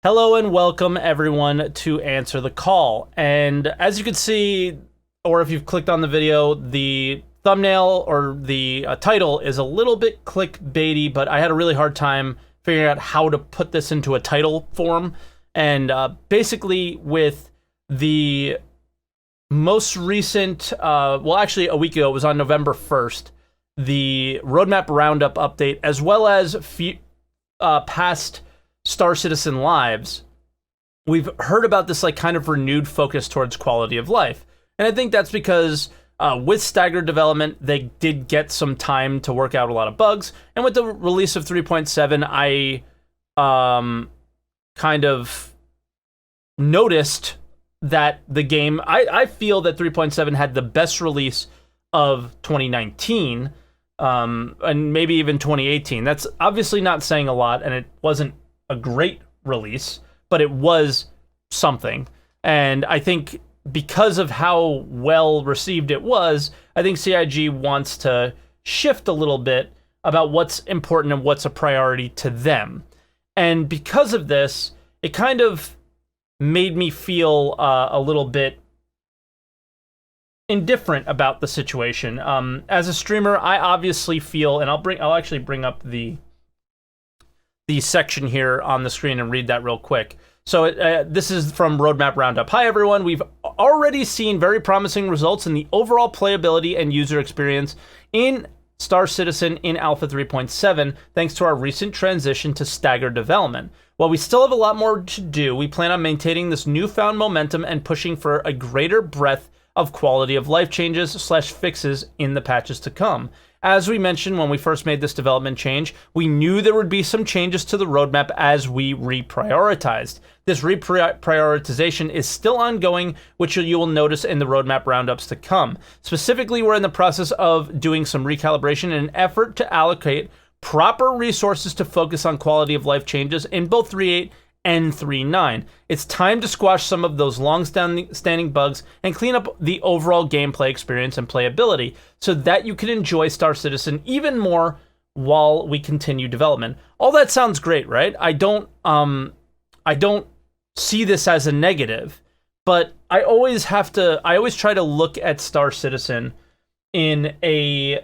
Hello and welcome everyone to Answer the Call. And as you can see, or if you've clicked on the video, the thumbnail or the title is a little bit clickbaity, but I had a really hard time figuring out how to put this into a title form. And basically with the most recent, well actually a week ago, it was on November 1st, the Roadmap Roundup update, as well as past Star Citizen lives, we've heard about this like kind of renewed focus towards quality of life. And I think that's because with staggered development, they did get some time to work out a lot of bugs. And with the release of 3.7, I kind of noticed that the game, I feel that 3.7 had the best release of 2019, and maybe even 2018. That's obviously not saying a lot, and it wasn't a great release, but it was something. And I think because of how well received it was, I think CIG wants to shift a little bit about what's important and what's a priority to them. And because of this, it kind of made me feel a little bit indifferent about the situation. As a streamer, I obviously feel, and I'll actually bring up the section here on the screen and read that real quick. So this is from Roadmap Roundup. Hi everyone, we've already seen very promising results in the overall playability and user experience in Star Citizen in Alpha 3.7, thanks to our recent transition to staggered development. While we still have a lot more to do, we plan on maintaining this newfound momentum and pushing for a greater breadth of quality of life changes / fixes in the patches to come. As we mentioned when we first made this development change, we knew there would be some changes to the roadmap as we reprioritized. This reprioritization is still ongoing, which you will notice in the roadmap roundups to come. Specifically, we're in the process of doing some recalibration in an effort to allocate proper resources to focus on quality of life changes in both 3.8 and 3.9. It's time to squash some of those long-standing bugs and clean up the overall gameplay experience and playability so that you can enjoy Star Citizen even more while we continue development. All that sounds great, right? I don't see this as a negative, but I always try to look at Star Citizen in a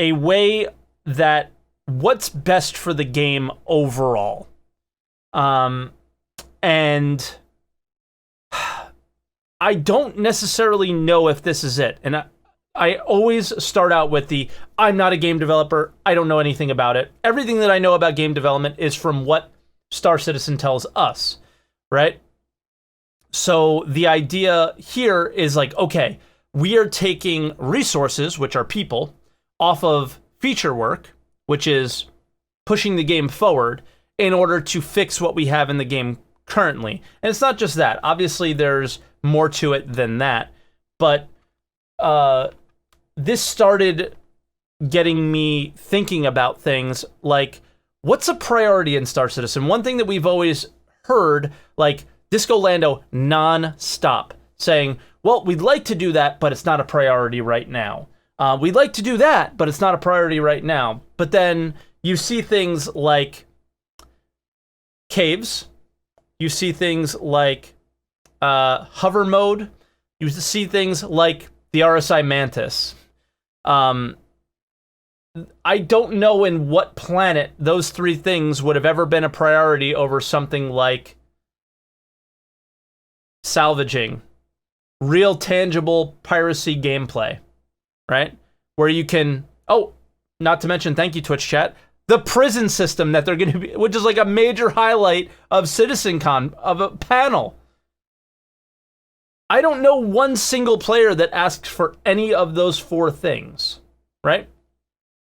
way that what's best for the game overall. And I don't necessarily know if this is it. And I always start out with I'm not a game developer. I don't know anything about it. Everything that I know about game development is from what Star Citizen tells us, right? So the idea here is like, okay, we are taking resources, which are people, off of feature work, which is pushing the game forward in order to fix what we have in the game currently. And it's not just that. Obviously, there's more to it than that. But this started getting me thinking about things like, what's a priority in Star Citizen? One thing that we've always heard, like Disco Lando non-stop, saying, well, we'd like to do that, but it's not a priority right now. We'd like to do that, but it's not a priority right now. But then you see things like caves. You see things like hover mode. You see things like the RSI Mantis. I don't know in what planet those three things would have ever been a priority over something like salvaging, real tangible piracy gameplay. Right? Where you can, not to mention, thank you, Twitch chat, the prison system that they're going to be, which is like a major highlight of CitizenCon, of a panel. I don't know one single player that asked for any of those four things, right?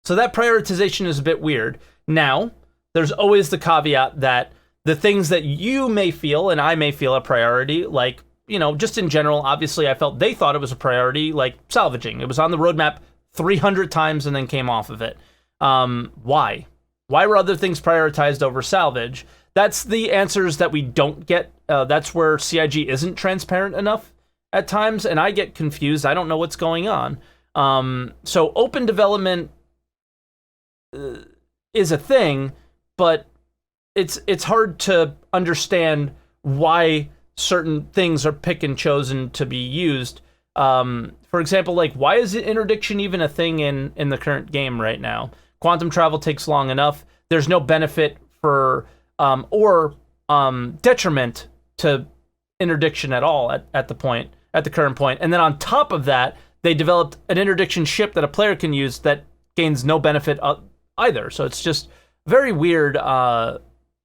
So that prioritization is a bit weird. Now, there's always the caveat that the things that you may feel and I may feel a priority, like, you know, just in general, obviously I felt they thought it was a priority, like salvaging. It was on the roadmap 300 times and then came off of it. Why? Why were other things prioritized over salvage? That's the answers that we don't get. That's where CIG isn't transparent enough at times, and I get confused. I don't know what's going on. So open development is a thing, but it's hard to understand why certain things are picked and chosen to be used. For example, like, why is interdiction even a thing in the current game right now? Quantum travel takes long enough. There's no benefit for or detriment to interdiction at all at the current point. And then on top of that, they developed an interdiction ship that a player can use that gains no benefit either. So it's just very weird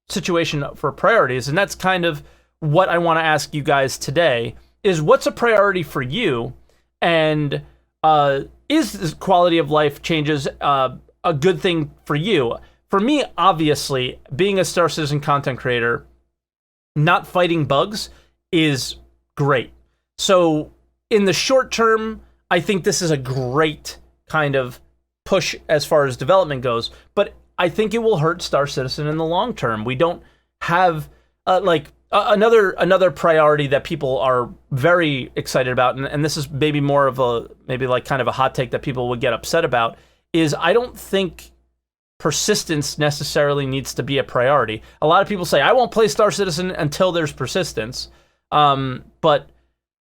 situation for priorities, and that's kind of what I want to ask you guys today. Is what's a priority for you, and is this quality of life changes a good thing for you? For me, obviously, being a Star Citizen content creator, not fighting bugs is great. So in the short term, I think this is a great kind of push as far as development goes, but I think it will hurt Star Citizen in the long term. We don't have another priority that people are very excited about, and this is maybe more of a kind of a hot take that people would get upset about, is I don't think persistence necessarily needs to be a priority. A lot of people say, I won't play Star Citizen until there's persistence. But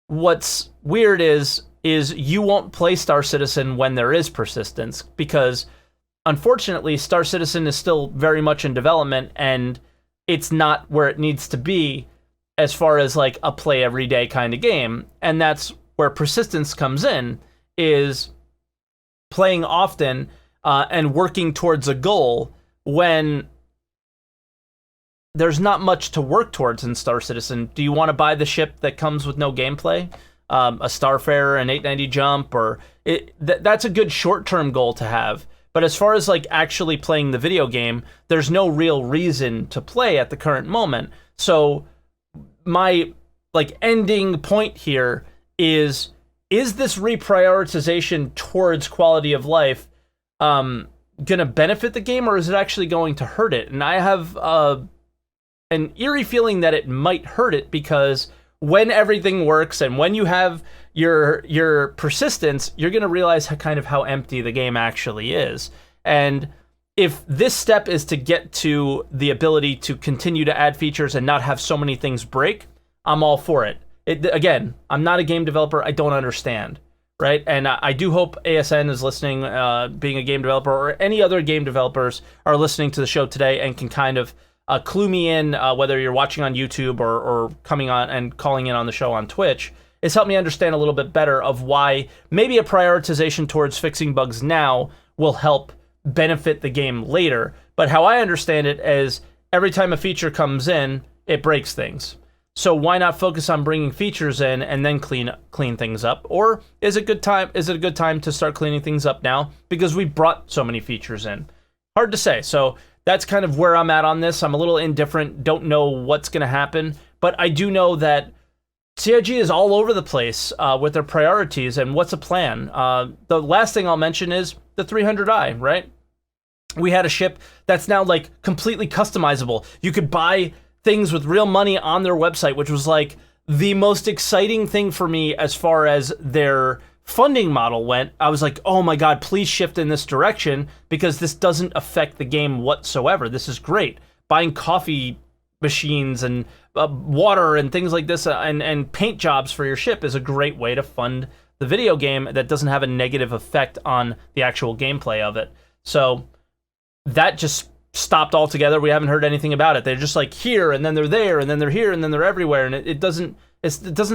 what's weird is you won't play Star Citizen when there is persistence, because unfortunately Star Citizen is still very much in development, and it's not where it needs to be as far as like a play every day kind of game. And that's where persistence comes in, is playing often and working towards a goal when there's not much to work towards in Star Citizen. Do you want to buy the ship that comes with no gameplay? A Starfarer, an 890 jump, or that's a good short-term goal to have. But as far as like actually playing the video game, there's no real reason to play at the current moment. So my like ending point here is this reprioritization towards quality of life gonna benefit the game, or is it actually going to hurt it? And I have an eerie feeling that it might hurt it, because when everything works and when you have your persistence, you're gonna realize how empty the game actually is. And if this step is to get to the ability to continue to add features and not have so many things break, I'm all for it. Again, I'm not a game developer. I don't understand. Right, and I do hope ASN is listening, being a game developer, or any other game developers are listening to the show today and can kind of clue me in, whether you're watching on YouTube or coming on and calling in on the show on Twitch. It's helped me understand a little bit better of why maybe a prioritization towards fixing bugs now will help benefit the game later. But how I understand it is every time a feature comes in, it breaks things. So why not focus on bringing features in and then clean things up? Or is it a good time to start cleaning things up now because we brought so many features in? Hard to say. So that's kind of where I'm at on this. I'm a little indifferent, don't know what's going to happen, but I do know that CIG is all over the place with their priorities and what's a plan. The last thing I'll mention is the 300i, right? We had a ship that's now like completely customizable. You could buy things with real money on their website, which was like the most exciting thing for me as far as their funding model went. I was like, oh my God, please shift in this direction, because this doesn't affect the game whatsoever. This is great. Buying coffee machines and water and things like this and paint jobs for your ship is a great way to fund the video game that doesn't have a negative effect on the actual gameplay of it. So that just stopped altogether. We haven't heard anything about it. They're just like here, and then they're there, and then they're here, and then they're everywhere, and it doesn't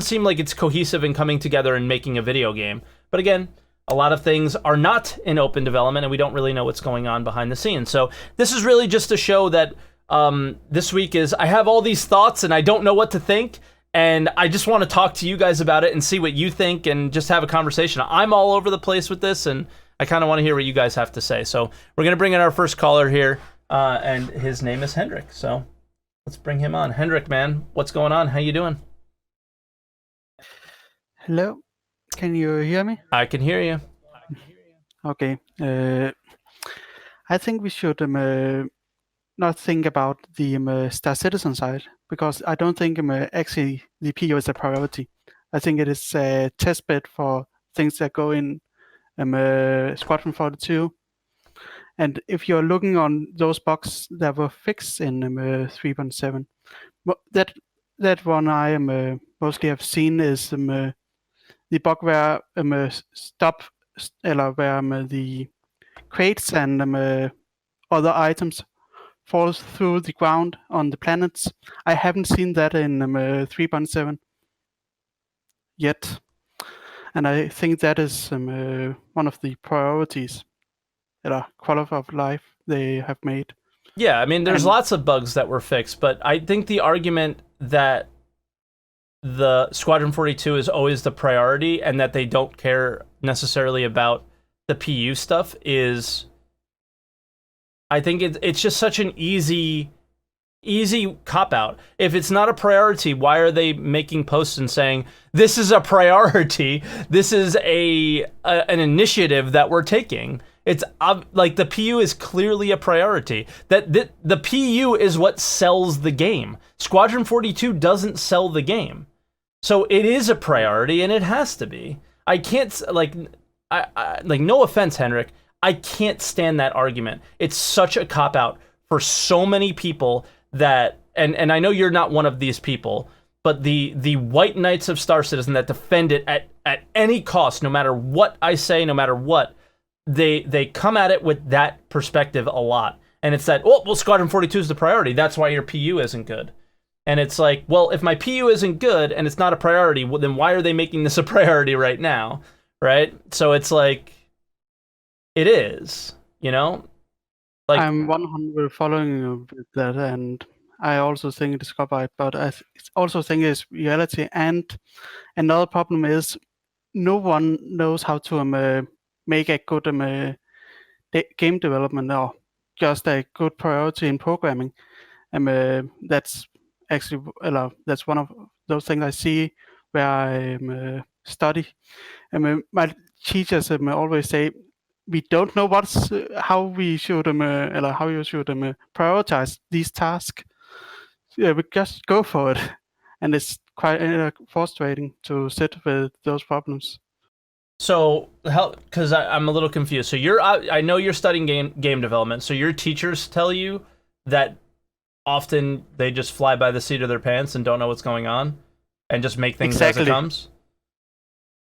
seem like it's cohesive and coming together and making a video game. But again, a lot of things are not in open development, and we don't really know what's going on behind the scenes. So this is really just a show that this week is I have all these thoughts and I don't know what to think, and I just want to talk to you guys about it and see what you think and just have a conversation. I'm all over the place with this, and I kind of want to hear what you guys have to say. So we're going to bring in our first caller here. And his name is Henrik, so let's bring him on. Henrik, man, what's going on? How you doing? Hello, can you hear me? I can hear you. Okay, I think we should not think about the Star Citizen side, because I don't think actually the PO is a priority. I think it is a test bed for things that go in Squadron 42. And if you're looking on those bugs that were fixed in 3.7, that one I mostly have seen is the bug where stop where the crates and other items falls through the ground on the planets. I haven't seen that in 3.7 yet, and I think that is one of the priorities quality of life they have made. Yeah, I mean, there's And lots of bugs that were fixed, but I think the argument that the Squadron 42 is always the priority and that they don't care necessarily about the PU stuff is, I think it's just such an easy cop out. If it's not a priority, why are they making posts and saying this is a priority? This is an initiative that we're taking. It's like the PU is clearly a priority. That the PU is what sells the game. Squadron 42 doesn't sell the game, so it is a priority and it has to be. I can't like no offense, Henrik. I can't stand that argument. It's such a cop out for so many people that, and I know you're not one of these people, but the white knights of Star Citizen that defend it at any cost, no matter what I say, no matter what, they come at it with that perspective a lot. And it's that, oh, well, Squadron 42 is the priority. That's why your PU isn't good. And it's like, well, if my PU isn't good and it's not a priority, well, then why are they making this a priority right now? Right? So it's like, it is, you know? Like, I'm 100 following you with that, and I also think it's copyright, but I also think it's reality. And another problem is no one knows how to make a good game development or just a good priority in programming. That's actually that's one of those things I see where I study. My teachers always say we don't know how we should how you should prioritize these tasks. Yeah, we just go for it, and it's quite frustrating to sit with those problems. so because I'm a little confused. So I know you're studying game development. So your teachers tell you that often they just fly by the seat of their pants and don't know what's going on, and just make things as it comes.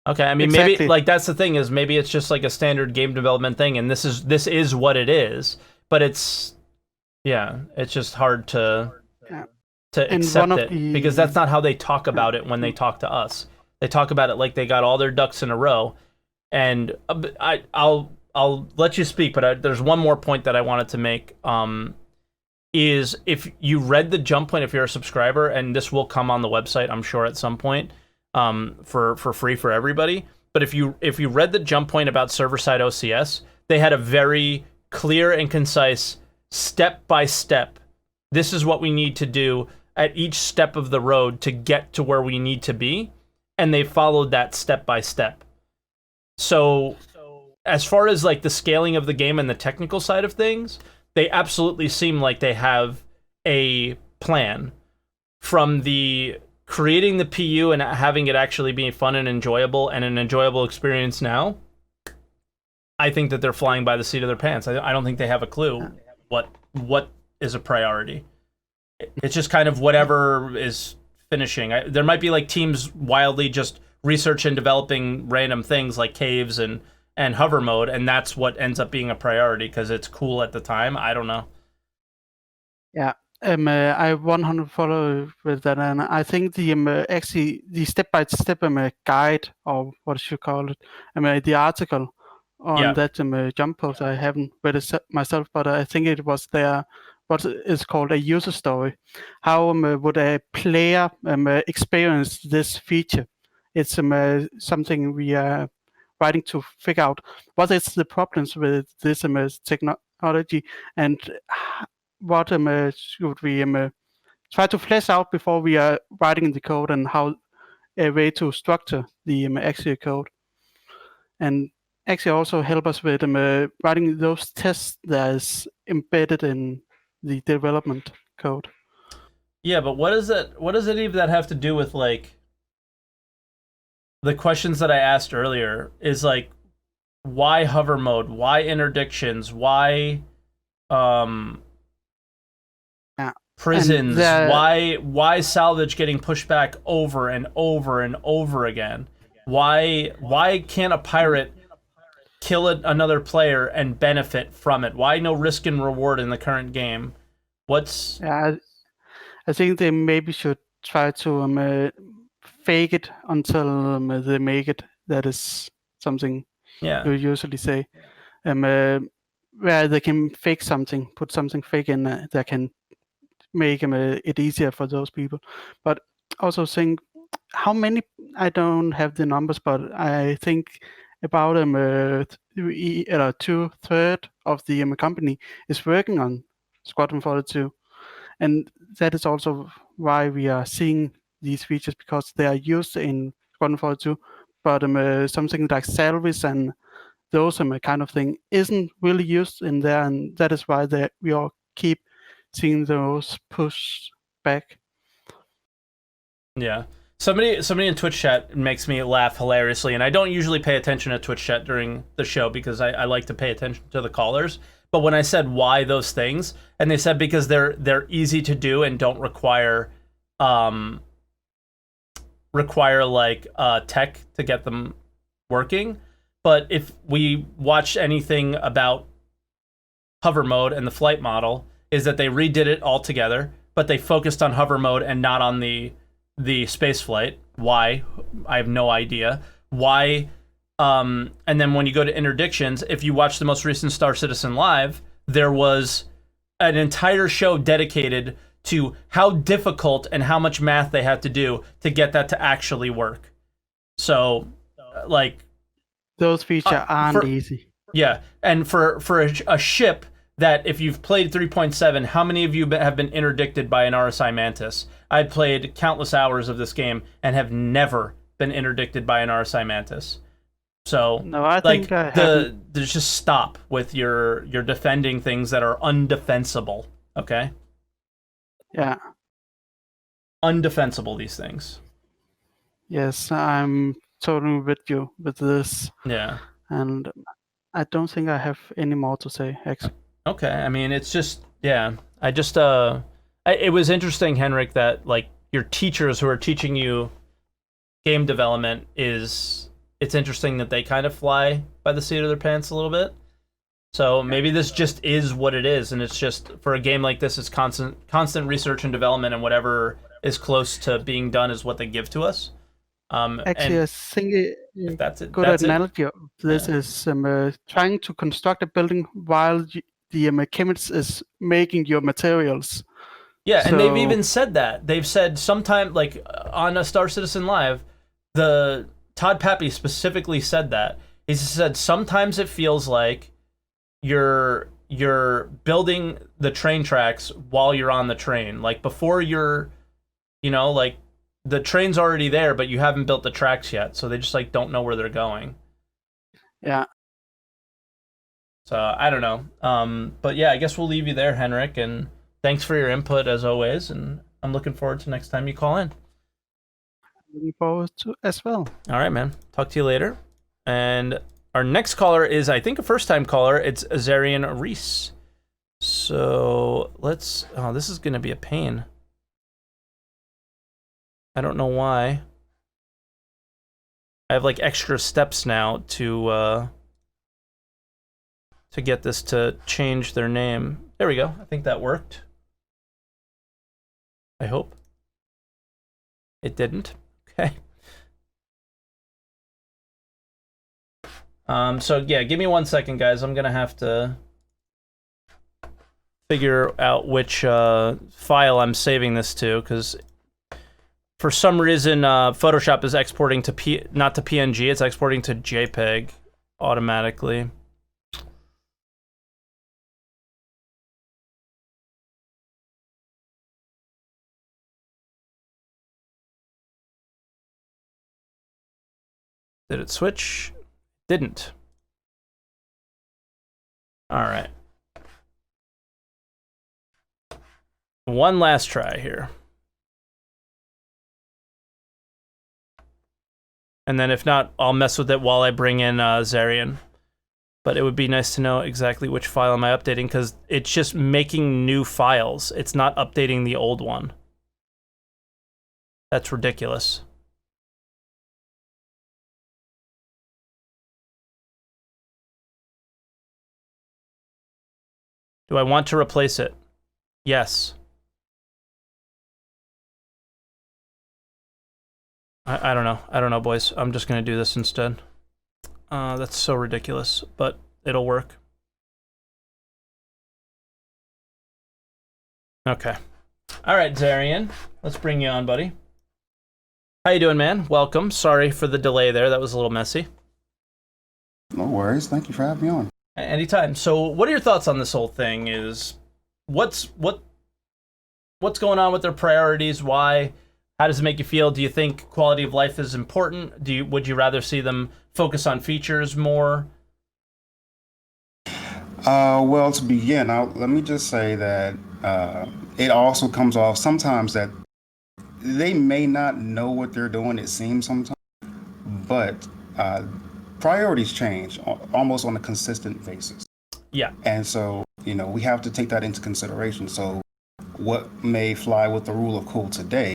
Okay, I mean, maybe like that's the thing, is maybe it's just like a standard game development thing, and this is what it is. But it's just hard to accept it because that's not how they talk about it when they talk to us. They talk about it like they got all their ducks in a row. And I'll let you speak, but there's one more point that I wanted to make. Is if you read the jump point, if you're a subscriber, and this will come on the website, I'm sure at some point, for free for everybody. But if you read the jump point about server-side OCS, they had a very clear and concise step by step. This is what we need to do at each step of the road to get to where we need to be, and they followed that step by step. So as far as like the scaling of the game and the technical side of things, they absolutely seem like they have a plan, from the creating the PU and having it actually be fun and enjoyable and an enjoyable experience now. I think that they're flying by the seat of their pants. I don't think they have a clue what is a priority. It's just kind of whatever is finishing. There might be like teams wildly just research and developing random things like caves and hover mode, and that's what ends up being a priority because it's cool at the time. I don't know. Yeah, I 100 follow with that, and I think actually the step-by-step guide, or what you call it, the article on that jump post, I haven't read it myself, but I think it was there. What is called a user story. How would a player experience this feature? It's something we are writing to figure out what is the problems with this technology, and what should we try to flesh out before we are writing the code, and how a way to structure the actual code, and actually also help us with writing those tests that is embedded in the development code. Yeah, but what does it even that have to do with like the questions that I asked earlier? Is like, why hover mode? Why interdictions? Why prisons? Why salvage getting pushed back over and over and over again? Why can't a pirate kill another player and benefit from it? Why no risk and reward in the current game? What's I think they maybe should try to fake it until they make it. That is something you usually say. Where they can fake something, put something fake in that can make it easier for those people. But also think how many, I don't have the numbers, but I think about 2/3 of the company is working on Squadron 42. And that is also why we are seeing these features, because they are used in Squadron 42, but something like salvage and those kind of thing isn't really used in there, and that is why we all keep seeing those push back. Yeah. Somebody in Twitch chat makes me laugh hilariously, and I don't usually pay attention to Twitch chat during the show because I like to pay attention to the callers. But when I said why those things, and they said because they're easy to do and don't require like tech to get them working. But if we watched anything about hover mode and the flight model, is that they redid it altogether, but they focused on hover mode and not on the space flight. Why? I have no idea. Why? And then when you go to interdictions, if you watch the most recent Star Citizen Live, there was an entire show dedicated to how difficult and how much math they had to do to get that to actually work. So, like, those features aren't easy. Yeah, and for a ship that, if you've played 3.7, how many of you have been interdicted by an RSI Mantis? I've played countless hours of this game and have never been interdicted by an RSI Mantis. So, no, I think there's just stop with your defending things that are undefensible, okay? Yeah. Undefensible, these things. Yes, I'm totally with you with this. Yeah. And I don't think I have any more to say, actually. Okay, I mean, it's just, yeah. It was interesting, Henrik, that, like, your teachers who are teaching you game development it's interesting that they kind of fly by the seat of their pants a little bit. So maybe this just is what it is, and it's just, for a game like this, it's constant research and development, and whatever is close to being done is what they give to us. Actually, I think that's it. Good analogy of this is trying to construct a building while the chemist is making your materials. Yeah, and they've even said that. They've said sometime, like, on a Star Citizen Live, the Todd Pappy specifically said that. He said sometimes it feels like you're building the train tracks while you're on the train. Like, before you're, like, the train's already there, but you haven't built the tracks yet, so they just, like, don't know where they're going. Yeah. So, I don't know. But yeah, I guess we'll leave you there, Henrik, and thanks for your input as always, and I'm looking forward to next time you call in. Looking forward to as well. All right, man. Talk to you later. And our next caller is, I think, a first-time caller. It's Azarian Reese. So let's... Oh, this is going to be a pain. I don't know why. I have, like, extra steps now to get this to change their name. There we go. I think that worked. I hope. It didn't. Okay. So yeah, give me 1 second, guys. I'm gonna have to figure out which file I'm saving this to, because for some reason Photoshop is exporting to not to PNG, it's exporting to JPEG automatically. Did it switch? Didn't. All right. One last try here. And then if not, I'll mess with it while I bring in Zarian. But it would be nice to know exactly which file am I updating, because it's just making new files. It's not updating the old one. That's ridiculous. Do I want to replace it? Yes. I don't know. I don't know, boys. I'm just going to do this instead. That's so ridiculous, but it'll work. Okay. All right, Zarian. Let's bring you on, buddy. How you doing, man? Welcome. Sorry for the delay there. That was a little messy. No worries. Thank you for having me on. Anytime. So, what are your thoughts on this whole thing? What's going on with their priorities? Why? How does it make you feel? Do you think quality of life is important? Would you rather see them focus on features more? Well, to begin, let me just say that it also comes off sometimes that they may not know what they're doing, it seems sometimes, but priorities change almost on a consistent basis. Yeah. And so, we have to take that into consideration. So what may fly with the rule of cool today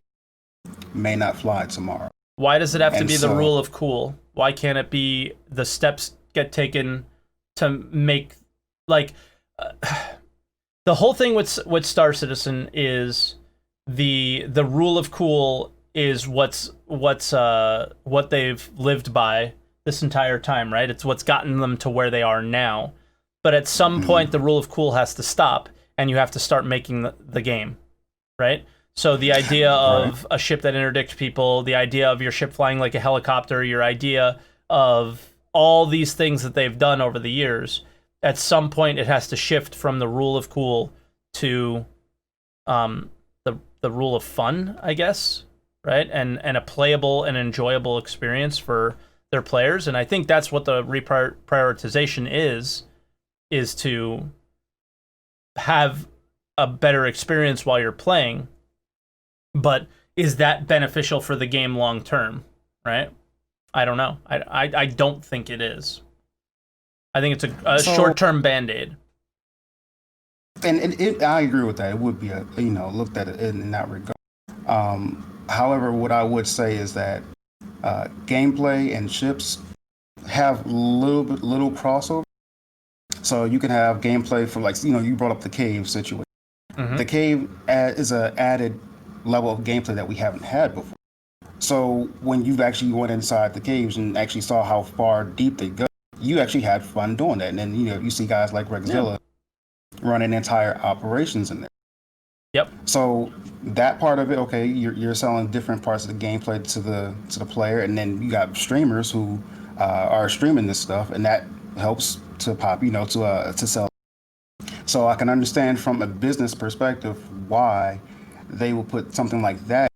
may not fly tomorrow. Why does it have to be the rule of cool? Why can't it be the steps get taken to make, like, the whole thing with Star Citizen is the rule of cool is what they've lived by this entire time, right? It's what's gotten them to where they are now. But at some point, the rule of cool has to stop, and you have to start making the game, right? So the idea of a ship that interdicts people, the idea of your ship flying like a helicopter, your idea of all these things that they've done over the years, at some point it has to shift from the rule of cool to the rule of fun, I guess, right? And a playable and enjoyable experience for their players. And I think that's what the reprioritization is to have a better experience while you're playing. But is that beneficial for the game long term, right? I don't know. I don't think it is. I think it's a short-term Band-Aid. And I agree with that. It would be looked at it in that regard. However, what I would say is that gameplay and ships have little crossover. So you can have gameplay for, like, you brought up the cave situation. Mm-hmm. The cave is an added level of gameplay that we haven't had before. So when you've actually went inside the caves and actually saw how far deep they go, you actually had fun doing that. And then you see guys like Rexzilla running entire operations in there. Yep. So that part of it, okay, you're selling different parts of the gameplay to the player, and then you got streamers who are streaming this stuff, and that helps to pop, to sell. So I can understand from a business perspective why they will put something like that.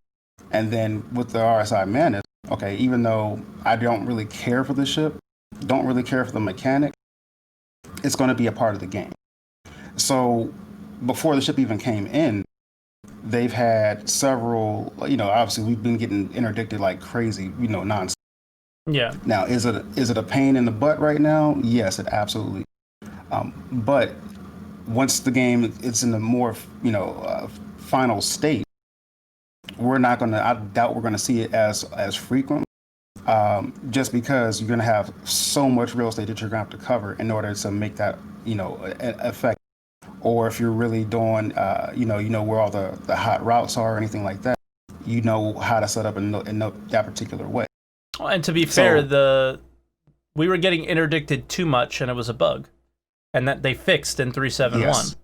And then with the RSI Madness, okay, even though I don't really care for the ship, don't really care for the mechanic, it's going to be a part of the game. So before the ship even came in, they've had several, obviously we've been getting interdicted like crazy, nonstop. Yeah. Now, is it a pain in the butt right now? Yes, it absolutely. But once the game is in the more, final state, I doubt we're gonna see it as frequent, just because you're gonna have so much real estate that you're gonna have to cover in order to make that, effect. Or if you're really doing, where all the hot routes are or anything like that, you know how to set up in that particular way. And to be fair, we were getting interdicted too much, and it was a bug, and that they fixed in 3.7.1. Yes.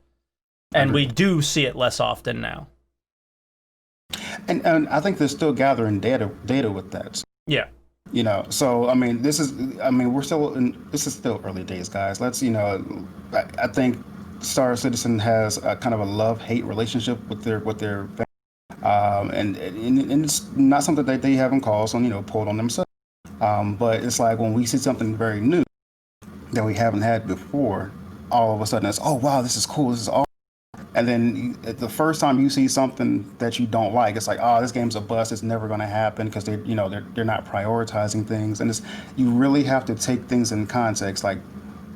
And we do see it less often now. And I think they're still gathering data with that. Yeah. So this is still early days, guys. Let's I think Star Citizen has a kind of a love-hate relationship with their fans. And it's not something that they haven't caused on, pulled on themselves. But it's like when we see something very new that we haven't had before, all of a sudden it's, oh wow, this is cool, this is awesome. And then the first time you see something that you don't like, it's like, oh, this game's a bust, it's never going to happen, because they're not prioritizing things. And you really have to take things in context. Like,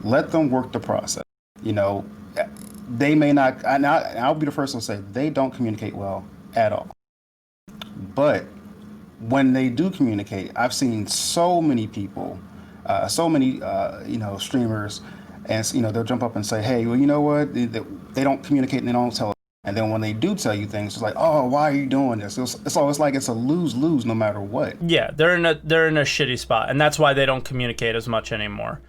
Let them work the process. You know, they may not. I'll be the first to say they don't communicate well at all. But when they do communicate, I've seen so many people, so many streamers, and they'll jump up and say, "Hey, well, you know what? They don't communicate and they don't tell." And then when they do tell you things, it's like, "Oh, why are you doing this?" It's always like it's a lose-lose no matter what. Yeah, they're in a shitty spot, and that's why they don't communicate as much anymore.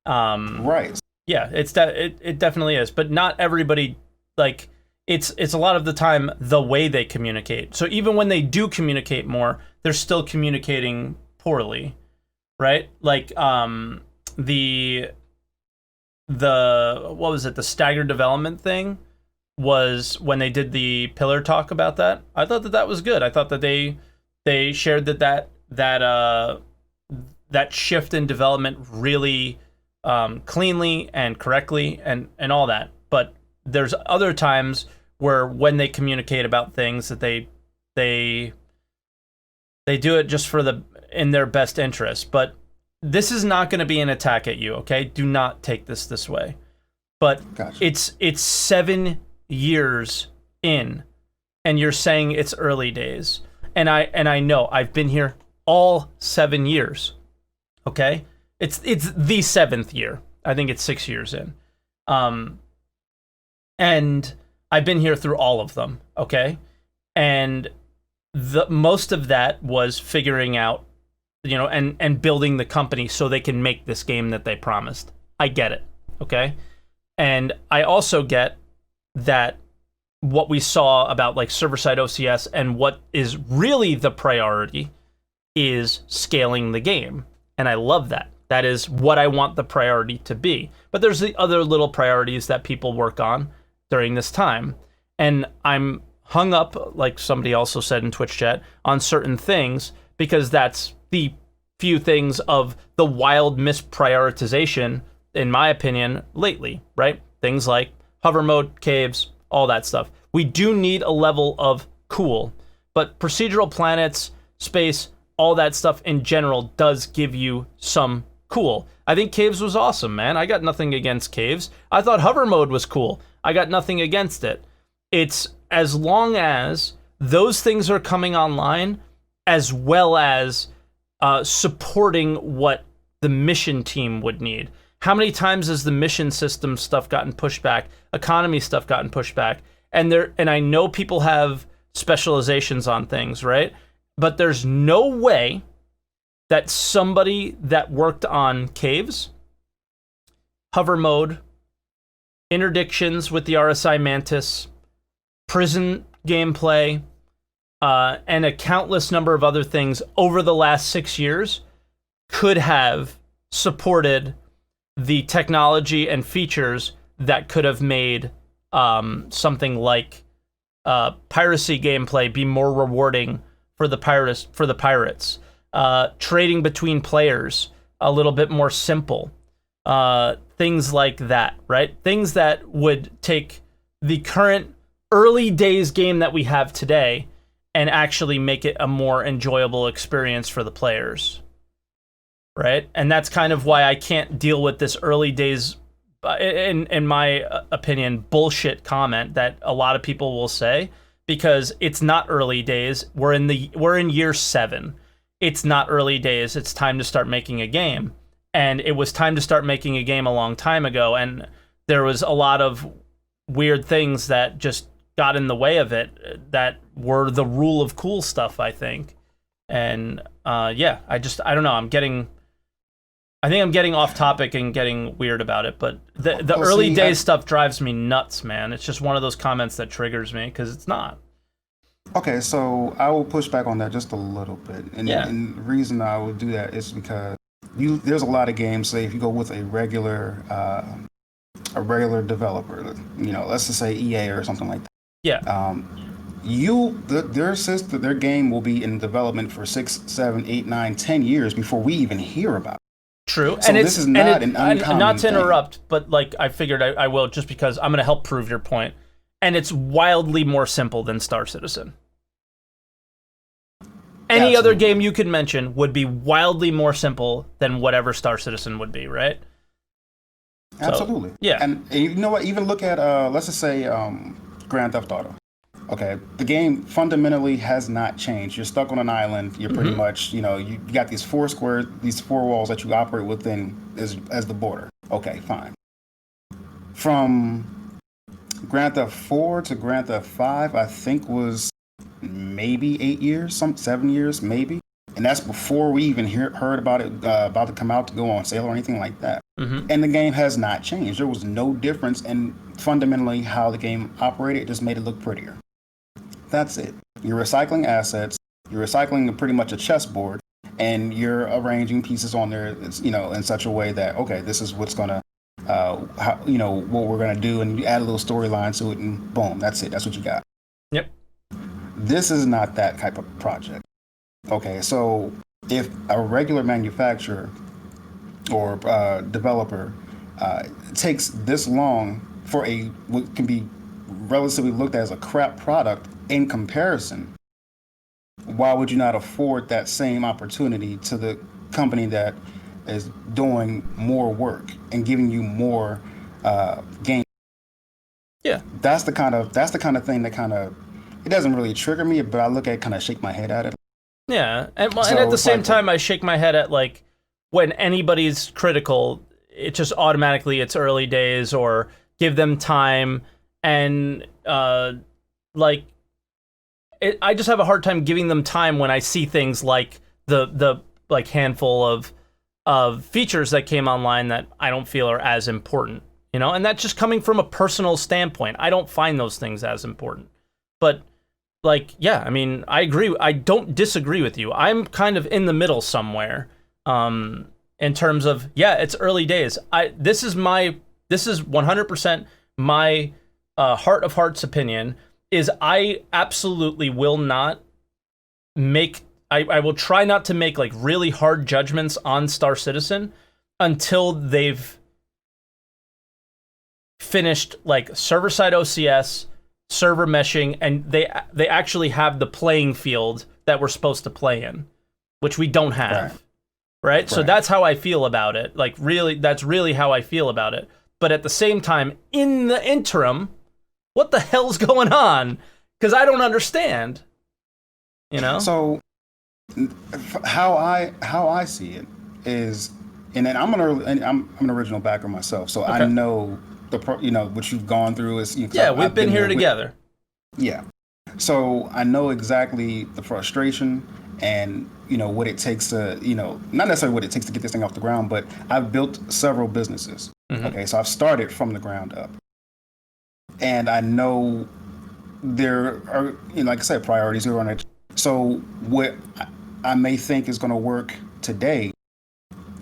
Right. Yeah, it definitely is, but not everybody, like, it's a lot of the time the way they communicate. So even when they do communicate more, they're still communicating poorly, right? Like the what was it? The staggered development thing was when they did the pillar talk about that. I thought that was good. I thought that they shared that shift in development really cleanly and correctly and all that. But there's other times where when they communicate about things that they do it just in their best interest. But this is not going to be an attack at you, okay? Do not take this way. But gotcha. It's 7 years in, and you're saying it's early days. And I know I've been here all 7 years. Okay? It's the 7th year. I think it's 6 years in. And I've been here through all of them, okay? And most of that was figuring out, and building the company so they can make this game that they promised. I get it, okay? And I also get that what we saw about like server-side OCS and what is really the priority is scaling the game. And I love that. That is what I want the priority to be. But there's the other little priorities that people work on during this time. And I'm hung up, like somebody also said in Twitch chat, on certain things because that's the few things of the wild misprioritization, in my opinion, lately, right? Things like hover mode, caves, all that stuff. We do need a level of cool, but procedural planets, space, all that stuff in general does give you some cool. I think caves was awesome, man. I got nothing against caves. I thought hover mode was cool. I got nothing against it. It's as long as those things are coming online, as well as supporting what the mission team would need. How many times has the mission system stuff gotten pushed back? Economy stuff gotten pushed back? And I know people have specializations on things, right? But there's no way that somebody that worked on caves, hover mode, interdictions with the RSI Mantis, prison gameplay, and a countless number of other things over the last 6 years could have supported the technology and features that could have made something like piracy gameplay be more rewarding for the pirates. Trading between players a little bit more simple. Things like that, right? Things that would take the current early days game that we have today and actually make it a more enjoyable experience for the players, right? And that's kind of why I can't deal with this early days, in my opinion, bullshit comment that a lot of people will say, because it's not early days. We're in year 7. It's not early days. It's time to start making a game. And it was time to start making a game a long time ago, and there was a lot of weird things that just got in the way of it that were the rule of cool stuff, I think. And I don't know. I think I'm getting off topic and getting weird about it, but the early days stuff drives me nuts, man. It's just one of those comments that triggers me because it's not. Okay, so I will push back on that just a little bit. And the reason I will do that is because there's a lot of games, say if you go with a regular developer, let's just say EA or something like that. Yeah. Their game will be in development for 6, 7, 8, 9, 10 years before we even hear about it. True. So this is not an uncommon not to thing. interrupt, but like I figured I will just because I'm going to help prove your point. And it's wildly more simple than Star Citizen. Any other game you could mention would be wildly more simple than whatever Star Citizen would be, right? Absolutely. Yeah. And you know what? Even look at let's just say Grand Theft Auto. Okay, the game fundamentally has not changed. You're stuck on an island. You're pretty much, you got these four walls that you operate within as the border. Okay, fine. From Grand Theft 4 to Grand Theft 5, I think was maybe 8 years, 7 years, maybe. And that's before we even heard about it about to come out to go on sale or anything like that. And the game has not changed. There was no difference in fundamentally how the game operated. It just made it look prettier. That's it. You're recycling assets. You're recycling pretty much a chessboard, and you're arranging pieces on there, in such a way that, okay, this is what's gonna, what we're gonna do, and you add a little storyline to it, and boom, that's it. That's what you got. Yep. This is not that type of project. Okay, so if a regular manufacturer or developer takes this long for what can be relatively looked at as a crap product in comparison, why would you not afford that same opportunity to the company that is doing more work and giving you more game? Yeah. That's the kind of thing that it doesn't really trigger me, but I look at it, kind of shake my head at it. Yeah, and at the same time, I shake my head at, like, when anybody's critical, it just automatically, it's early days, or give them time, and I just have a hard time giving them time when I see things like the like handful of features that came online that I don't feel are as important, and that's just coming from a personal standpoint. I don't find those things as important, but. Yeah, I mean, I agree. I don't disagree with you. I'm kind of in the middle somewhere, in terms of, yeah, it's early days. This is 100% my heart of hearts opinion. Is I absolutely will not make. I will try not to make like really hard judgments on Star Citizen until they've finished like server-side OCS. Server meshing, and they actually have the playing field that we're supposed to play in, which we don't have, right? So that's how I feel about it. Like, really, that's really how I feel about it. But at the same time, in the interim, what the hell's going on? Because I don't understand. So how I see it is, and then I'm an original backer myself, so I know. What you've gone through is we've been here together. So I know exactly the frustration and what it takes to not necessarily what it takes to get this thing off the ground, but I've built several businesses. Okay, so I've started from the ground up, and I know there are like I said, priorities are on it. So what I may think is going to work today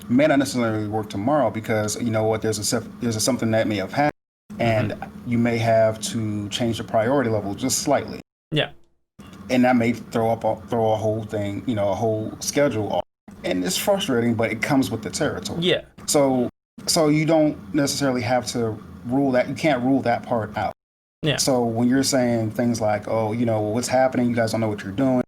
may not necessarily work tomorrow, because there's something that may have happened, and you may have to change the priority level just slightly. Yeah. And that may throw a whole thing, a whole schedule off. And it's frustrating, but it comes with the territory. Yeah. So you don't necessarily have to rule that. You can't rule that part out. Yeah. So when you're saying things like, oh, what's happening, you guys don't know what you're doing.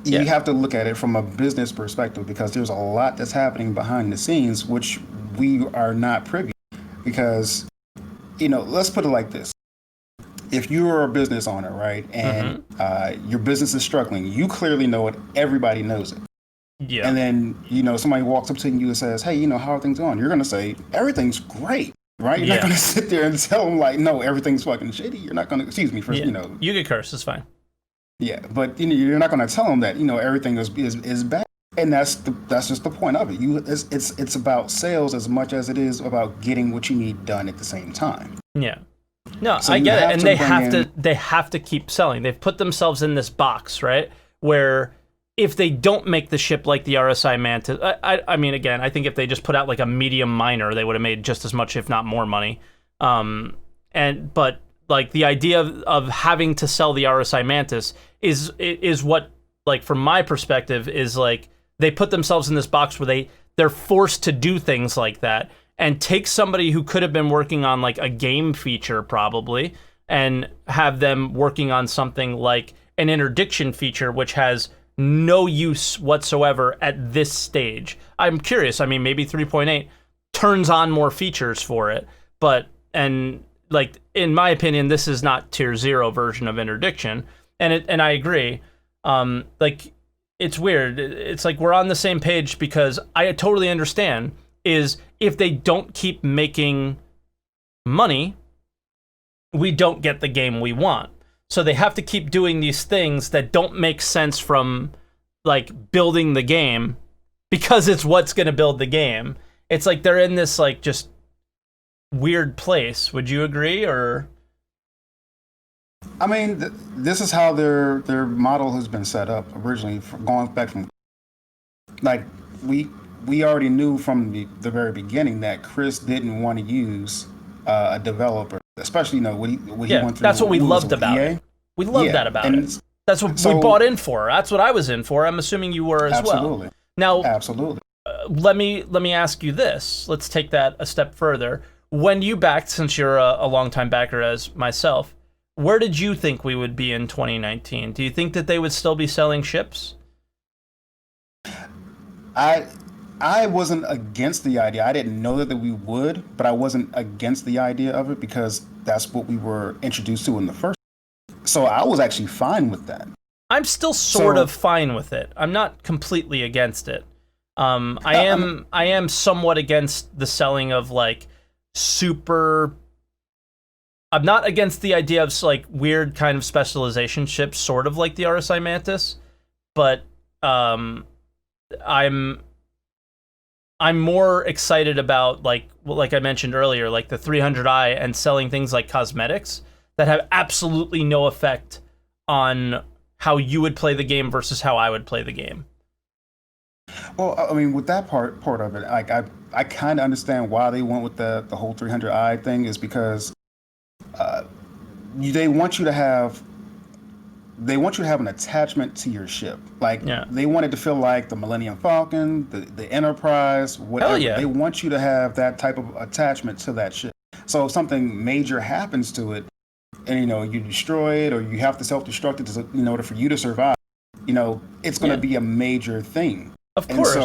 Yeah. You have to look at it from a business perspective, because there's a lot that's happening behind the scenes, which we are not privy to. Because, let's put it like this. If you're a business owner, right, and your business is struggling, you clearly know it. Everybody knows it. Yeah. And then, somebody walks up to you and says, hey, how are things going? You're going to say, everything's great, right? You're not going to sit there and tell them, like, no, everything's fucking shitty. You're not going to, excuse me, for, You get cursed, it's fine. Yeah, but you're not going to tell them that everything is bad, and that's just the point of it. It's about sales as much as it is about getting what you need done at the same time. Yeah, no, So I get it, and they in- have to keep selling. They've put themselves in this box, right? Where if they don't make the ship like the RSI Mantis, I mean, again, I think if they just put out like a medium miner, they would have made just as much, if not more money. But like the idea of having to sell the RSI Mantis is what, like, from my perspective, is like they put themselves in this box where they're forced to do things like that, and take somebody who could have been working on like a game feature probably, and have them working on something like an interdiction feature, which has no use whatsoever at this stage. I'm curious. I mean, maybe 3.8 turns on more features for it. But like in my opinion, this is not tier 0 version of interdiction, and I agree. Like it's weird. It's like we're on the same page because I totally understand is if they don't keep making money, we don't get the game we want. So they have to keep doing these things that don't make sense from like building the game because it's what's going to build the game. It's like they're in this like just weird place. Would you agree? Or I mean, this is how their model has been set up originally, going back from like we already knew from the very beginning that Chris didn't want to use a developer, especially what he went through. That's what we loved about it. We loved that about it. That's what we bought in for. That's what I was in for. I'm assuming you were as well. Now, absolutely. Let me ask you this. Let's take that a step further. When you backed, since you're a longtime backer as myself, where did you think we would be in 2019? Do you think that they would still be selling ships? I wasn't against the idea. I didn't know that we would, but I wasn't against the idea of it because that's what we were introduced to in the first. So I was actually fine with that. I'm still sort of fine with it. I'm not completely against it. I am somewhat against the selling of like super. I'm not against the idea of like weird kind of specialization ships, sort of like the RSI Mantis, but I'm more excited about like I mentioned earlier, like the 300i and selling things like cosmetics that have absolutely no effect on how you would play the game versus how I would play the game. Well, I mean, with that part of it, like I kind of understand why they went with the whole 300i thing is because they want you to have an attachment to your ship. Like they want it to feel like the Millennium Falcon, the Enterprise, whatever. Hell yeah. They want you to have that type of attachment to that ship. So if something major happens to it, and you destroy it or you have to self-destruct it in order for you to survive, it's going to be a major thing. Of course.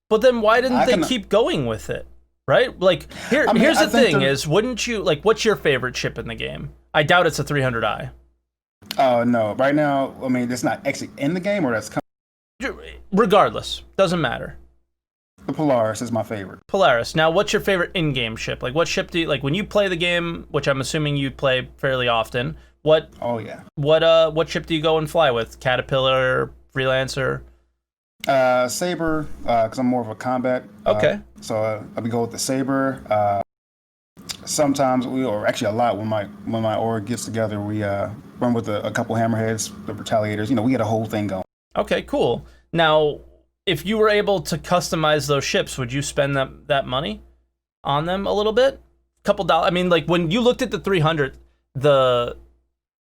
But then why didn't they keep going with it? Right? Like here's the thing is, wouldn't you like what's your favorite ship in the game? I doubt it's a 300i. No. Right now, I mean, it's not actually in the game or that's coming. Regardless, doesn't matter. The Polaris is my favorite. Polaris. Now, what's your favorite in-game ship? Like, what ship do you like when you play the game? Which I'm assuming you play fairly often. What? Oh yeah. What ship do you go and fly with? Caterpillar, Freelancer? Saber, because I'm more of a combat. Okay. So I would go with the Saber. Sometimes or actually a lot when my org gets together, we run with a couple hammerheads, the retaliators. We get a whole thing going. Okay, cool. Now, if you were able to customize those ships, would you spend that money on them a little bit? Couple dollars. I mean, like when you looked at the 300,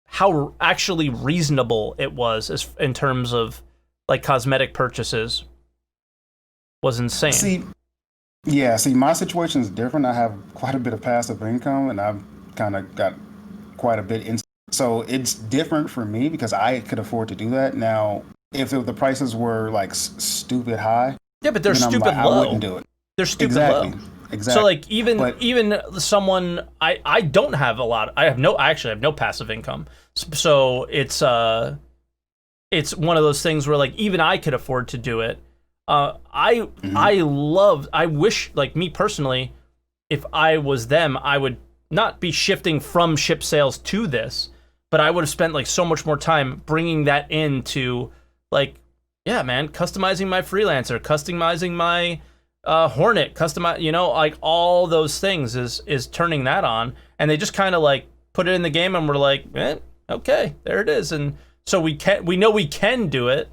how actually reasonable it was in terms of like cosmetic purchases was insane. See, my situation is different. I have quite a bit of passive income, and I've kind of got quite a bit in. So it's different for me because I could afford to do that. Now, if the prices were like stupid high, yeah, but they're stupid low. I wouldn't do it. They're stupid low. Exactly. So like even someone I don't have a lot. I actually have no passive income. So it's one of those things where like even I could afford to do it. I wish, like me personally, if I was them, I would not be shifting from ship sales to this, but I would have spent like so much more time bringing that into like, yeah, man, customizing my Freelancer, customizing my Hornet, like all those things is turning that on, and they just kind of like put it in the game, and we're like, okay, there it is, and so we know we can do it.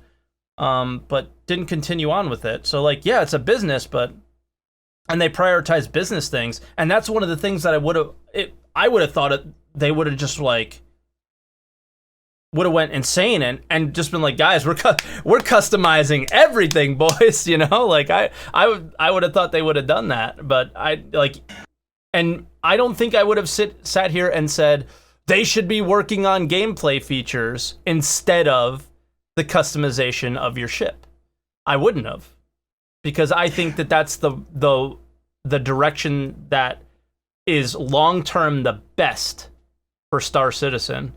But didn't continue on with it. So like, yeah, it's a business, and they prioritize business things. And that's one of the things that I would have thought they would have just like, would have went insane and just been like, guys, we're customizing everything, boys. Like I would have thought they would have done that, but and I don't think I would have sat here and said they should be working on gameplay features instead of the customization of your ship. I wouldn't have, because I think that's the the direction that is long-term the best for Star Citizen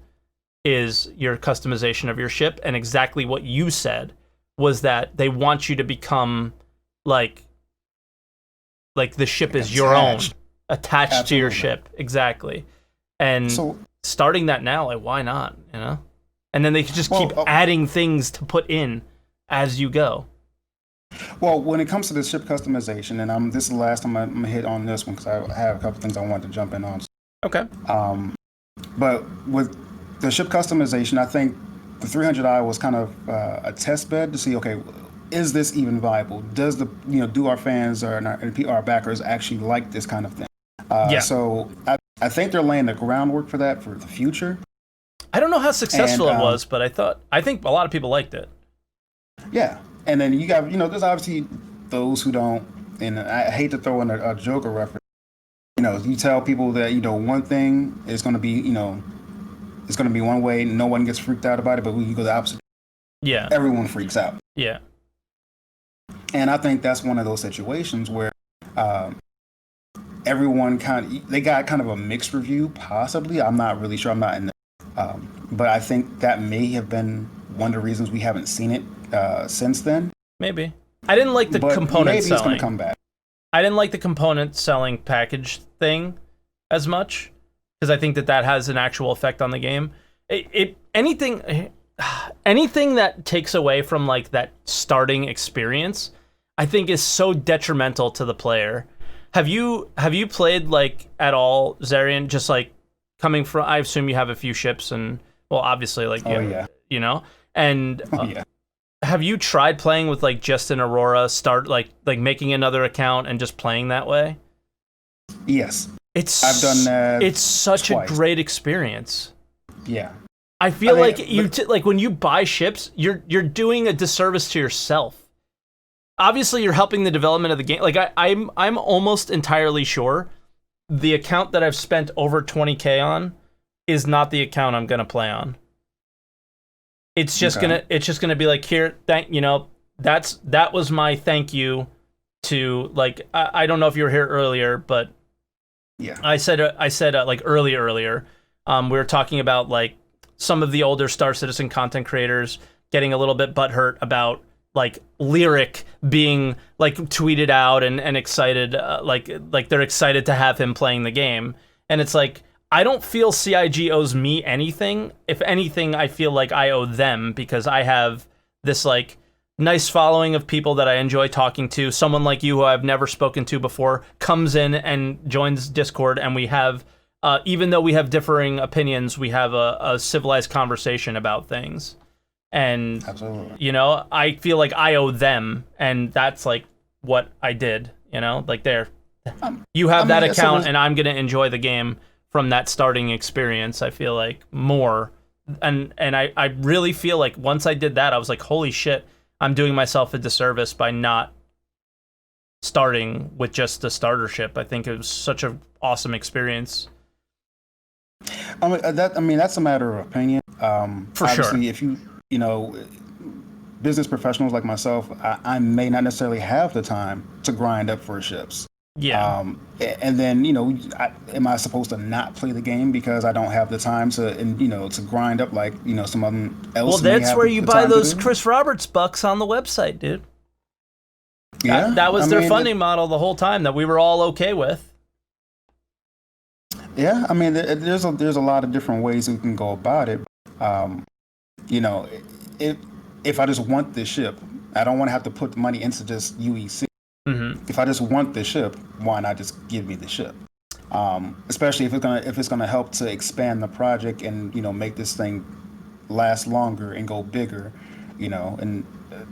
is your customization of your ship, and exactly what you said was that they want you to become like the ship is your own, attached Absolutely. to your ship. Exactly. And So, starting that now, like, why not, you know? And then they can just keep adding things to put in as you go. well, when it comes to the ship customization, and this is the last time I'm gonna hit on this one because I have a couple things I wanted to jump in on. Okay. But with the ship customization, I think the 300i was kind of a test bed to see, okay, is this even viable? Does do our fans or our backers actually like this kind of thing? Yeah. So I think they're laying the groundwork for that for the future. I don't know how successful it was, but I think a lot of people liked it. Yeah, and then you got there's obviously those who don't, and I hate to throw in a Joker reference. You tell people that one thing is going to be it's going to be one way, no one gets freaked out about it, but when you go the opposite, Yeah. everyone freaks out. Yeah. And I think that's one of those situations where everyone they got kind of a mixed review, possibly. I'm not really sure. I'm not in the, but I think that may have been one of the reasons we haven't seen it since then. Maybe. I didn't like the component maybe selling. It's going to come back. I didn't like the component selling package thing as much because I think that has an actual effect on the game. Anything that takes away from like that starting experience, I think is so detrimental to the player. Have you played like at all, Zarian? Just like coming from, I assume you have a few ships, and well, obviously, like yeah. And Yeah. have you tried playing with like just an Aurora? Start like making another account and just playing that way? Yes, I've done that. It's such twice. a great experience. Yeah. I feel like like when you buy ships, you're doing a disservice to yourself. Obviously, you're helping the development of the game. Like I'm almost entirely sure the account that I've spent over 20K on is not the account I'm gonna play on. It's just gonna be like, here, that was my thank you to, like, I don't know if you were here earlier, but Yeah. I said like earlier, we were talking about like some of the older Star Citizen content creators getting a little bit butthurt about like Lyric being like tweeted out and excited, like they're excited to have him playing the game. And it's like, I don't feel CIG owes me anything. If anything, I feel like I owe them because I have this like nice following of people that I enjoy talking to. Someone like you who I've never spoken to before comes in and joins Discord, and we have, even though we have differing opinions, we have a civilized conversation about things. And, Absolutely. I feel like I owe them, and that's like what I did, like there. You have that account, and I'm going to enjoy the game from that starting experience, I feel like, more. And I really feel like once I did that, I was like, holy shit, I'm doing myself a disservice by not starting with just the starter ship. I think it was such an awesome experience. That's a matter of opinion. For obviously, sure. If business professionals like myself, I may not necessarily have the time to grind up for ships. Yeah. And then, am I supposed to not play the game because I don't have the time to grind up like, someone else? Well, that's where you buy those Chris Roberts bucks on the website, dude. Yeah. That was their funding model the whole time that we were all okay with. Yeah. I mean, there's a lot of different ways we can go about it. If I just want this ship, I don't want to have to put the money into just UEC. Mm-hmm. If I just want the ship, why not just give me the ship? Especially if it's gonna help to expand the project and make this thing last longer and go bigger, and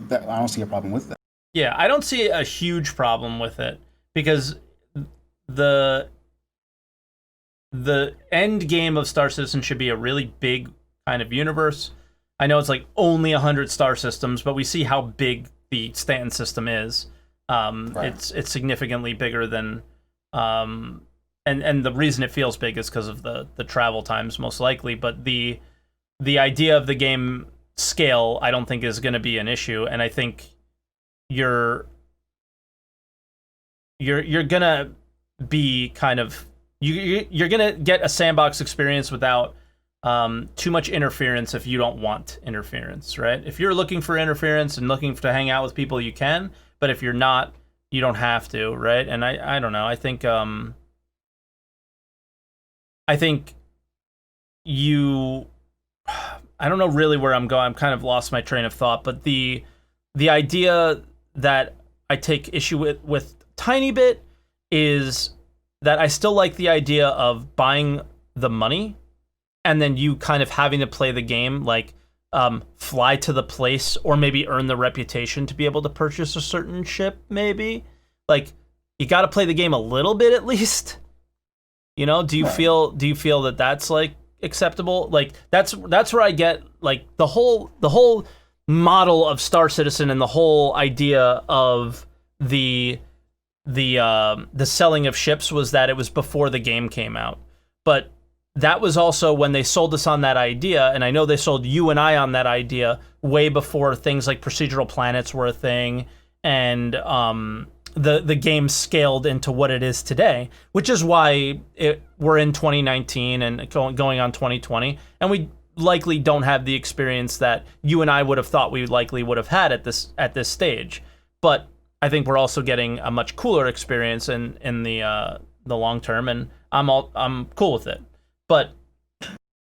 that, I don't see a problem with that. Yeah, I don't see a huge problem with it because the end game of Star Citizen should be a really big kind of universe. I know it's like only 100 star systems, but we see how big the Stanton system is. Right. It's significantly bigger than, and the reason it feels big is because of the travel times most likely. But the idea of the game scale, I don't think is going to be an issue, and I think you're you're gonna be kind of you're gonna get a sandbox experience without too much interference if you don't want interference, right? If you're looking for interference and looking to hang out with people, you can, but if you're not, you don't have to, right? And I don't know. I think you, I don't know really where I'm going. I'm kind of lost my train of thought, but the idea that I take issue with tiny bit is that I still like the idea of buying the money and then you kind of having to play the game, like fly to the place or maybe earn the reputation to be able to purchase a certain ship, maybe. Like, you got to play the game a little bit at least. You know, do you feel that that's like acceptable? Like, that's where I get like the whole model of Star Citizen and the whole idea of the selling of ships was that it was before the game came out. But that was also when they sold us on that idea, and I know they sold you and I on that idea way before things like procedural planets were a thing, and the game scaled into what it is today, which is why we're in 2019 and going on 2020, and we likely don't have the experience that you and I would have thought we likely would have had at this stage. But I think we're also getting a much cooler experience in the long term, and I'm cool with it. But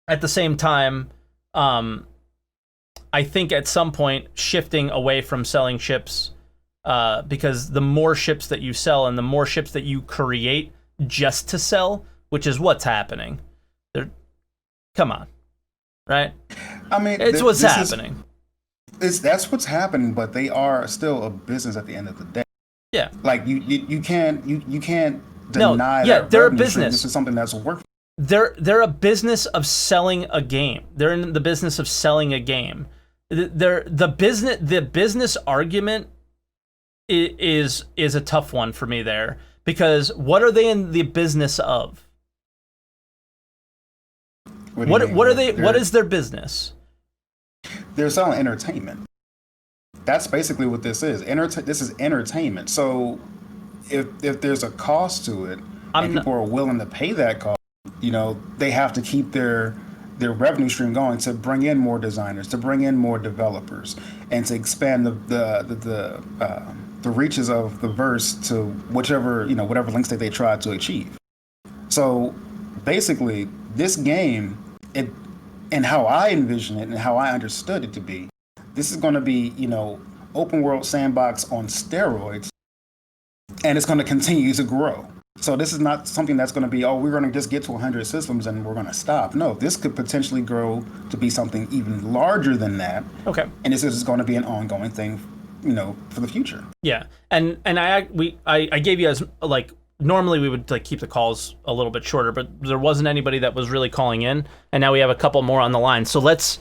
at the same time, I think at some point shifting away from selling ships, because the more ships that you sell and the more ships that you create just to sell, which is what's happening. Come on, right? I mean, it's what's happening. That's what's happening, but they are still a business at the end of the day. Yeah, like you can't deny that they're a business. This is something that's working. They're a business of selling a game. They're in the business of selling a game. The business argument is a tough one for me there, because what are they in the business of? What are they? What is their business? They're selling entertainment. That's basically what this is. This is entertainment. So if there's a cost to it, and people are willing to pay that cost, you know, they have to keep their revenue stream going to bring in more designers, to bring in more developers, and to expand the reaches of the verse to whatever links that they try to achieve. So basically, this game, and how I envision it and how I understood it to be, this is going to be, open world sandbox on steroids, and it's going to continue to grow. So this is not something that's going to be, we're going to just get to 100 systems and we're going to stop. No, this could potentially grow to be something even larger than that. Okay. And this is going to be an ongoing thing, for the future. Yeah. And I gave you as, like, normally we would like keep the calls a little bit shorter, but there wasn't anybody that was really calling in, and now we have a couple more on the line. So let's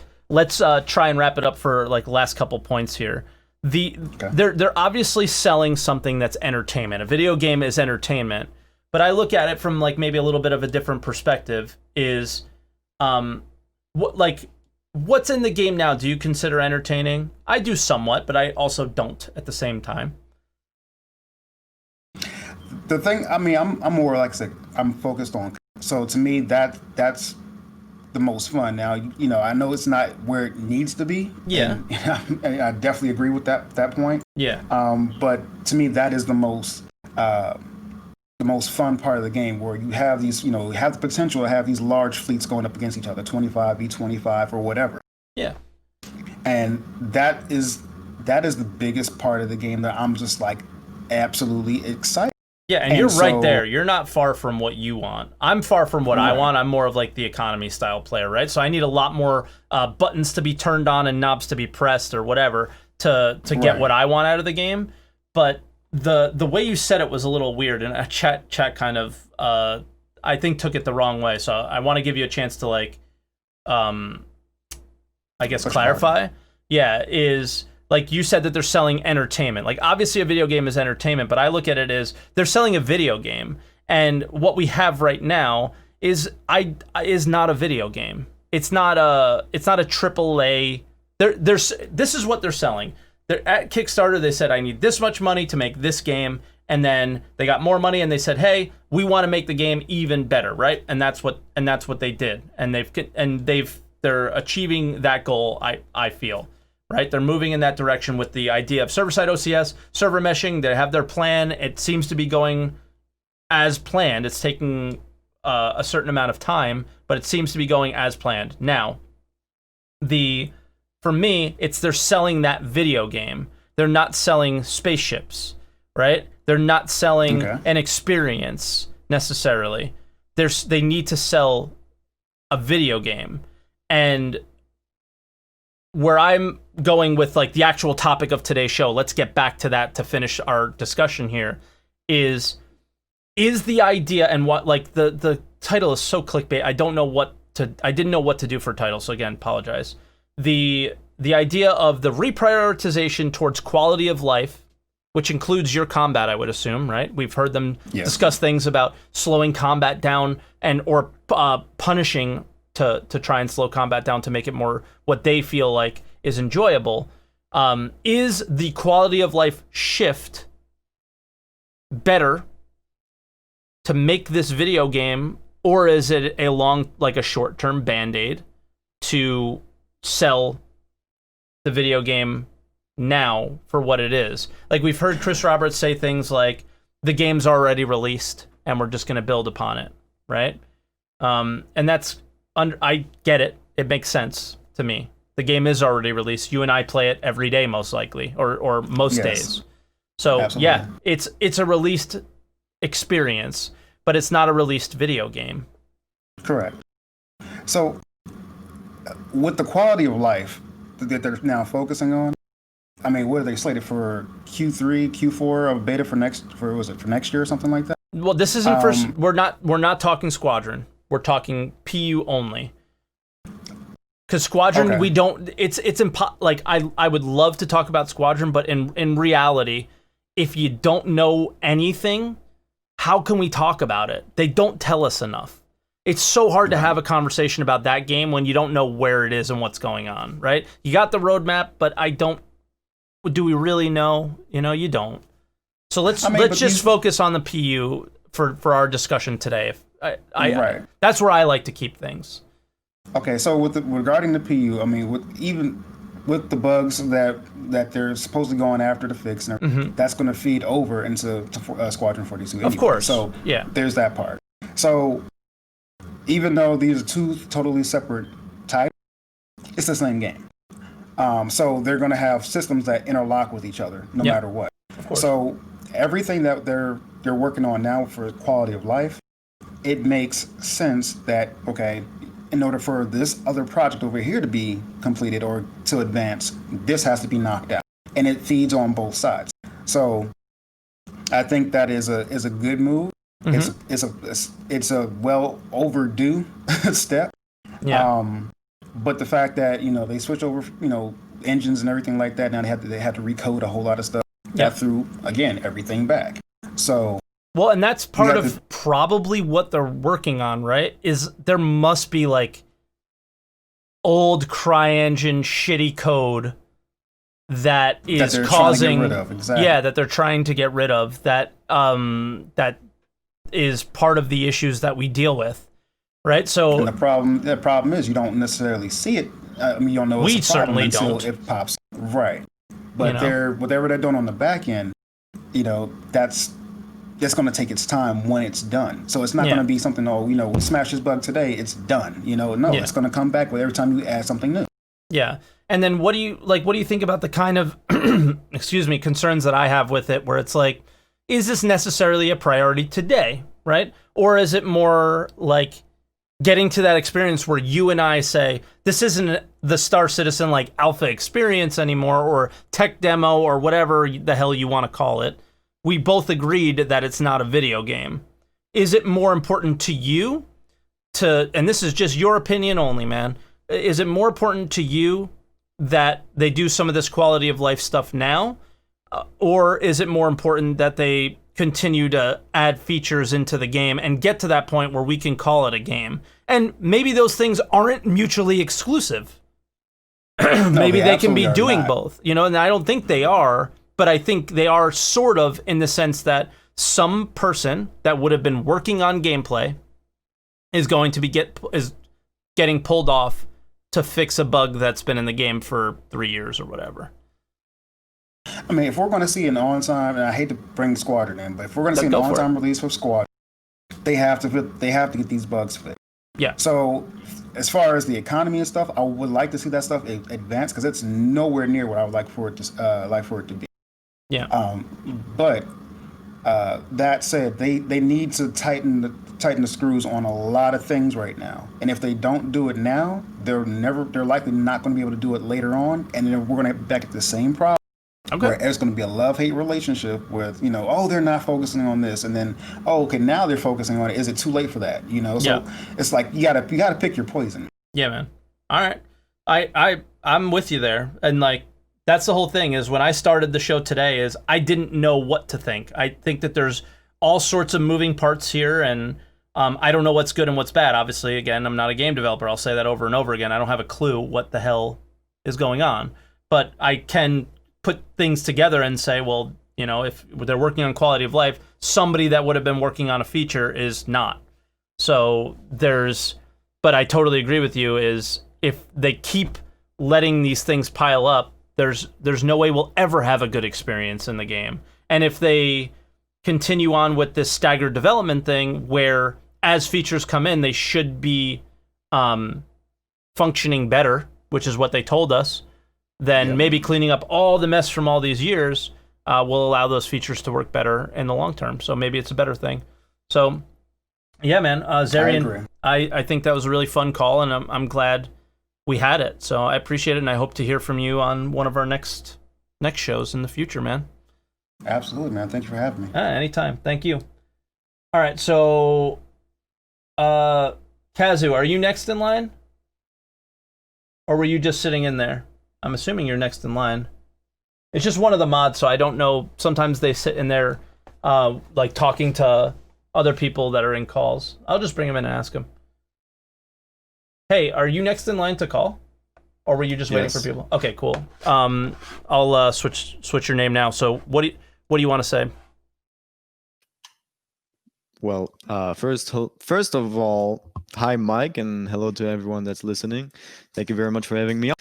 try and wrap it up for like last couple points here. They're obviously selling something that's entertainment. A video game is entertainment. But I look at it from like maybe a little bit of a different perspective. Is what's in the game now? Do you consider entertaining? I do somewhat, but I also don't at the same time. The thing, I mean, I'm more like I said, I'm focused on. So to me, that's the most fun. Now, I know it's not where it needs to be. Yeah, and I definitely agree with that point. Yeah. But to me, that is the most fun part of the game, where you have these, you have the potential to have these large fleets going up against each other, 25v25 or whatever. Yeah. And that is the biggest part of the game that I'm just like absolutely excited. Yeah, and you're right there. You're not far from what you want. I'm far from what I want. I'm more of like the economy style player, right? So I need a lot more buttons to be turned on and knobs to be pressed or whatever to get what I want out of the game. But the way you said it was a little weird, and a chat kind of I think took it the wrong way. So I want to give you a chance to like I guess clarify. Yeah, is like you said that they're selling entertainment. Like obviously a video game is entertainment, but I look at it as they're selling a video game. And what we have right now is not a video game. It's not a AAA. This is what they're selling. They're at Kickstarter. They said, I need this much money to make this game, and then they got more money and they said, hey, we want to make the game even better, right? And that's what they did, and they're achieving that goal. I feel, right? They're moving in that direction with the idea of server-side OCS, server meshing. They have their plan. It seems to be going as planned. It's taking a certain amount of time, but it seems to be going as planned. Now, for me, they're selling that video game. They're not selling spaceships, right? They're not selling an experience necessarily. They need to sell a video game. And where I'm going with like the actual topic of today's show, let's get back to that to finish our discussion here, is the idea, and what, like, the title is so clickbait. I didn't know what to do for a title, so again, apologize. The idea of the reprioritization towards quality of life, which includes your combat, I would assume, right? We've heard them discuss things about slowing combat down or punishing to try and slow combat down to make it more what they feel like is enjoyable. Is the quality of life shift better to make this video game, or is it a short-term band-aid to sell the video game now for what it is? Like, we've heard Chris Roberts say things like, the game's already released and we're just going to build upon it, right? And that's, I get it. It makes sense to me. The game is already released. You and I play it every day, most likely, or most days. So absolutely. Yeah, it's a released experience, but it's not a released video game. Correct. So with the quality of life that they're now focusing on, I mean, what are they slated for? Q3, Q4 of beta for next year or something like that? Well, this isn't first. We're not talking Squadron. We're talking PU only. Because Squadron, we don't. It's like, I would love to talk about Squadron, but in reality, if you don't know anything, how can we talk about it? They don't tell us enough. It's so hard to have a conversation about that game when you don't know where it is and what's going on, right? You got the roadmap, but do we really know? You don't. So let's just focus on the PU for our discussion today. Right. That's where I like to keep things. Okay, so regarding the PU, I mean, with the bugs that they're supposedly going after to fix, and everything, that's going to feed over into Squadron 42. Anyway. Of course. So yeah, there's that part. So even though these are two totally separate types, it's the same game. So they're going to have systems that interlock with each other no matter what. Of course. So everything that they're working on now for quality of life, it makes sense that, okay, in order for this other project over here to be completed or to advance, this has to be knocked out, and it feeds on both sides. So I think that is a good move. It's a well overdue step. Yeah. But the fact that they switch over engines and everything like that, now they had to recode a whole lot of stuff. That threw again everything back. So. Well, and that's part of probably what they're working on, right? Is there must be like old CryEngine shitty code that is causing, that they're trying to get rid of. That is part of the issues that we deal with, right? So and the problem is you don't necessarily see it. I mean, you don't know it's a problem until it pops. Right, but whatever they're doing on the back end, that's going to take its time when it's done. So it's not going to be something, we smashed this bug today, it's done. It's going to come back with every time you add something new. Yeah. And then what do you think about the kind of, concerns that I have with it, where it's like, is this necessarily a priority today, right? Or is it more like getting to that experience where you and I say, this isn't the Star Citizen like alpha experience anymore, or tech demo, or whatever the hell you want to call it. We both agreed that it's not a video game. Is it more important to you and this is just your opinion only, man, is it more important to you that they do some of this quality of life stuff now? Or is it more important that they continue to add features into the game and get to that point where we can call it a game? And maybe those things aren't mutually exclusive. Maybe they can be doing both, and I don't think they are. but I think they are sort of in the sense that some person that would have been working on gameplay is going to be getting pulled off to fix a bug that's been in the game for 3 years or whatever. I mean, if we're going to see an on-time, and I hate to bring Squadron in, but if we're going to see an on-time release for Squadron, they have to get these bugs fixed. Yeah. So, as far as the economy and stuff, I would like to see that stuff advance because it's nowhere near what I would like for it to be. Yeah. But that said, they need to tighten the screws on a lot of things right now. And if they don't do it now, they're likely not going to be able to do it later on, and then we're going to get back at the same problem. Okay. Where it's going to be a love-hate relationship with, they're not focusing on this, and then, now they're focusing on it. Is it too late for that? So it's like you gotta pick your poison. Yeah, man. All right, I'm with you there, and like that's the whole thing. Is when I started the show today, is I didn't know what to think. I think that there's all sorts of moving parts here, and I don't know what's good and what's bad. Obviously, again, I'm not a game developer. I'll say that over and over again. I don't have a clue what the hell is going on, but I can put things together and say, well, if they're working on quality of life, somebody that would have been working on a feature is not. So but I totally agree with you, is if they keep letting these things pile up, there's no way we'll ever have a good experience in the game. And if they continue on with this staggered development thing, where as features come in, they should be functioning better, which is what they told us, then maybe cleaning up all the mess from all these years will allow those features to work better in the long term. So maybe it's a better thing. So, yeah, man, Zarian, I think that was a really fun call, and I'm glad we had it. So I appreciate it, and I hope to hear from you on one of our next shows in the future, man. Absolutely, man. Thank you for having me. Anytime. Thank you. All right, so Kazu, are you next in line? Or were you just sitting in there? I'm assuming you're next in line. It's just one of the mods, so I don't know. Sometimes they sit in there like talking to other people that are in calls. I'll just bring him in and ask him. Hey, are you next in line to call? Or were you just waiting for people? Okay, cool. I'll switch your name now. So what do you want to say? Well, first of all, hi Mike, and hello to everyone that's listening. Thank you very much for having me on.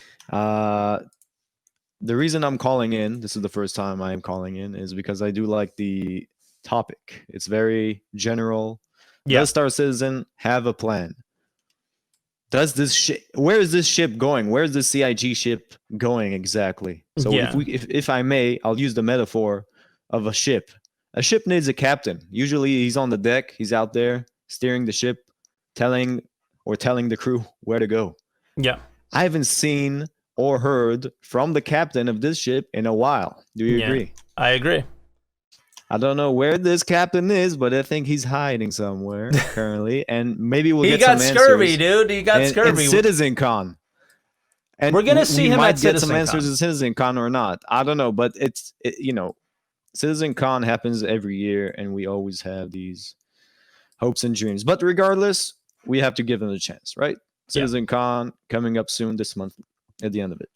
The reason I'm calling in, this is the first time I am calling in, is because I do like the topic. It's very general. Yeah. Does Star Citizen have a plan? Where is this ship going? Where is the CIG ship going exactly? So if I may, I'll use the metaphor of a ship. A ship needs a captain. Usually he's on the deck. He's out there steering the ship, telling the crew where to go. Yeah. I haven't seen or heard from the captain of this ship in a while. Do you agree? I agree. I don't know where this captain is, but I think he's hiding somewhere currently, and maybe we'll get some answers. He got scurvy, dude. He got scurvy. In CitizenCon. And we're gonna see him at CitizenCon. We might get some answers at CitizenCon or not. I don't know, but CitizenCon happens every year, and we always have these hopes and dreams. But regardless, we have to give them a chance, right? CitizenCon coming up soon this month at the end of it.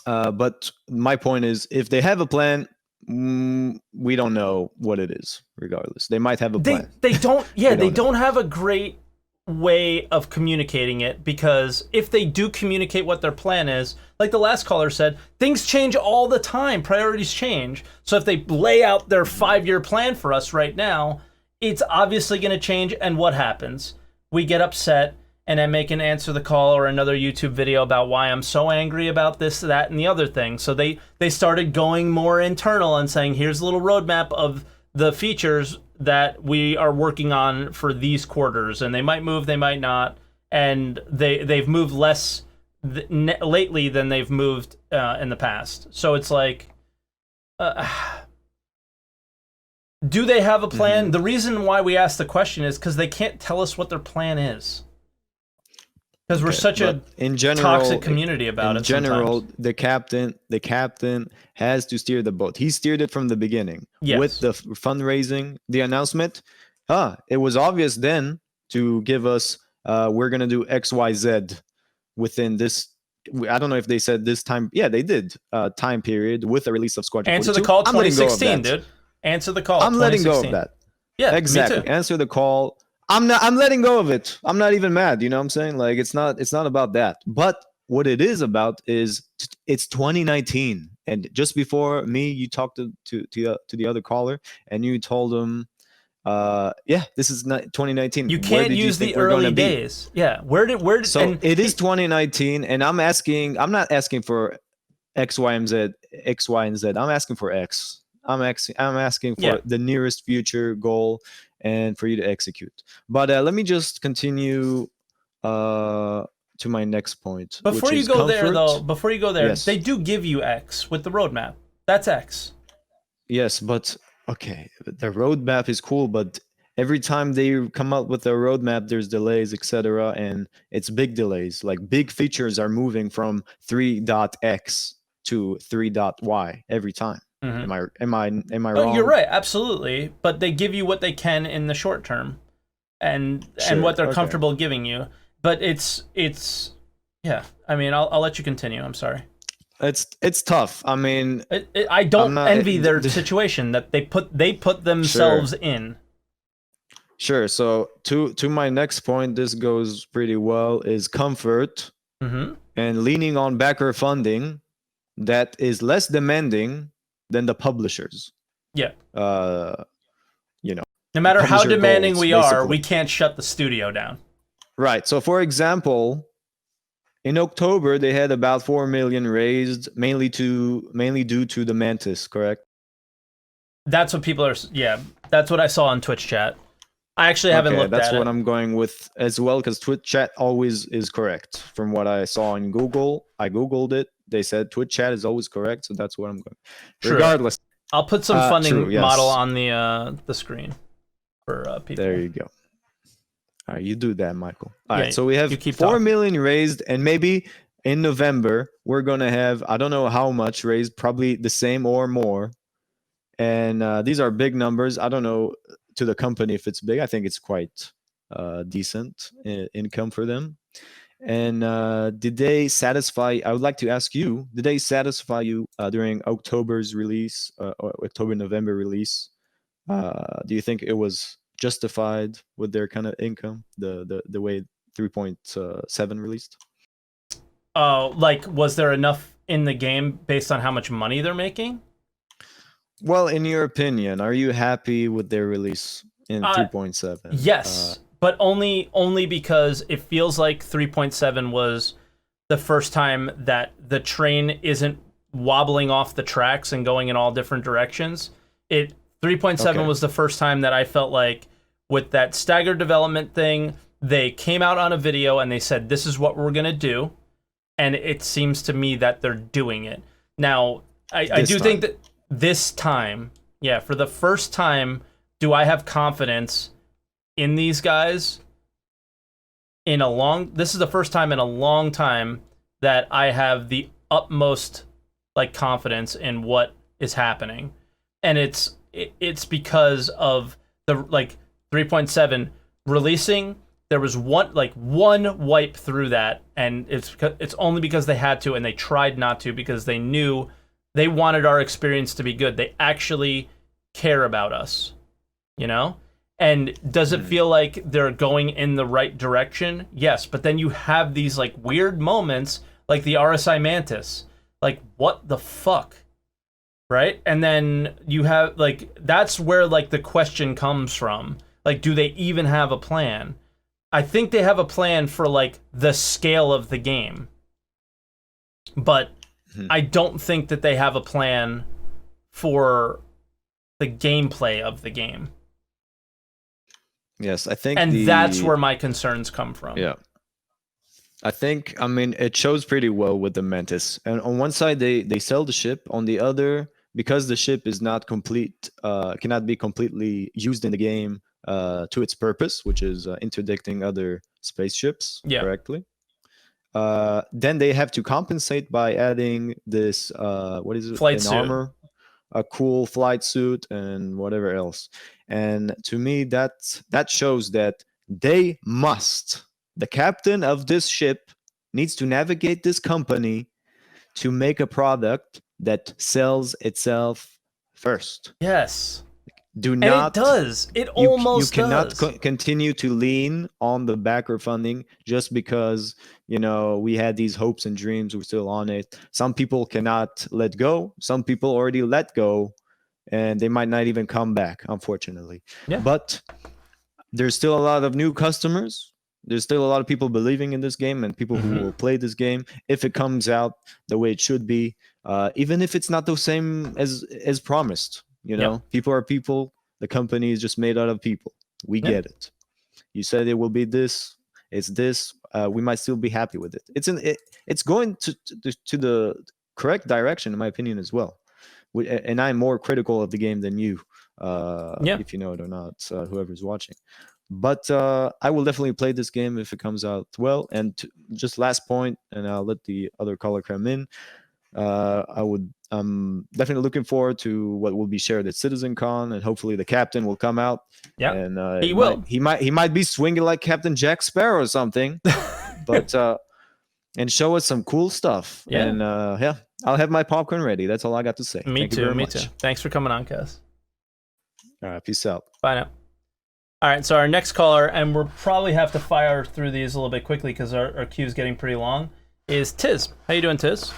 But my point is, if they have a plan, we don't know what it is. Regardless, they might have a plan. They don't. Yeah, they don't have a great way of communicating it, because if they do communicate what their plan is, like the last caller said, things change all the time. Priorities change. So if they lay out their 5-year plan for us right now, it's obviously going to change. And what happens? We get upset, and I make an answer the call or another YouTube video about why I'm so angry about this, that, and the other thing. So they started going more internal and saying, here's a little roadmap of the features that we are working on for these quarters. And they might move, they might not. And they've moved less lately than they've moved in the past. So it's like, do they have a plan? Mm-hmm. The reason why we ask the question is because they can't tell us what their plan is. Because we're such a toxic community about it. In general, the captain has to steer the boat. He steered it from the beginning. Yes. With the fundraising, the announcement. It was obvious then to give us, we're going to do XYZ within this I don't know if they said this time. Yeah, they did. Time period with the release of Squadron Answer 42. the call I'm letting go of 2016, that. dude. Answer the call. I'm letting go of 2016. that. Yeah, Exactly. Me too. Answer the call. I'm letting go of it. I'm not even mad. You know what I'm saying? Like it's not about that. But what it is about is it's 2019, and just before me, you talked to the other caller, and you told him, yeah, this is not 2019. You Where can't did you use think the we're gonna early be? days. Yeah. Where did So and it is 2019, and I'm not asking for X, Y, and Z. I'm asking for X. I'm asking for Yeah. the nearest future goal and for you to execute. But let me just continue to my next point. Before which you is go comfort. there, though, Yes. they do give you X with the roadmap. That's X. Yes, but okay, the roadmap is cool, but every time they come out with a roadmap, there's delays, etc., and it's big delays. Like big features are moving from 3.x to 3.y every time. Mhm. Am I Oh, wrong? you're right, absolutely. But they give you what they can in the short term, and Sure, what they're okay. comfortable giving you. But it's yeah. I mean, I'll let you continue. I'm sorry. It's tough. I mean, I don't not- envy their the- situation that they put themselves in. sure. So to my next point, this goes pretty well. Is comfort Mm-hmm. and leaning on backer funding that is less demanding than the publishers. Yeah. No matter how publisher demanding goals, we are, basically. we can't shut the studio down. Right. So, for example, in October they had about 4 million raised, mainly due to the Mantis. Correct. That's what people are. Yeah, that's what I saw on Twitch chat. I actually haven't looked that's at what it. I'm going with as well, because Twitch chat always is correct. From what I saw in Google, I Googled it. They said Twitch chat is always correct, so that's what I'm going. True. Regardless, I'll put some funding true, yes. model on the screen for people. There you go. All right, you do that, Michael. All Yeah, right, so we have you keep 4 talking. million raised, and maybe in November we're gonna have, I don't know how much raised, probably the same or more. And these are big numbers. I don't know to the company if it's big. I think it's quite decent income for them. And did they satisfy? I would like to ask you: did they satisfy you during October's release, or October-November release? Do you think it was justified with their kind of income, the way 3.7 released? Like, was there enough in the game based on how much money they're making? Well, in your opinion, are you happy with their release in 3.7? Yes, but only because it feels like 3.7 was the first time that the train isn't wobbling off the tracks and going in all different directions. 3.7 was the first time that I felt like, with that staggered development thing, they came out on a video and they said, this is what we're going to do. And it seems to me that they're doing it. Now, I do think that this time, yeah, for the first time, do I have confidence in these guys? This is the first time in a long time that I have the utmost confidence in what is happening. And it's because of the 3.7 releasing. There was one wipe through that, and it's only because they had to, and they tried not to because they knew they wanted our experience to be good. They actually care about us, you know? And does it feel like they're going in the right direction? Yes, but then you have these weird moments like the RSI Mantis. What the fuck? Right? And then you have that's where the question comes from. Do they even have a plan? I think they have a plan for the scale of the game. But I don't think that they have a plan for the gameplay of the game. Yes, I think, and that's where my concerns come from. Yeah, I think, I mean, it shows pretty well with the Mantis. And on one side, they sell the ship. On the other, because the ship is not complete, cannot be completely used in the game to its purpose, which is interdicting other spaceships correctly. Then they have to compensate by adding this, what is it? Flight suit. Armor, a cool flight suit, and whatever else. And to me, that shows that they must, the captain of this ship needs to navigate this company to make a product that sells itself first. Yes. Do And not. it does. It You almost cannot does. continue to lean on the backer funding just because we had these hopes and dreams. We're still on it. Some people cannot let go. Some people already let go, and they might not even come back, unfortunately. Yeah. But there's still a lot of new customers. There's still a lot of people believing in this game and people who will play this game if it comes out the way it should be, even if it's not the same as promised. People are people. The company is just made out of people. We get it. You said it will be this. It's this. We might still be happy with it. It's going to the correct direction, in my opinion, as well. And I'm more critical of the game than you, if you know it or not, whoever's watching. But I will definitely play this game if it comes out well. And just last point, and I'll let the other caller come in. I'm definitely looking forward to what will be shared at CitizenCon, and hopefully the captain will come out. Yeah, and he will. He might be swinging like Captain Jack Sparrow or something, but and show us some cool stuff. Yeah. And I'll have my popcorn ready. That's all I got to say. Me Thank you too. very Me much. too. Thanks for coming on, Cass. All right, peace out. Bye now. All right, so our next caller, and we'll probably have to fire through these a little bit quickly because our queue is getting pretty long, is Tiz. How you doing, Tiz?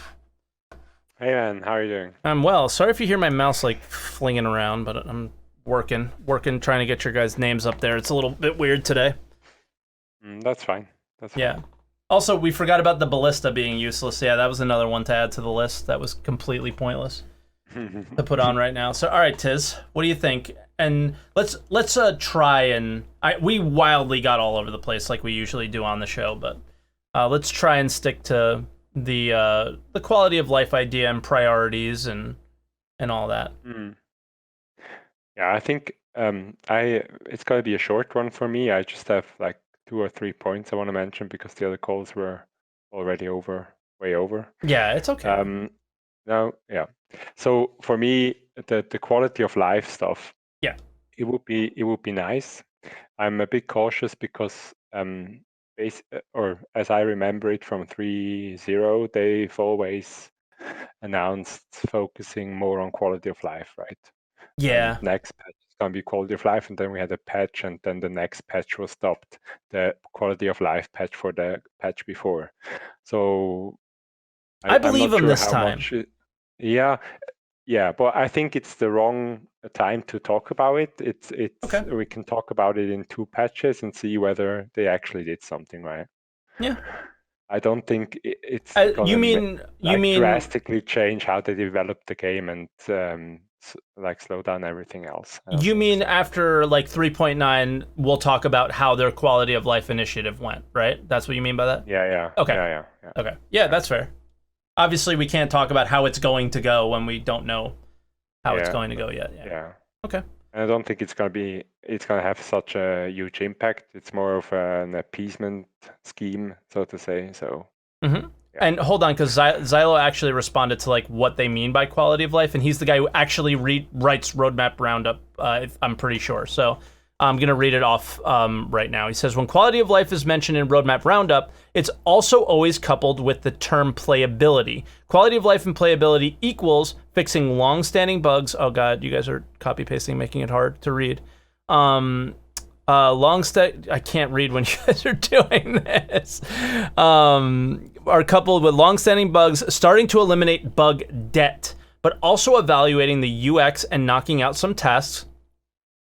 Hey man, how are you doing? I'm well. Sorry if you hear my mouse like flinging around, but I'm working, trying to get your guys' names up there. It's a little bit weird today. That's fine. Yeah. Also, we forgot about the ballista being useless. Yeah, that was another one to add to the list. That was completely pointless to put on right now. So, all right, Tiz, what do you think? And let's try and we wildly got all over the place like we usually do on the show, but let's try and stick to the quality of life idea and priorities and all that. Yeah, I think it's going to be a short one for me. I just have like 2 or 3 points I want to mention because the other calls were already way over. Yeah, it's okay. So for me, the quality of life stuff. Yeah, it would be nice. I'm a bit cautious because or as I remember it from 3.0, they've always announced focusing more on quality of life, right? Yeah. Next patch is going to be quality of life, and then we had a patch, and then the next patch was stopped, the quality of life patch for the patch before. So I believe them this time. Yeah, but I think it's the wrong time to talk about it. It's okay. We can talk about it in 2 patches and see whether they actually did something right. Yeah. I don't think it's gonna drastically change how they develop the game and slow down everything else. You mean after like 3.9, we'll talk about how their quality of life initiative went, right? That's what you mean by that? Yeah. Okay. Yeah. Okay. Yeah, that's fair. Obviously, we can't talk about how it's going to go when we don't know how it's going to go yet. Yeah. Okay. And I don't think it's going to have such a huge impact. It's more of an appeasement scheme, so to say. So. Mm-hmm. Yeah. And hold on, because Xylo actually responded to like what they mean by quality of life, and he's the guy who actually writes Roadmap Roundup. I'm pretty sure. So I'm gonna read it off right now. He says, when quality of life is mentioned in Roadmap Roundup, it's also always coupled with the term playability. Quality of life and playability equals fixing long-standing bugs. Oh God, you guys are copy pasting, making it hard to read. I can't read when you guys are doing this. Are coupled with long-standing bugs, starting to eliminate bug debt, but also evaluating the UX and knocking out some tasks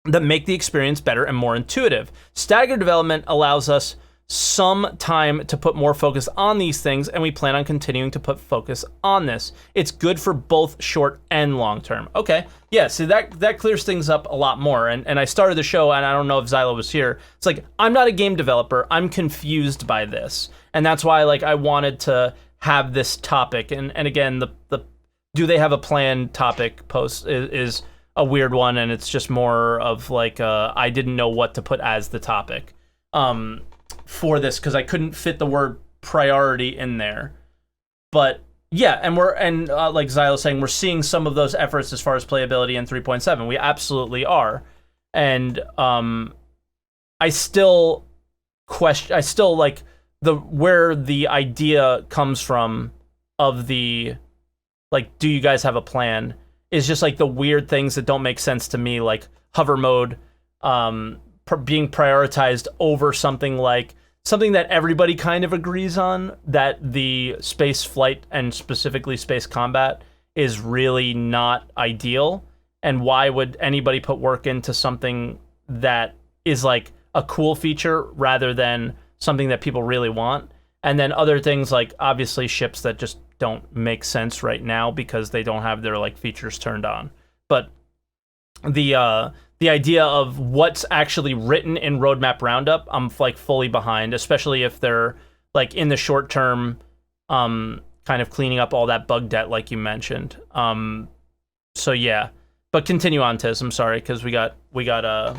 that make the experience better and more intuitive. Staggered development allows us some time to put more focus on these things, and we plan on continuing to put focus on this. It's good for both short and long term. Okay, yeah, so that clears things up a lot more. And I started the show, and I don't know if Xylo was here. It's like, I'm not a game developer. I'm confused by this. And that's why I wanted to have this topic. And again, the do they have a plan topic post is a weird one, and it's just more of I didn't know what to put as the topic for this because I couldn't fit the word priority in there. But yeah, and like Xylo saying, we're seeing some of those efforts as far as playability in 3.7. We absolutely are, and I still where the idea comes from of the, like, do you guys have a plan, is just like the weird things that don't make sense to me, like hover mode being prioritized over something that everybody kind of agrees on, that the space flight and specifically space combat is really not ideal. And why would anybody put work into something that is like a cool feature rather than something that people really want? And then other things like obviously ships that just don't make sense right now because they don't have their like features turned on. But the idea of what's actually written in Roadmap Roundup, I'm like fully behind, especially if they're like in the short term, kind of cleaning up all that bug debt like you mentioned. So yeah, but continue on, Tiz. I'm sorry, because we got a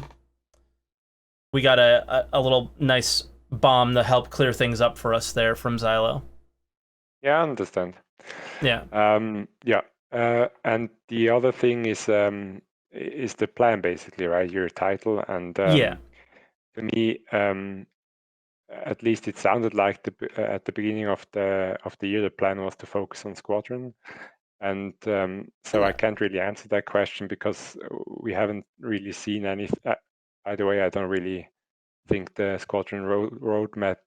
little nice bomb to help clear things up for us there from Xylo. Yeah, I understand. Yeah. And the other thing is the plan, basically, right? Your title. And yeah. To me, at least it sounded like at the beginning of the year, the plan was to focus on Squadron. And so I can't really answer that question because we haven't really seen any. By the way, I don't really think the Squadron roadmap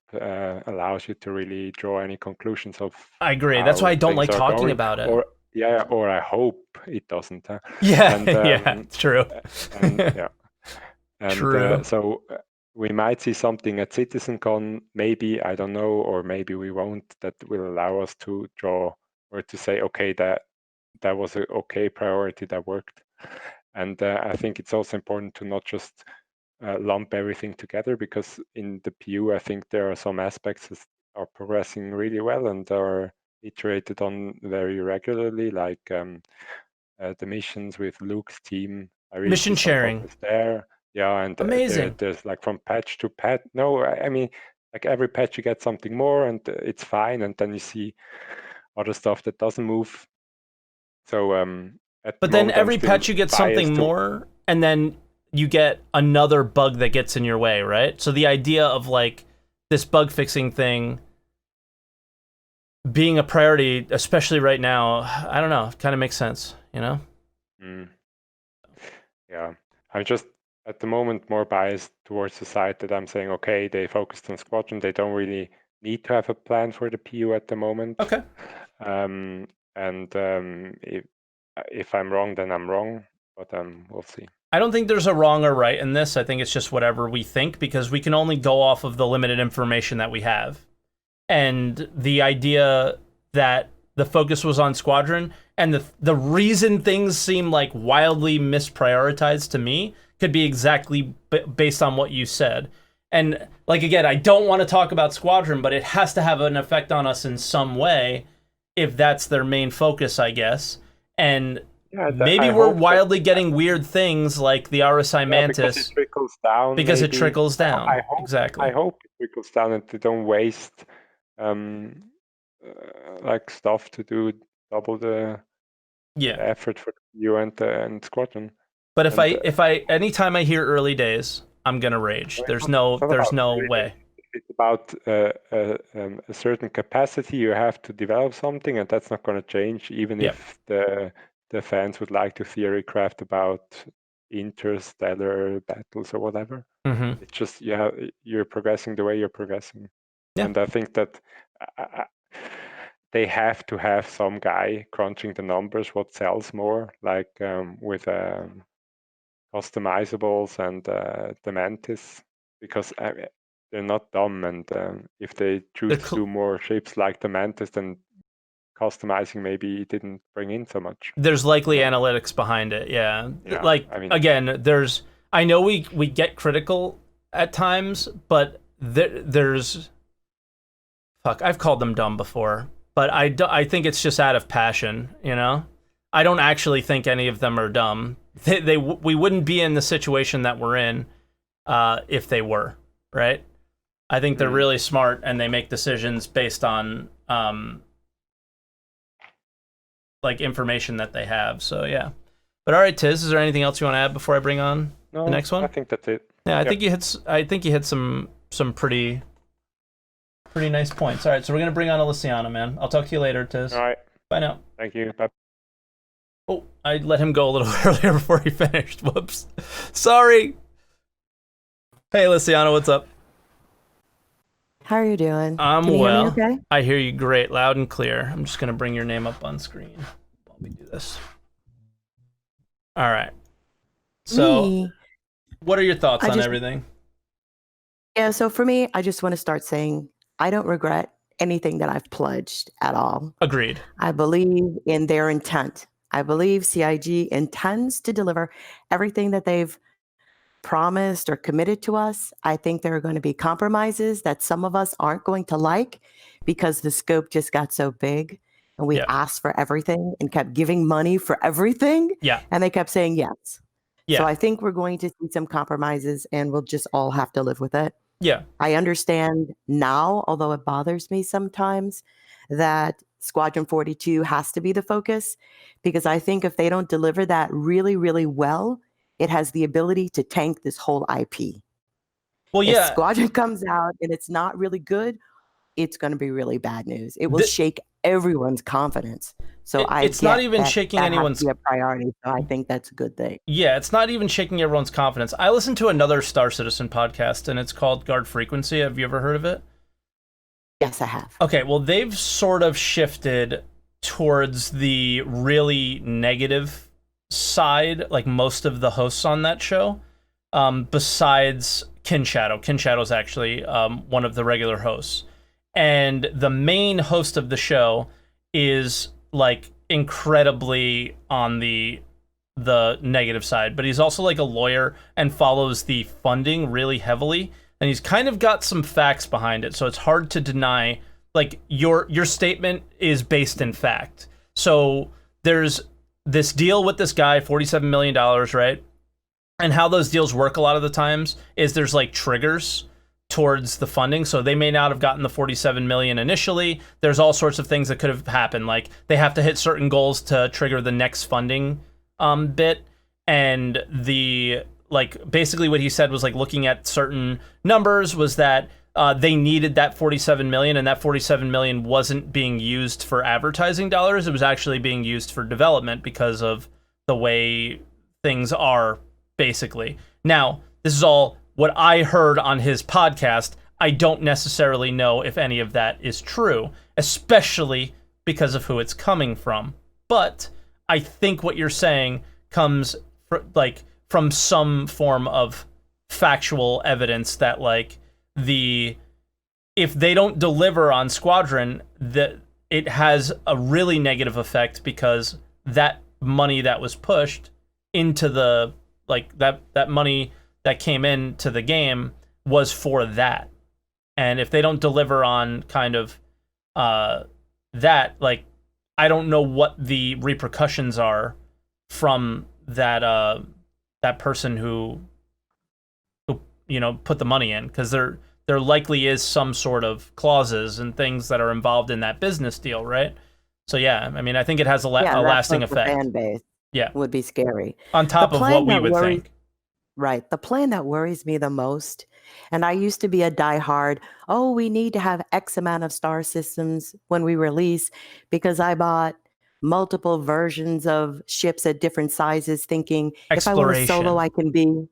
allows you to really draw any conclusions of. I agree. That's why I don't like talking about it. Or I hope it doesn't. Yeah, and, true. True. So we might see something at CitizenCon, maybe, I don't know, or maybe we won't, that will allow us to draw or to say, okay, that was an okay priority that worked. And I think it's also important to not just lump everything together, because in the PU, I think there are some aspects that are progressing really well and are iterated on very regularly, like the missions with Luke's team. I really mission sharing there. Yeah, and amazing. There's like from patch to patch. No, I mean, like every patch you get something more, and it's fine. And then you see other stuff that doesn't move. So, but then every patch you get something more, and then you get another bug that gets in your way, right? So the idea of like this bug fixing thing being a priority, especially right now, I don't know, kind of makes sense, you know? Yeah, I'm just at the moment more biased towards the side that I'm saying, okay, they focused on Squadron. They don't really need to have a plan for the PU at the moment. Okay. If I'm wrong, then I'm wrong, but we'll see. I don't think there's a wrong or right in this. I think it's just whatever we think, because we can only go off of the limited information that we have. And the idea that the focus was on Squadron, and the reason things seem like wildly misprioritized to me could be exactly based on what you said. And like, again, I don't want to talk about Squadron, but it has to have an effect on us in some way if that's their main focus, I guess. And maybe we're wildly getting weird things like the RSI Mantis. Because it trickles down. It trickles down. I hope, exactly. I hope it trickles down and they don't waste like stuff to do double the effort for you and Squadron. But if I anytime I hear early days, I'm gonna rage. There's no way. It's about a certain capacity. You have to develop something, and that's not going to change, even if the fans would like to theory craft about interstellar battles or whatever. Mm-hmm. It's just you're progressing the way you're progressing. Yeah. And I think that they have to have some guy crunching the numbers, what sells more, like with customizables and the Mantis, because they're not dumb, and if they choose to do more ships like the Mantis, then customizing maybe didn't bring in so much. There's likely analytics behind it, yeah. Like, I mean, again, I know we get critical at times, but there's... Fuck, I've called them dumb before, but I think it's just out of passion, you know? I don't actually think any of them are dumb. We wouldn't be in the situation that we're in if they were, right? I think they're really smart, and they make decisions based on like information that they have. So yeah. But all right, Tiz, is there anything else you want to add before I bring on the next one? I think that's it. Yeah, I think you hit some pretty Pretty nice points. All right, so we're gonna bring on Alysianah, man. I'll talk to you later, Tiz. All right. Bye now. Thank you. Bye. Oh, I let him go a little earlier before he finished. Whoops. Sorry. Hey, Alysianah, what's up? How are you doing? I'm Can you well. hear me okay? I hear you great, loud and clear. I'm just gonna bring your name up on screen while we do this. All right. So, Me? what are your thoughts I on just- everything? Yeah, so for me, I just want to start saying I don't regret anything that I've pledged at all. Agreed. I believe in their intent. I believe CIG intends to deliver everything that they've promised or committed to us. I think there are going to be compromises that some of us aren't going to like because the scope just got so big and we Yeah. asked for everything and kept giving money for everything. Yeah. And they kept saying yes. Yeah. So I think we're going to see some compromises and we'll just all have to live with it. Yeah. I understand now, although it bothers me sometimes, that Squadron 42 has to be the focus because I think if they don't deliver that really, really well, it has the ability to tank this whole IP. Well, If yeah. Squadron comes out and it's not really good, it's going to be really bad news. It will The- shake everyone's confidence. So it's not get even that shaking that has to anyone's. be a priority. So I think that's a good thing. Yeah, it's not even shaking everyone's confidence. I listened to another Star Citizen podcast, and it's called Guard Frequency. Have you ever heard of it? Yes, I have. Okay, well, they've sort of shifted towards the really negative side, like most of the hosts on that show, besides Kin Shadow. Kin Shadow's actually one of the regular hosts. And the main host of the show is like incredibly on the negative side, but he's also like a lawyer and follows the funding really heavily, and he's kind of got some facts behind it, so it's hard to deny like your statement is based in fact. So there's this deal with this guy, $47 million, right? And how those deals work a lot of the times is there's like triggers towards the funding. So they may not have gotten the 47 million initially. There's all sorts of things that could have happened. Like they have to hit certain goals to trigger the next funding bit. And the like basically what he said was like looking at certain numbers was that they needed that 47 million, and that 47 million wasn't being used for advertising dollars. It was actually being used for development because of the way things are basically. Now, this is all what I heard on his podcast. I don't necessarily know if any of that is true, especially because of who it's coming from. But I think what you're saying comes from some form of factual evidence that like if they don't deliver on Squadron, that it has a really negative effect because that money that was pushed into the like that money that came into the game was for that. And if they don't deliver on kind of that, like I don't know what the repercussions are from that that person who you know put the money in, because there likely is some sort of clauses and things that are involved in that business deal, right? So yeah, I mean I think it has a lasting effect. The fan base would be scary. On top of what we would think. Right. The plan that worries me the most, and I used to be a diehard, we need to have X amount of star systems when we release, because I bought multiple versions of ships at different sizes thinking if I want to solo, I can be,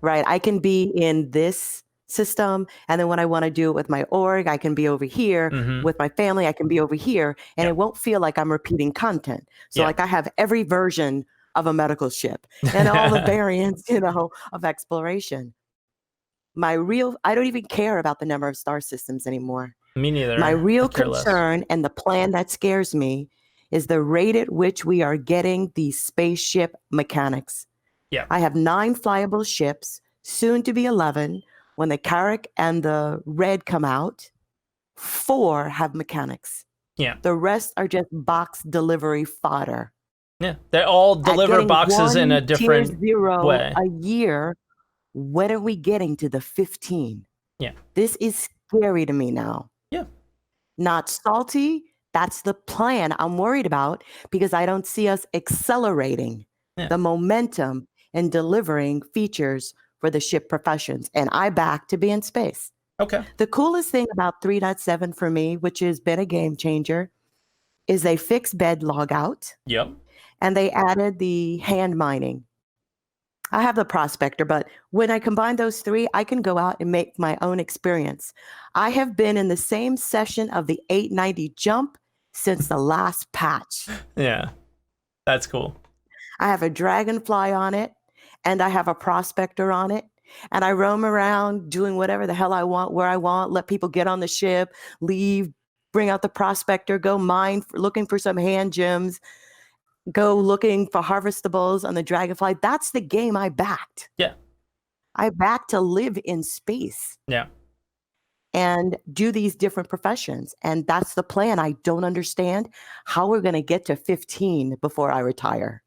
right, I can be in this system, and then when I want to do it with my org, I can be over here. With my family, I can be over here, and it won't feel like I'm repeating content. So like I have every version of a medical ship and all the variants, of exploration. I don't even care about the number of star systems anymore. Me neither. My real concern and the plan that scares me is the rate at which we are getting these spaceship mechanics. Yeah. I have 9 flyable ships, soon to be 11. When the Carrack and the Red come out, 4 have mechanics. Yeah. The rest are just box delivery fodder. Yeah, they all deliver boxes in a different way. A year. When are we getting to the 15? Yeah. This is scary to me now. Yeah. Not salty. That's the plan I'm worried about, because I don't see us accelerating the momentum and delivering features for the ship professions. And I back to be in space. Okay. The coolest thing about 3.7 for me, which has been a game changer, is they fixed bed logout Yep. and they added the hand mining. I have the prospector, but when I combine those three, I can go out and make my own experience. I have been in the same session of the 890 jump since the last patch. Yeah. That's cool. I have a dragonfly on it and I have a prospector on it. And I roam around doing whatever the hell I want, where I want, let people get on the ship, leave, bring out the prospector, go mine, looking for some hand gems, go looking for harvestables on the dragonfly. That's the game I backed. Yeah. I backed to live in space. Yeah. And do these different professions. And that's the plan. I don't understand how we're going to get to 15 before I retire.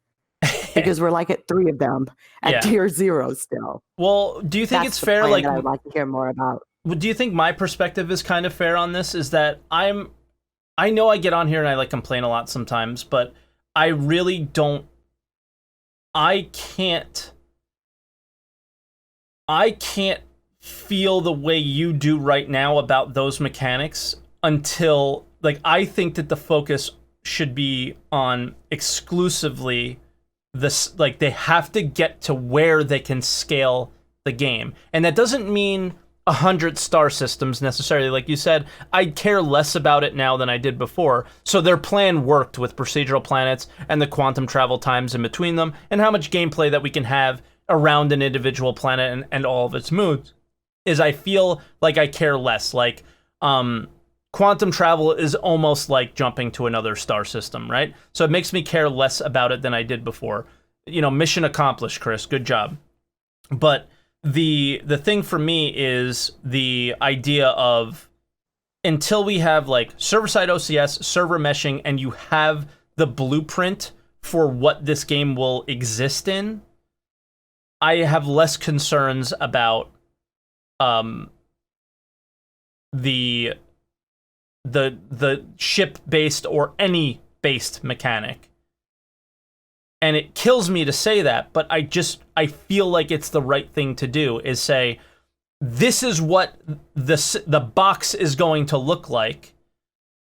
Because we're like at 3 of them at tier 0 still. Well, do you think That's it's the fair? plan Like, that I'd like to hear more about. do you think my perspective is kind of fair on this? Is that I know I get on here and I like complain a lot sometimes, but I really don't. I can't feel the way you do right now about those mechanics until, like, I think that the focus should be on exclusively this, like, they have to get to where they can scale the game. And that doesn't mean 100 star systems necessarily. Like you said, I care less about it now than I did before. So their plan worked with procedural planets and the quantum travel times in between them and how much gameplay that we can have around an individual planet and all of its moods. Is I feel like I care less. Like, quantum travel is almost like jumping to another star system, right? So it makes me care less about it than I did before. You know, mission accomplished, Chris. Good job. But the thing for me is the idea of, until we have like server-side OCS, server meshing, and you have the blueprint for what this game will exist in, I have less concerns about the ship-based or any based mechanic. And it kills me to say that, but I feel like it's the right thing to do, is say, this is what the box is going to look like,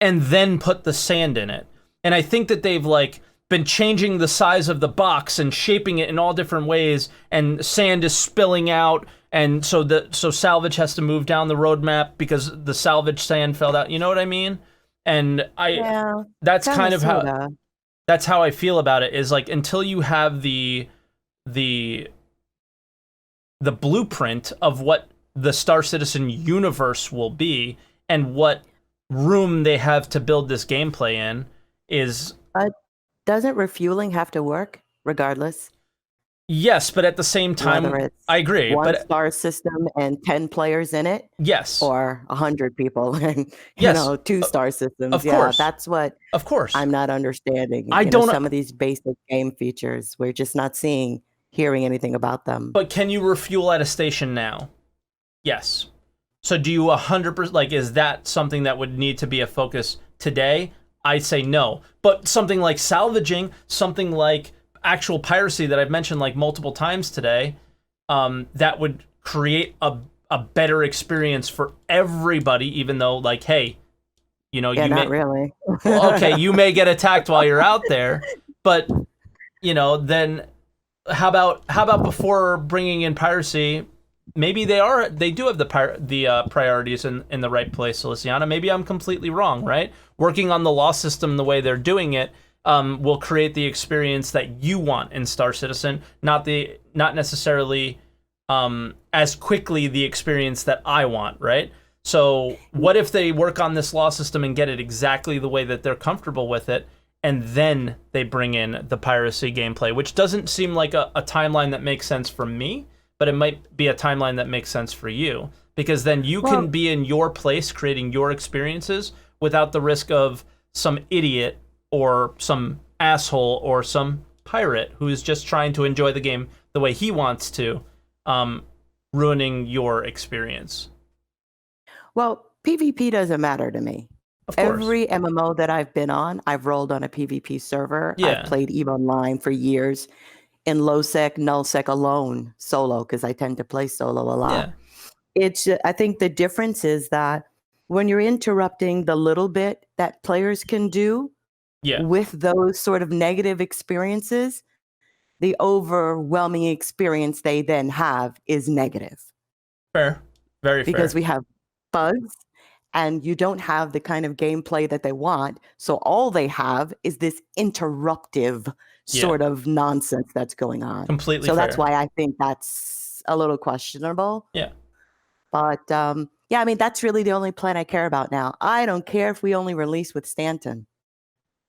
and then put the sand in it. And I think that they've like been changing the size of the box and shaping it in all different ways, and sand is spilling out, and so salvage has to move down the roadmap because the salvage sand fell out. You know what I mean? And that's kind of how that's how I feel about it, is like, until you have the blueprint of what the Star Citizen universe will be and what room they have to build this gameplay in is... doesn't refueling have to work regardless? Yes, but at the same time, I agree. One star system and 10 players in it? Yes. Or 100 people and, you know, 2-star systems. Of course. That's what I'm not understanding. I don't know some of these basic game features, we're just not hearing anything about them. But can you refuel at a station now? Yes. So do you 100%, like, is that something that would need to be a focus today? I'd say no. But something like salvaging, something like actual piracy that I've mentioned like multiple times today, that would create a better experience for everybody, even though, like, hey, you know, you not really. Okay, you may get attacked while you're out there, but, you know, then how about before bringing in piracy, maybe they do have the priorities in the right place, Alysianah. Maybe I'm completely wrong, right? Working on the law system the way they're doing it will create the experience that you want in Star Citizen, not necessarily as quickly the experience that I want, right? So what if they work on this law system and get it exactly the way that they're comfortable with it, and then they bring in the piracy gameplay, which doesn't seem like a timeline that makes sense for me, but it might be a timeline that makes sense for you, because then you can be in your place creating your experiences without the risk of some idiot or some asshole or some pirate who is just trying to enjoy the game the way he wants to, ruining your experience. Well, PvP doesn't matter to me. Of course. Every MMO that I've been on, I've rolled on a PvP server. Yeah. I've played EVE Online for years in low sec, null sec alone, solo, because I tend to play solo a lot. I think the difference is that when you're interrupting the little bit that players can do with those sort of negative experiences, the overwhelming experience they then have is negative. Fair. Very fair. Because we have bugs and you don't have the kind of gameplay that they want. So all they have is this interruptive sort of nonsense that's going on. Completely So fair. that's why I think that's a little questionable. Yeah. But yeah, I mean, that's really the only plan I care about now. I don't care if we only release with Stanton.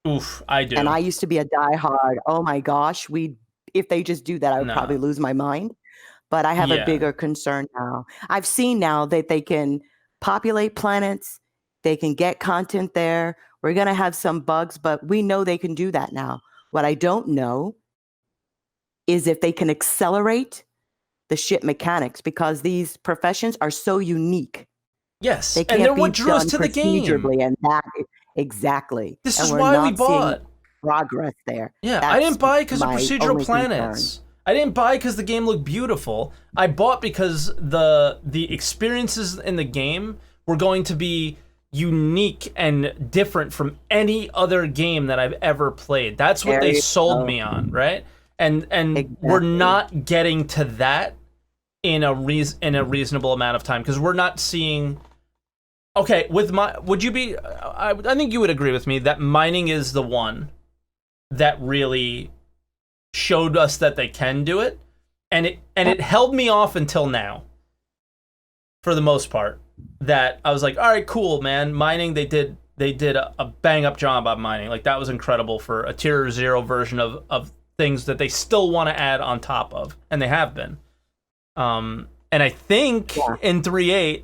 Oof, I do. And I used to be a diehard. Oh my gosh, if they just do that, I would probably lose my mind. But I have a bigger concern now. I've seen now that they can populate planets. They can get content there. We're going to have some bugs, but we know they can do that now. What I don't know is if they can accelerate the ship mechanics, because these professions are so unique. Yes, they can't and they're be what drew us to the game. And that exactly. This and is why we bought progress there. Yeah, That's I didn't buy because of procedural planets. Concern. I didn't buy because the game looked beautiful. I bought because the experiences in the game were going to be unique and different from any other game that I've ever played. That's what they sold me on, right? And exactly. We're not getting to that in a reasonable amount of time, because we're not seeing. Okay, would you be? I think you would agree with me that mining is the one that really showed us that they can do it, and it held me off until now. For the most part, that I was like, all right, cool, man. Mining, they did a bang up job on mining. Like, that was incredible for a tier 0 version of things that they still want to add on top of, and they have been. And I think in 3.8,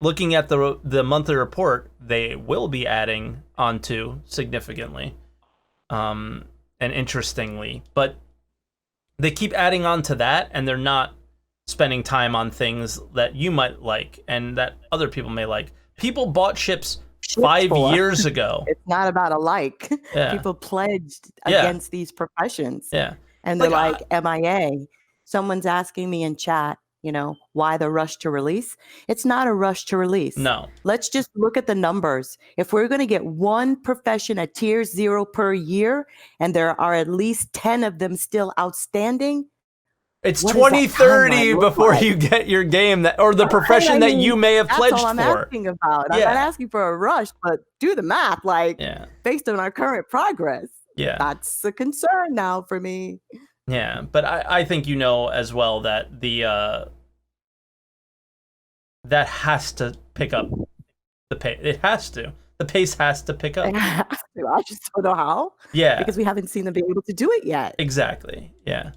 looking at the monthly report, they will be adding onto significantly, and interestingly, but they keep adding on to that, and they're not spending time on things that you might like and that other people may like. People bought ships 5 years ago. It's not about a like. Yeah. People pledged against these professions. Yeah. And they're like MIA. Someone's asking me in chat, why the rush to release? It's not a rush to release. No. Let's just look at the numbers. If we're going to get one profession at tier 0 per year, and there are at least 10 of them still outstanding, it's 2030 before you get your game or the profession that you may have pledged for. That's all I'm asking about. I'm not asking for a rush, but do the math, based on our current progress. Yeah. That's a concern now for me. Yeah, but I think as well that that has to pick up the pace. It has to. The pace has to pick up. It has to. I just don't know how. Yeah. Because we haven't seen them be able to do it yet. Exactly. Yeah.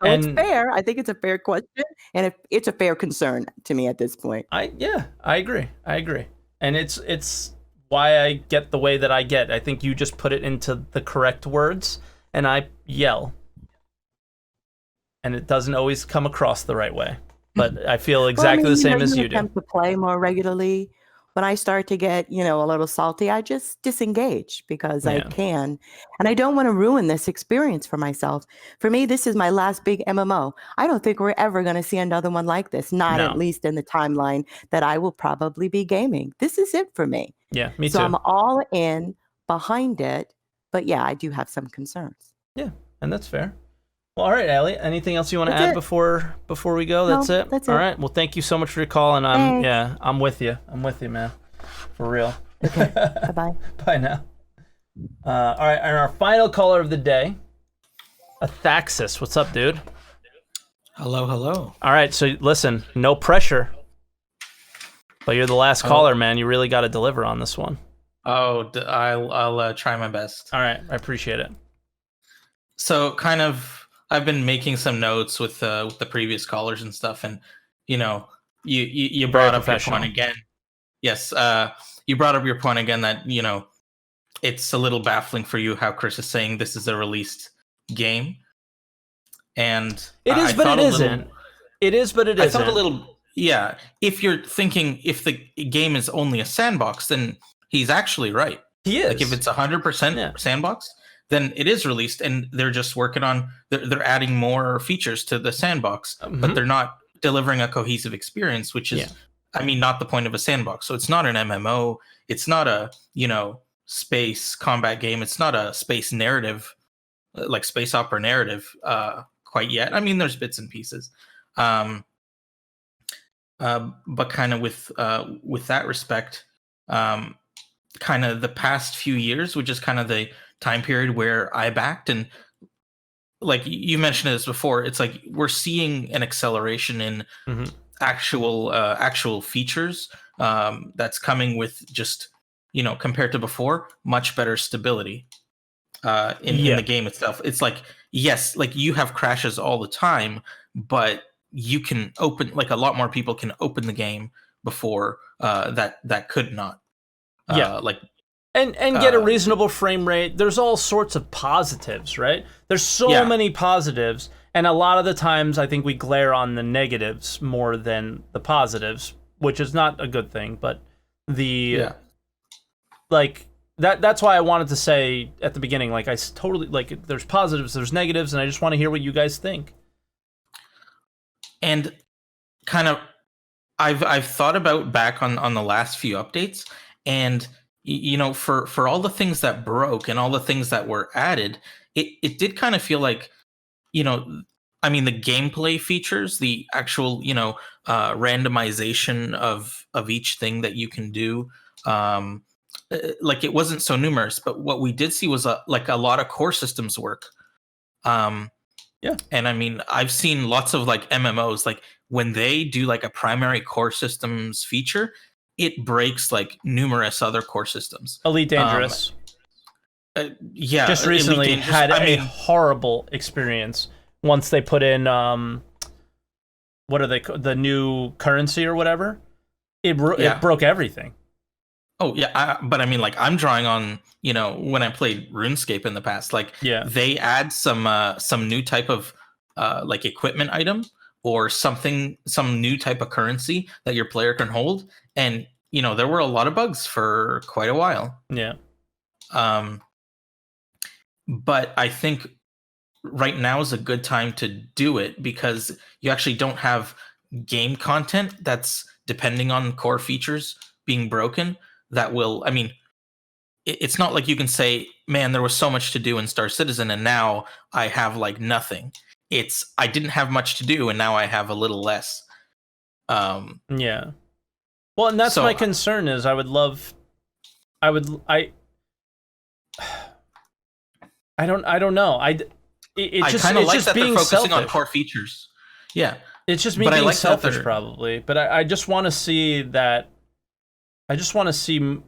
So it's fair. I think it's a fair question, and it's a fair concern to me at this point. I agree. And it's why I get the way that I get. I think you just put it into the correct words, and I yell. And it doesn't always come across the right way, but I feel exactly the same as you do. To play more regularly. When I start to get, a little salty, I just disengage because I can. And I don't want to ruin this experience for myself. For me, this is my last big MMO. I don't think we're ever going to see another one like this, at least in the timeline that I will probably be gaming. This is it for me. Yeah, me too. So I'm all in behind it. But yeah, I do have some concerns. Yeah, and that's fair. Well, all right, Allie. Anything else you want to add before we go? That's it. That's all it. right. Well, thank you so much for your call, and I'm with you. I'm with you, man. For real. Okay. Bye-bye. Bye now. All right, and our final caller of the day, Ethaksus. What's up, dude? Hello. All right. So listen, no pressure, but you're the last caller, man. You really got to deliver on this one. Oh, I'll try my best. All right, I appreciate it. So I've been making some notes with the previous callers and stuff, and you brought up your point again. Yes, you brought up your point again that it's a little baffling for you how Chris is saying this is a released game, and it is, but it isn't. It is, but it isn't. I thought a little, if you're thinking if the game is only a sandbox, then he's actually right. He is. Like if it's 100% sandbox, then it is released, and they're just working on they're adding more features to the sandbox, but they're not delivering a cohesive experience, which is, I mean, not the point of a sandbox. So it's not an MMO. It's not a, space combat game. It's not a space narrative, like space opera narrative, quite yet. I mean, there's bits and pieces. But kind of with that respect, kind of the past few years, which is kind of the time period where I backed, and like you mentioned this before, it's like we're seeing an acceleration in actual features that's coming with just, compared to before, much better stability in the game itself. It's like, yes, like you have crashes all the time, but you can open, like a lot more people can open the game before that could not. And get a reasonable frame rate. There's all sorts of positives, right? There's so many positives, and a lot of the times I think we glare on the negatives more than the positives, which is not a good thing, but that's why I wanted to say at the beginning, like I totally, like there's positives, there's negatives, and I just want to hear what you guys think. And kind of I've thought about back on the last few updates, and for all the things that broke and all the things that were added, it did kind of feel like, I mean, the gameplay features, the actual, randomization of each thing that you can do, like it wasn't so numerous, but what we did see was a lot of core systems work. And I mean, I've seen lots of like MMOs, like when they do like a primary core systems feature, it breaks like numerous other core systems. Elite Dangerous. Just recently had a horrible experience once they put in what are they, the new currency or whatever. It broke everything. Oh yeah, but I mean, like I'm drawing on when I played RuneScape in the past, like they add some new type of like equipment item or some new type of currency that your player can hold. And, there were a lot of bugs for quite a while. Yeah. But I think right now is a good time to do it because you actually don't have game content that's depending on core features being broken that will, I mean, it's not like you can say, man, there was so much to do in Star Citizen and now I have like nothing. It's, I didn't have much to do and now I have a little less. Yeah. Well, and that's my concern is I don't know. It's kind of like that they're focusing selfish on core features. Yeah. It's just me being selfish probably, but I just want to see that. I just want to see.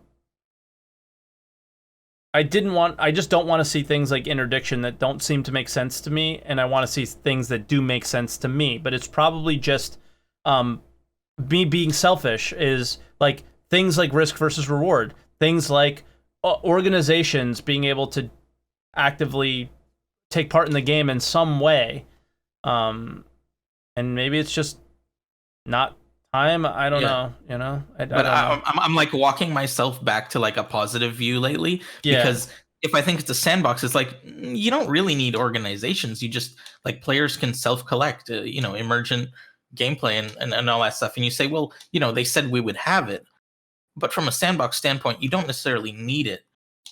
I just don't want to see things like interdiction that don't seem to make sense to me, and I want to see things that do make sense to me. But it's probably just me being selfish is like things like risk versus reward, things like organizations being able to actively take part in the game in some way. And maybe it's just not time. I don't know, I'm like walking myself back to like a positive view lately because if I think it's a sandbox, it's like you don't really need organizations. You just like players can self-collect, emergent gameplay and all that stuff. And you say, well, they said we would have it, but from a sandbox standpoint, you don't necessarily need it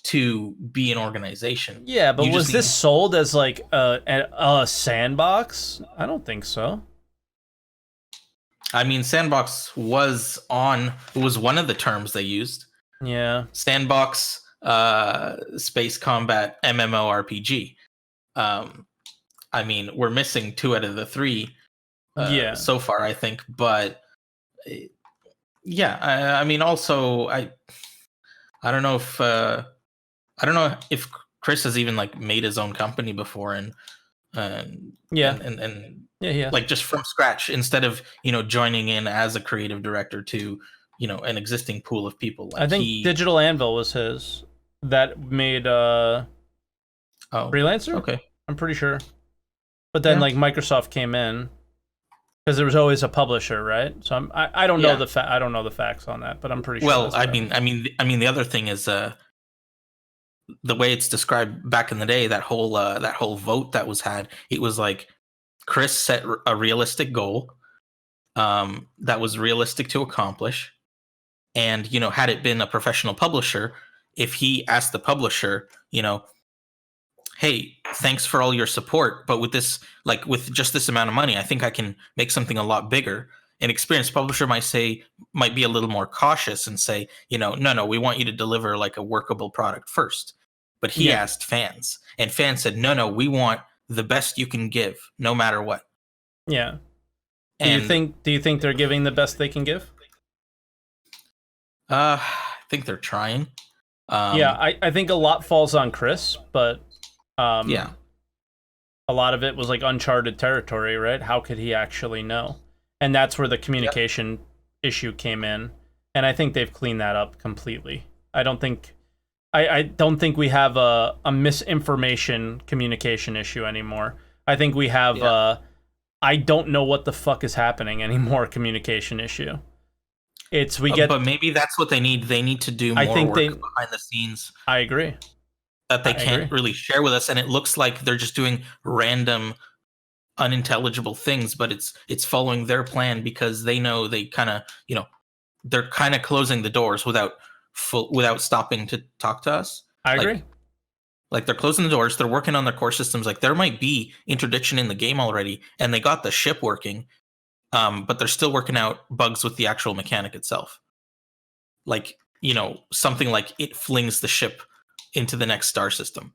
to be an organization. Yeah, but was this sold as like a sandbox? I don't think so. I mean, sandbox was one of the terms they used. Yeah. Sandbox, space combat, MMORPG. I mean, we're missing 2 out of the 3 so far, I think. But I mean, also, I don't know if Chris has even like made his own company before and like just from scratch instead of joining in as a creative director to an existing pool of people. Like I think Digital Anvil was his that made Freelancer. Okay, I'm pretty sure. But then like Microsoft came in because there was always a publisher, right? So I don't know I don't know the facts on that, but I'm pretty sure. Well, I mean the other thing is the way it's described back in the day, that whole vote that was had, it was like Chris set a realistic goal that was realistic to accomplish. And, had it been a professional publisher, if he asked the publisher, hey, thanks for all your support, but with this, with just this amount of money, I think I can make something a lot bigger. An experienced publisher might be a little more cautious and say, no, we want you to deliver like a workable product first. But he asked fans, and fans said, no, we want the best you can give, no matter what. Yeah. Do you think they're giving the best they can give? I think they're trying. I think a lot falls on Chris, but a lot of it was like uncharted territory, right? How could he actually know? And that's where the communication issue came in, and I think they've cleaned that up completely. I don't think we have a misinformation communication issue anymore. I think we have I don't know what the fuck is happening anymore communication issue. But maybe that's what they need. They need to do more work behind the scenes. I agree. That they can't really share with us, and it looks like they're just doing random, unintelligible things. But it's following their plan because they know they kind of they're kind of closing the doors without stopping to talk to us. I agree. Like they're closing the doors. They're working on their core systems. Like there might be interdiction in the game already, and they got the ship working. But they're still working out bugs with the actual mechanic itself. Like, something like it flings the ship into the next star system.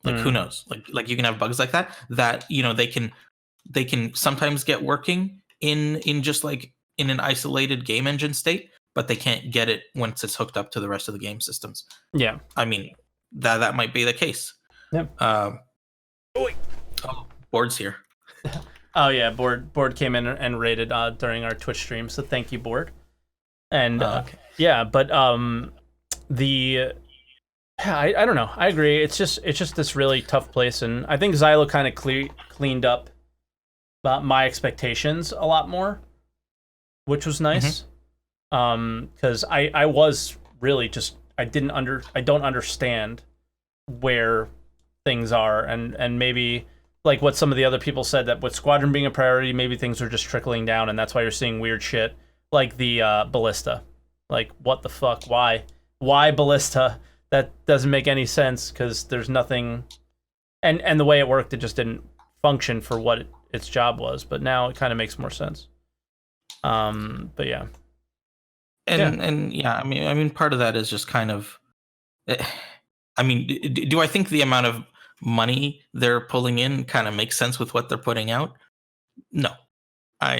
Like, who knows? Like you can have bugs like that, they can sometimes get working in just like in an isolated game engine state, but they can't get it once it's hooked up to the rest of the game systems. Yeah. I mean, that might be the case. Yep. Board's here. Oh yeah, Board came in and raided during our Twitch stream, so thank you, Board. And okay. but I don't know. I agree. It's just this really tough place, and I think Xylo kind of cleaned up my expectations a lot more, which was nice. Because I was really just I don't understand where things are, and maybe. Like what some of the other people said, that with Squadron being a priority, maybe things are just trickling down, and that's why you're seeing weird shit like the ballista. Like, what the fuck? Why ballista? That doesn't make any sense because there's nothing, and the way it worked, it just didn't function for what its job was. But now it kind of makes more sense. But yeah, I mean, part of that is just kind of. I mean, do I think the amount of money they're pulling in kind of makes sense with what they're putting out? No, but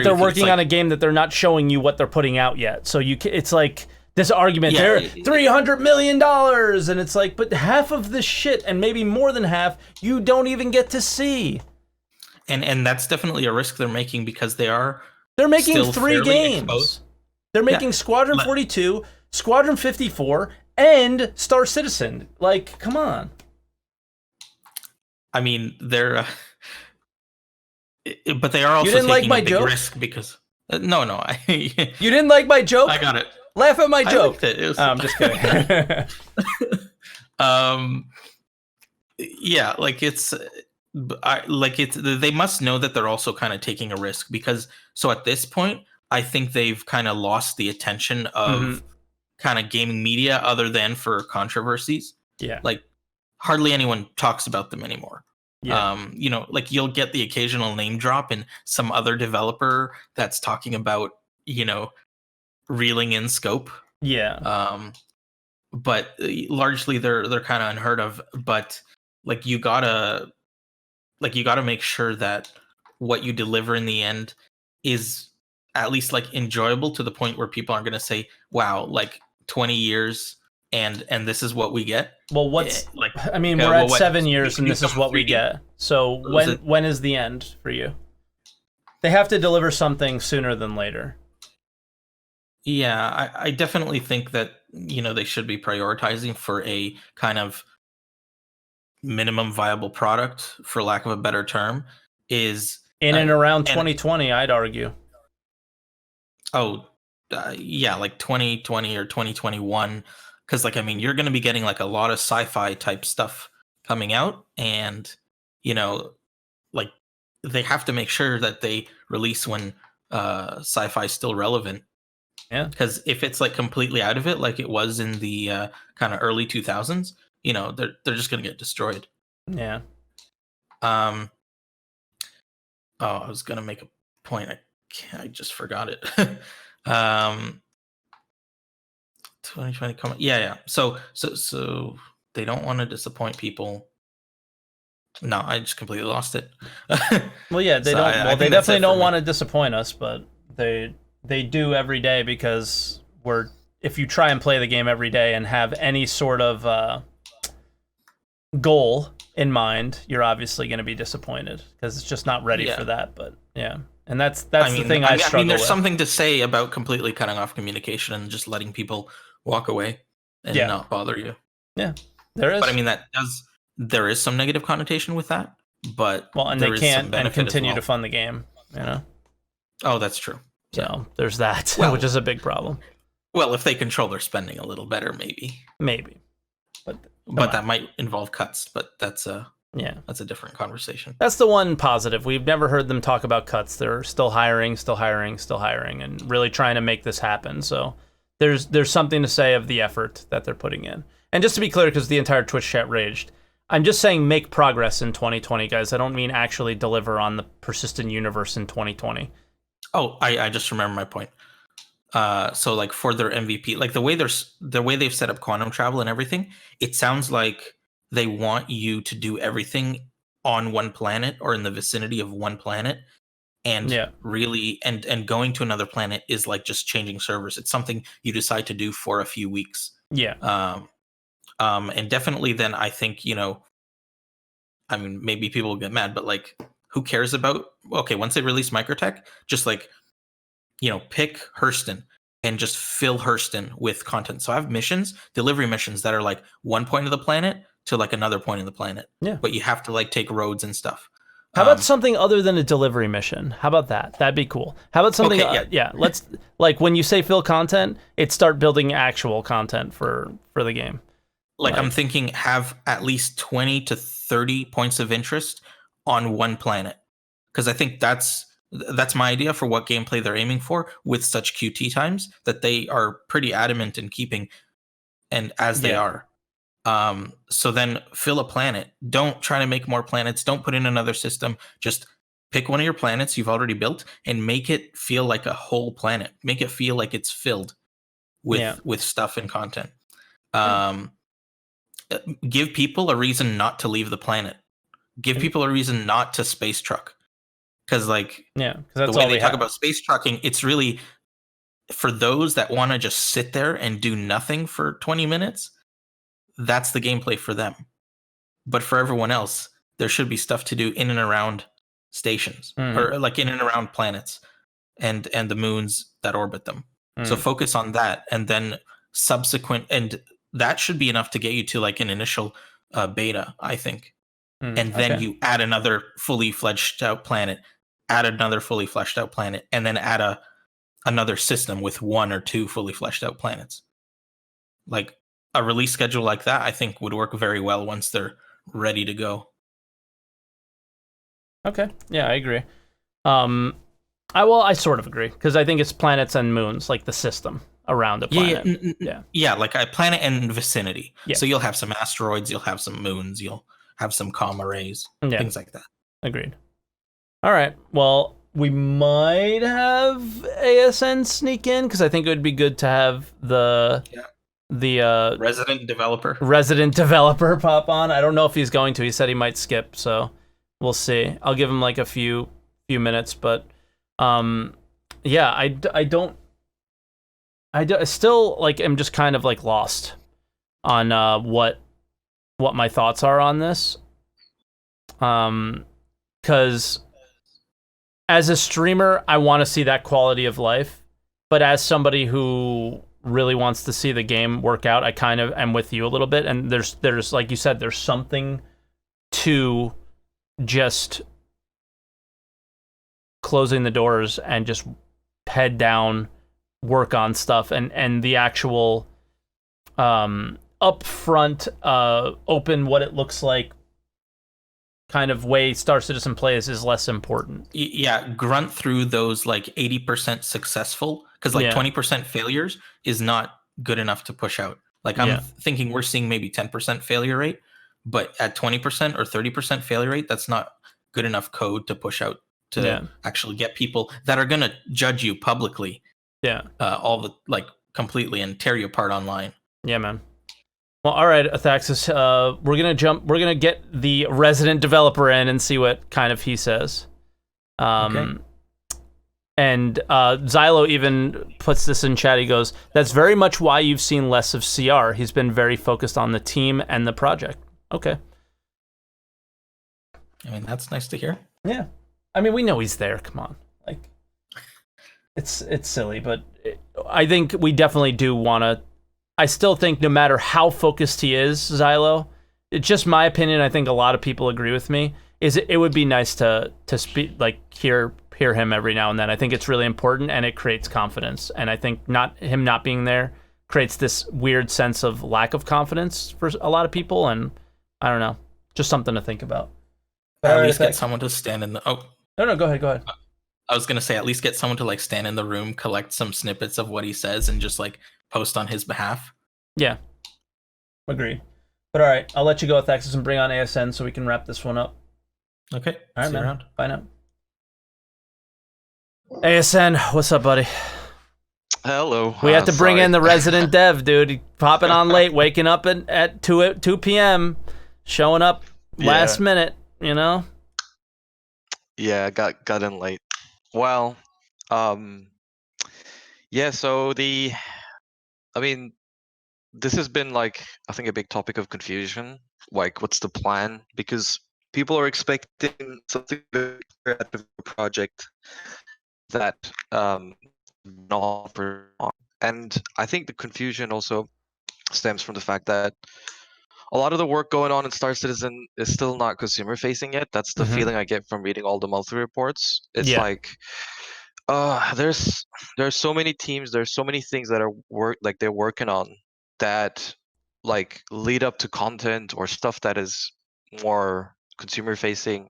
they're working on a game that they're not showing you what they're putting out yet. So it's like this argument there, $300 million, and it's like, but half of this shit, and maybe more than half, you don't even get to see. And that's definitely a risk they're making because they're making 3 games. Exposed. They're making Squadron 42, Squadron 54, and Star Citizen. Like, come on. I mean, they're, but they are also taking a big risk because no, you didn't like my joke. I got it. Laugh at my joke. I'm just kidding. Yeah, they must know that they're also kind of taking a risk because at this point, I think they've kind of lost the attention of kind of gaming media other than for controversies. Yeah, like. Hardly anyone talks about them anymore. Yeah. You'll get the occasional name drop in some other developer that's talking about, reeling in scope. Yeah. But largely they're kind of unheard of. But you gotta make sure that what you deliver in the end is at least enjoyable to the point where people aren't gonna say, "Wow, 20 years." And this is what we get. Well, we're at 7 years, and this is what we get. So when is the end for you? They have to deliver something sooner than later. Yeah, I definitely think that they should be prioritizing for a kind of minimum viable product, for lack of a better term, is in and around 2020. I'd argue. Oh, yeah, 2020 or 2021. Because, you're going to be getting, a lot of sci-fi type stuff coming out. And, they have to make sure that they release when sci-fi is still relevant. Yeah. Because if it's like completely out of it, like it was in the kind of early 2000s, they're just gonna get destroyed. Yeah. I was gonna make a point. I just forgot it. 2020 coming. Yeah. So they don't want to disappoint people. No, I just completely lost it. Well, yeah, they So don't. I They think that's definitely it for don't me. want to disappoint us, but they do every day because if you try and play the game every day and have any sort of goal in mind, you're obviously going to be disappointed because it's just not ready for that. But yeah, and that's the thing I struggle there's with. something to say about completely cutting off communication and just letting people walk away and not bother you. Yeah, there is. But I mean, there is some negative connotation with that. But and they can't and continue to fund the game. Oh, that's true. So there's that, which is a big problem. Well, if they control their spending a little better, maybe. But that might involve cuts. But that's a different conversation. That's the one positive. We've never heard them talk about cuts. They're still hiring, and really trying to make this happen. So there's something to say of the effort that they're putting in. And just to be clear, because the entire Twitch chat raged, I'm just saying make progress in 2020, guys. I don't mean actually deliver on the persistent universe in 2020. Oh, I just remember my point. So like for their MVP, like the way they've set up quantum travel and everything, it sounds like they want you to do everything on one planet or in the vicinity of one planet. And really, and going to another planet is like just changing servers. It's something you decide to do for a few weeks. Yeah. And definitely then I think, I mean, maybe people will get mad, but like, who cares about, once they release Microtech, just like, pick Hurston and just fill Hurston with content. So I have delivery missions that are like one point of the planet to like another point of the planet. Yeah. But you have to like take roads and stuff. How about something other than a delivery mission? How about that? That'd be cool. How about something? Let's like when you say fill content, it start building actual content for the game. Like I'm thinking have at least 20 to 30 points of interest on one planet, because I think that's my idea for what gameplay they're aiming for with such QT times that they are pretty adamant in keeping, and as they are. So then fill a planet. Don't try to make more planets. Don't put in another system. Just pick one of your planets you've already built and make it feel like a whole planet. Make it feel like it's filled with stuff and content. Give people a reason not to leave the planet. Give people a reason not to space truck. Because the way they talk about space trucking, it's really for those that want to just sit there and do nothing for 20 minutes. That's the gameplay for them. But for everyone else, there should be stuff to do in and around stations, or like in and around planets and the moons that orbit them. So focus on that, and then subsequent, and that should be enough to get you to like an initial beta, I think. And then you add another fully fleshed out planet, add another fully fleshed out planet, and then add another system with one or two fully fleshed out planets. Like a release schedule like that, I think would work very well once they're ready to go. Okay. Yeah, I agree. I sort of agree, because I think it's planets and moons, like the system around a planet. Yeah, like a planet and vicinity. Yeah. So you'll have some asteroids, you'll have some moons, you'll have some comma rays, things like that. Agreed. All right. Well, we might have ASN sneak in, because I think it would be good to have the resident developer pop on. I don't know if he's going to. He said he might skip, so we'll see. I'll give him like a few minutes, but I still like am just kind of like lost on what my thoughts are on this. Because as a streamer, I want to see that quality of life, but as somebody who really wants to see the game work out, I kind of am with you a little bit. And there's like you said, there's something to just closing the doors and just head down, work on stuff, and the actual upfront open what it looks like kind of way Star Citizen plays is less important. Yeah, grunt through those like 80% successful, because like 20% failures is not good enough to push out. Like I'm thinking we're seeing maybe 10% failure rate, but at 20% or 30% failure rate, that's not good enough code to push out to actually get people that are going to judge you publicly. All the like completely and tear you apart online. Yeah, man. Well, all right, Ethaksus, we're gonna get the resident developer in and see what kind of he says. Okay. And Xylo even puts this in chat. He goes, "That's very much why you've seen less of CR. He's been very focused on the team and the project." Okay. I mean, that's nice to hear. Yeah. I mean, we know he's there. Come on, like, it's silly, but I think we definitely do want to. I still think no matter how focused he is, Xylo, it's just my opinion. I think a lot of people agree with me. Is it would be nice to speak, like hear him every now and then. I think it's really important, and it creates confidence. And I think him not being there creates this weird sense of lack of confidence for a lot of people. And I don't know, just something to think about. At least get someone to stand in the. Oh no, go ahead. I was gonna say at least get someone to like stand in the room, collect some snippets of what he says, and just like post on his behalf. Yeah, agreed. But all right, I'll let you go with Ethaksus and bring on ASN so we can wrap this one up. Okay. All right, man. Around. Bye now. ASN, what's up, buddy? Hello. We have to bring in the resident dev, dude. Popping on late, waking up at 2 p.m., showing up last minute, you know? Yeah, got in late. Well, so this has been like, I think, a big topic of confusion. Like, what's the plan? Because people are expecting something out of the project that not for long. And I think the confusion also stems from the fact that a lot of the work going on in Star Citizen is still not consumer facing yet. That's the feeling I get from reading all the monthly reports. It's like there's so many teams, there's so many things that are they're working on that like lead up to content or stuff that is more consumer facing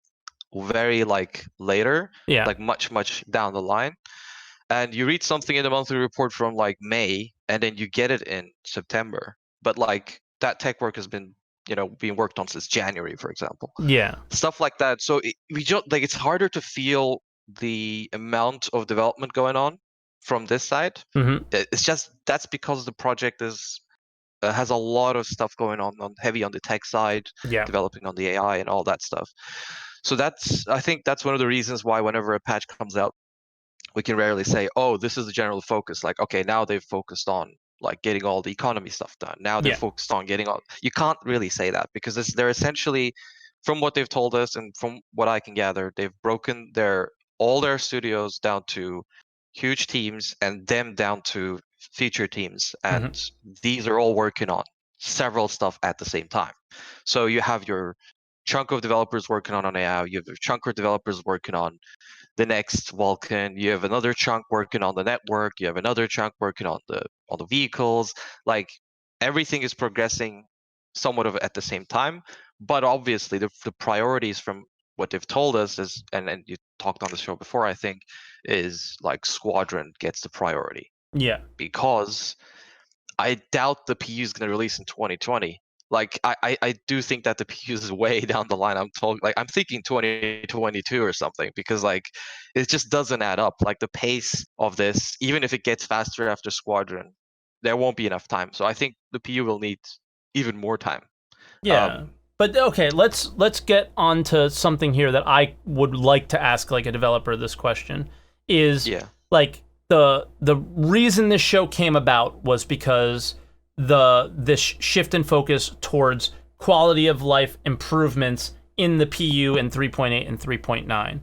very like later, like much down the line. And you read something in the monthly report from like May, and then you get it in September. But like that tech work has been, being worked on since January, for example. Yeah. Stuff like that. So it's harder to feel the amount of development going on from this side. It's just that's because the project has a lot of stuff going on heavy on the tech side, developing on the AI and all that stuff. So I think that's one of the reasons why whenever a patch comes out, we can rarely say, oh, this is the general focus. Like, okay, now they've focused on like getting all the economy stuff done. Now they're focused on getting all. You can't really say that because they're essentially, from what they've told us and from what I can gather, they've broken all their studios down to huge teams and them down to feature teams. And these are all working on several stuff at the same time. So you have your chunk of developers working on AI, you have your chunk of developers working on the next Vulcan, you have another chunk working on the network, you have another chunk working on the vehicles. Like everything is progressing somewhat of at the same time, but obviously the priorities from what they've told us is, and you talked on the show before, I think, is like Squadron gets the priority. Yeah. Because I doubt the PU is going to release in 2020. Like I do think that the PU is way down the line. I'm thinking 2022 or something, because like it just doesn't add up. Like the pace of this, even if it gets faster after Squadron, there won't be enough time. So I think the PU will need even more time. Yeah. But okay, let's get on to something here that I would like to ask like a developer this question is like the reason this show came about was because this shift in focus towards quality of life improvements in the PU in 3.8 and 3.9.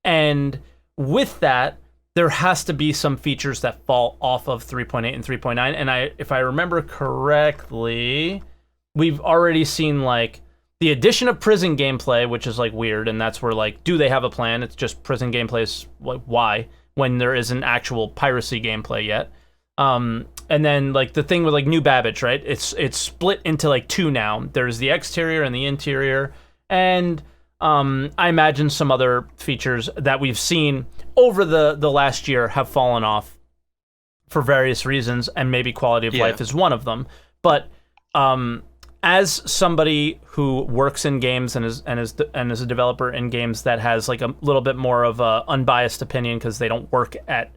And with that, there has to be some features that fall off of 3.8 and 3.9. And if I remember correctly, we've already seen like the addition of prison gameplay, which is like weird, and that's where like, do they have a plan? It's just prison gameplay is like, why? When there isn't actual piracy gameplay yet. And then like the thing with like New Babbage, right? It's split into like two now. There's the exterior and the interior. And I imagine some other features that we've seen over the last year have fallen off for various reasons, and maybe quality of life is one of them. But as somebody who works in games and is a developer in games that has like a little bit more of a unbiased opinion because they don't work at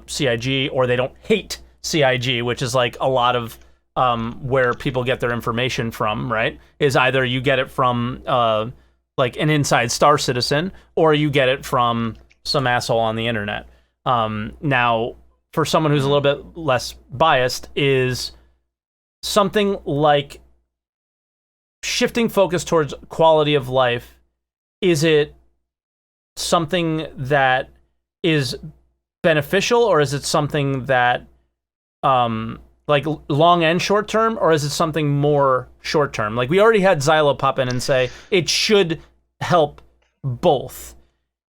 CIG, or they don't hate CIG, which is like a lot of where people get their information from, right? Is either you get it from like an inside Star Citizen, or you get it from some asshole on the internet. Now, for someone who's a little bit less biased, is something like shifting focus towards quality of life, is it something that is beneficial, or is it something that like long and short term, or is it something more short term? Like, we already had Xylo pop in and say it should help both.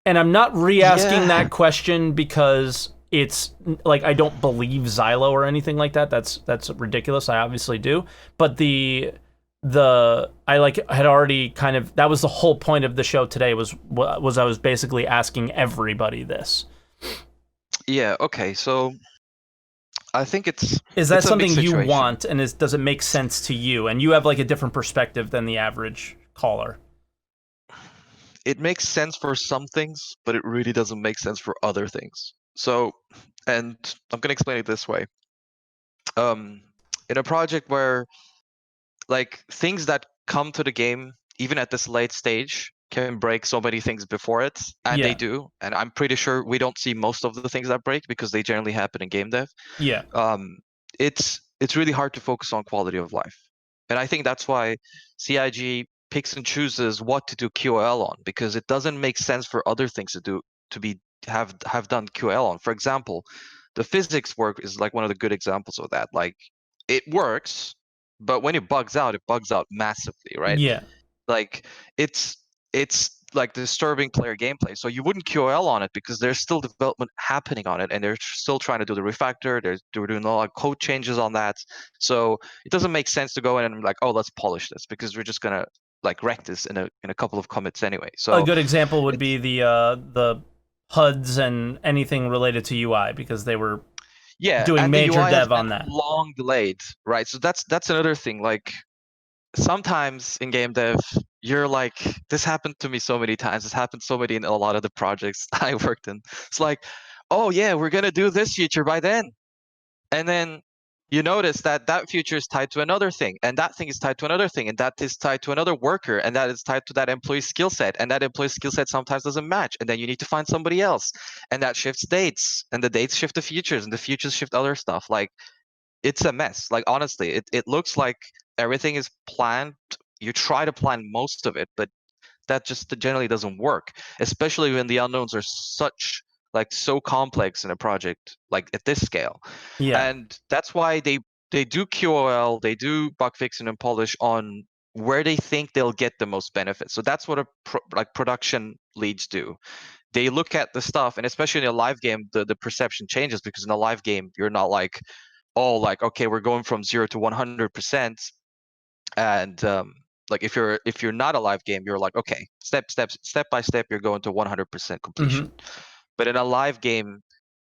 And I'm not re-asking that question because it's like I don't believe Xylo or anything like that. That's ridiculous. I obviously do. But I had already kind of, that was the whole point of the show today, was I was basically asking everybody this. Yeah, okay. So I think is that something you want, and does it make sense to you? And you have like a different perspective than the average caller. It makes sense for some things, but it really doesn't make sense for other things. So, and I'm going to explain it this way. In a project where like things that come to the game, even at this late stage, can break so many things before it, and they do. And I'm pretty sure we don't see most of the things that break because they generally happen in game dev. Yeah. It's really hard to focus on quality of life. And I think that's why CIG picks and chooses what to do QL on, because it doesn't make sense for other things to have done QL on. For example, the physics work is like one of the good examples of that. Like, it works, but when it bugs out massively, right? Yeah. Like, it's like disturbing player gameplay. So you wouldn't QL on it because there's still development happening on it, and they're still trying to do the refactor. They're doing a lot of code changes on that. So it doesn't make sense to go in and like, oh, let's polish this, because we're just gonna like wreck this in a couple of commits anyway. So a good example would be the HUDs and anything related to UI, because they were doing major dev on that. Long delayed, right? So that's another thing. Like, sometimes in game dev, you're like, this happened to me so many times. This happened so many in a lot of the projects I worked in. It's like, oh yeah, we're gonna do this feature by then, and then you notice that that feature is tied to another thing, and that thing is tied to another thing, and that is tied to another worker, and that is tied to that employee skill set, and that employee skill set sometimes doesn't match, and then you need to find somebody else, and that shifts dates, and the dates shift the features, and the features shift other stuff. Like, it's a mess. Like, honestly, it looks like everything is planned. You try to plan most of it, but that just generally doesn't work, especially when the unknowns are so complex in a project like at this scale. Yeah. And that's why they do QOL, they do bug fixing and polish on where they think they'll get the most benefit. So that's what production leads do. They look at the stuff, and especially in a live game, the perception changes, because in a live game, you're not like, oh, like, okay, we're going from 0 to 100%. And like, if you're not a live game, you're like, okay, step by step, you're going to 100% completion. Mm-hmm. But in a live game,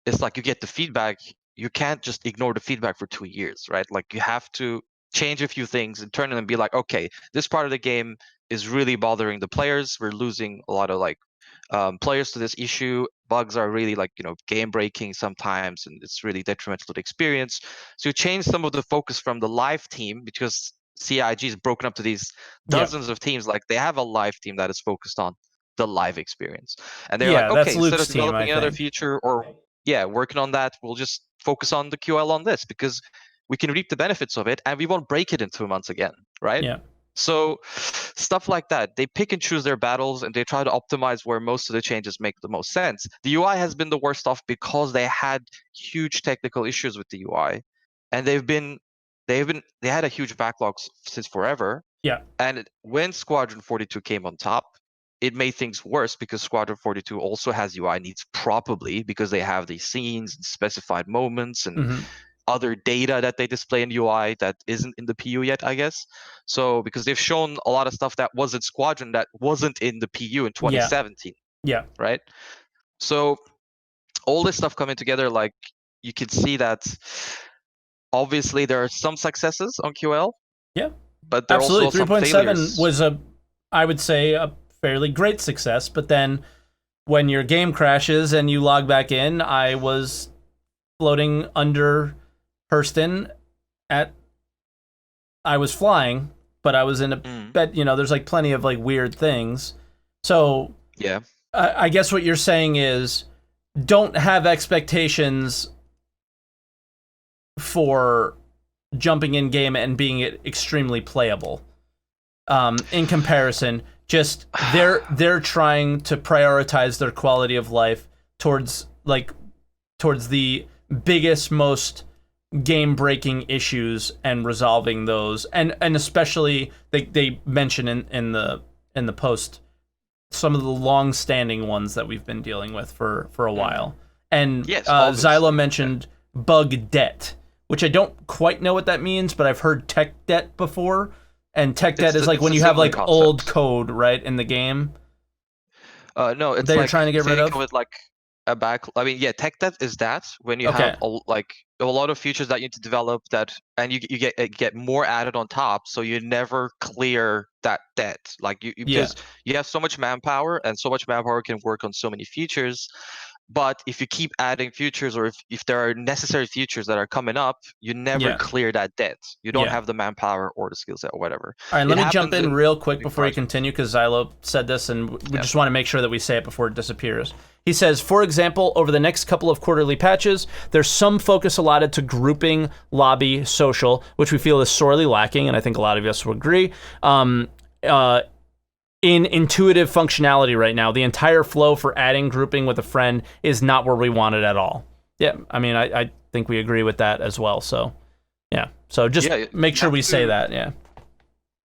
it's like you get the feedback. You can't just ignore the feedback for 2 years, right? Like, you have to change a few things and turn it and be like, okay, this part of the game is really bothering the players. We're losing a lot of like players to this issue. Bugs are really like, game breaking sometimes, and it's really detrimental to the experience. So you change some of the focus from the live team, because CIG is broken up to these dozens of teams. Like, they have a live team that is focused on the live experience, and they're like, okay, instead of developing another feature or working on that, we'll just focus on the QL on this, because we can reap the benefits of it, and we won't break it in 2 months again, right? Yeah. So stuff like that, they pick and choose their battles, and they try to optimize where most of the changes make the most sense. The UI has been the worst off because they had huge technical issues with the UI, and they had a huge backlog since forever. Yeah. And when Squadron 42 came on top, it made things worse, because Squadron 42 also has UI needs, probably because they have these scenes and specified moments, and other data that they display in UI that isn't in the PU yet, I guess. So because they've shown a lot of stuff that was in Squadron that wasn't in the PU in 2017. Yeah. Right. So all this stuff coming together, like you could see that obviously there are some successes on QL. Yeah. But there are absolutely. also 3.7 was I would say, a fairly great success. But then when your game crashes and you log back in, I was floating under Hurston I was flying, but I was in a bed, there's like plenty of like weird things. So yeah, I guess what you're saying is don't have expectations for jumping in game and being extremely playable. In comparison, just they're trying to prioritize their quality of life towards the biggest, most game-breaking issues and resolving those, and especially they mention in the post some of the long-standing ones that we've been dealing with for a while. And yes, Xylo mentioned bug debt, which I don't quite know what that means, but I've heard tech debt before. And tech debt is like when you have like concept. Old code, right, in the game. No, it's they're like trying to get rid of with like a back. I mean, yeah, tech debt is that when you have a lot of features that you need to develop that, and you get more added on top, so you never clear that debt. Like because you have so much manpower, and so much manpower can work on so many features. But if you keep adding features, or if there are necessary features that are coming up, you never clear that debt. You don't have the manpower or the skill set or whatever. All right, let me jump in real quick before you continue, because Xylo said this, and we just want to make sure that we say it before it disappears. He says, for example, over the next couple of quarterly patches, there's some focus allotted to grouping, lobby, social, which we feel is sorely lacking, and I think a lot of us will agree. In intuitive functionality right now, the entire flow for adding grouping with a friend is not where we want it at all. Yeah, I mean, I think we agree with that as well. So, yeah. So just make sure we say that, yeah.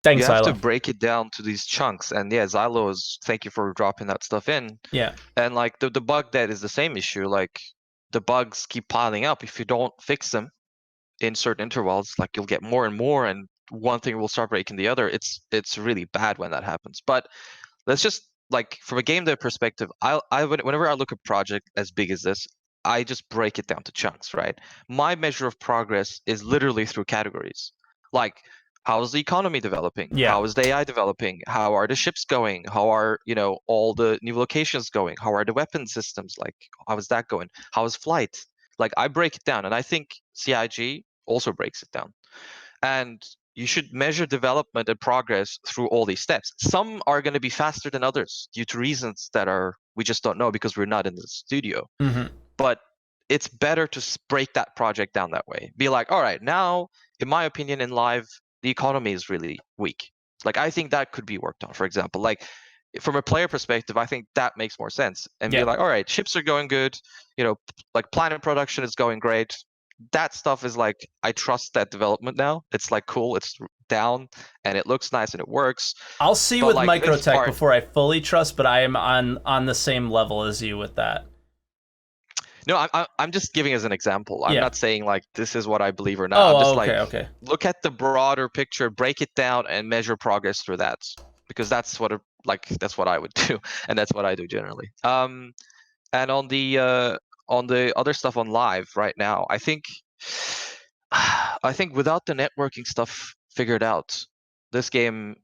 Thanks, Xylo. You have to break it down to these chunks. And yeah, Xylo thank you for dropping that stuff in. Yeah. And like the bug debt is the same issue. Like the bugs keep piling up. If you don't fix them in certain intervals, like you'll get more and more, and one thing will start breaking the other. It's really bad when that happens. But let's just, like, from a game dev perspective, whenever I look at a project as big as this, I just break it down to chunks, right? My measure of progress is literally through categories. Like, how is the economy developing? Yeah. How is the AI developing? How are the ships going? How are, all the new locations going? How are the weapon systems? Like, how is that going? How is flight? Like, I break it down, and I think CIG also breaks it down. And you should measure development and progress through all these steps. Some are going to be faster than others due to reasons that we just don't know because we're not in the studio. Mm-hmm. But it's better to break that project down that way. Be like, all right, now, in my opinion, in live, the economy is really weak. Like, I think that could be worked on, for example. Like, from a player perspective, I think that makes more sense. And be like, all right, ships are going good. Like planet production is going great. That stuff is like, I trust that development now. It's like, cool, it's down and it looks nice and it works. I'll see with like, Microtech before I fully trust, but I am on the same level as you with that. No, I'm just giving as an example. I'm not saying like this is what I believe or not. I'm just look at the broader picture, break it down, and measure progress through that, because that's what I would do, and that's what I do generally. And on the other stuff on live right now, I think without the networking stuff figured out, this game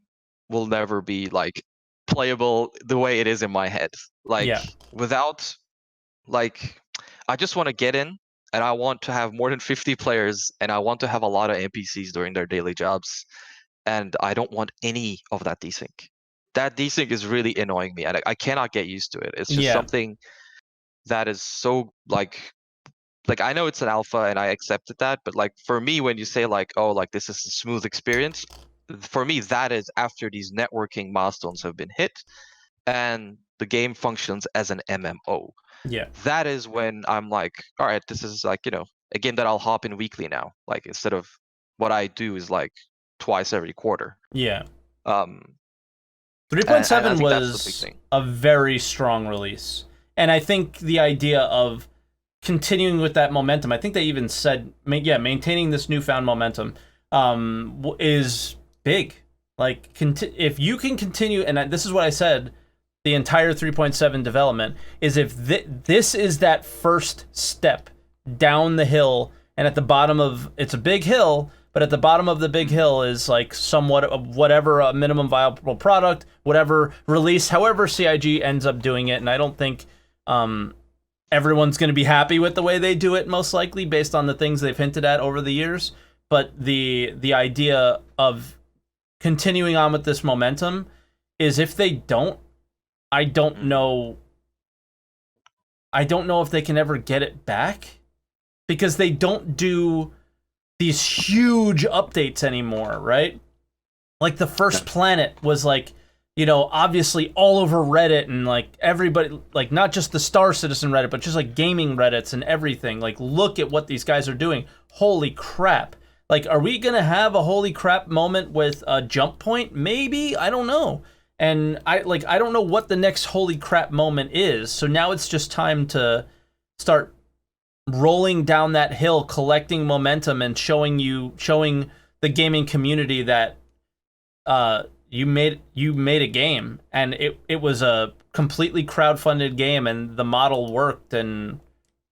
will never be like playable the way it is in my head. Like without, like, I just want to get in and I want to have more than 50 players and I want to have a lot of NPCs doing their daily jobs, and I don't want any of that desync. That desync is really annoying me, and I cannot get used to it. It's just something that is so like I know it's an alpha and I accepted that, but like for me, when you say like, oh, like this is a smooth experience, for me that is after these networking milestones have been hit and the game functions as an MMO. Yeah. That is when I'm like, all right, this is like, a game that I'll hop in weekly now. Like instead of what I do is like twice every quarter. Yeah. 3.7 was a very strong release. And I think the idea of continuing with that momentum. I think they even said, maintaining this newfound momentum is big. Like, if you can continue, and this is what I said, the entire 3.7 development is if this is that first step down the hill, and at the bottom of it's a big hill, but at the bottom of the big hill is like somewhat of whatever a minimum viable product, whatever release, however CIG ends up doing it. And I don't think everyone's going to be happy with the way they do it, most likely, based on the things they've hinted at over the years. But the idea of continuing on with this momentum is, if they don't, I don't know if they can ever get it back, because they don't do these huge updates anymore, right? Like the first planet was like, obviously all over Reddit, and like everybody, like not just the Star Citizen Reddit, but just like gaming Reddits and everything. Like, look at what these guys are doing. Holy crap. Like, are we going to have a holy crap moment with a jump point? Maybe, I don't know. And I don't know what the next holy crap moment is. So now it's just time to start rolling down that hill, collecting momentum, and showing the gaming community that you made a game, and it was a completely crowdfunded game, and the model worked, and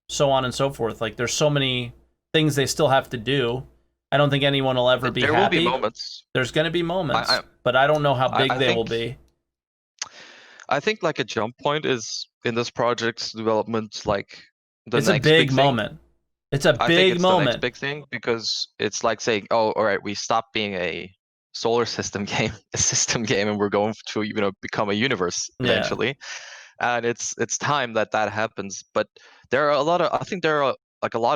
so on and so forth. Like, there's so many things they still have to do. I don't think anyone will ever be happy. There will be moments. There's going to be moments, but I don't know how big they will be. I think like a jump point is in this project's development, like it's a big moment. It's a big moment. The next big thing, because it's like saying, oh, all right, we stopped being a solar system game, and we're going to become a universe eventually. And it's time that happens. But there are a lot of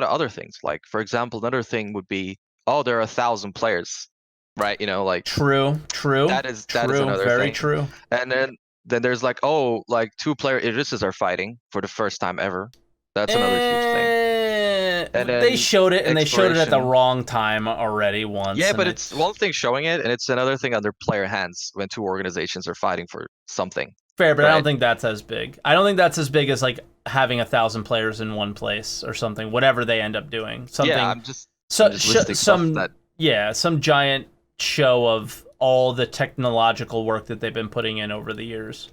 other things. Like, for example, another thing would be, there are 1,000 players, right? True. That is another very thing. True. And then there's like 2-player Idrises are fighting for the first time ever. That's another huge thing. And they showed it, and they showed it at the wrong time already once. Yeah, but it's one thing showing it, and it's another thing under player hands when two organizations are fighting for something. Fair, but right? I don't think that's as big. I don't think that's as big as like having 1,000 players in one place or something. Whatever they end up doing, something. Yeah, I'm just some giant show of all the technological work that they've been putting in over the years.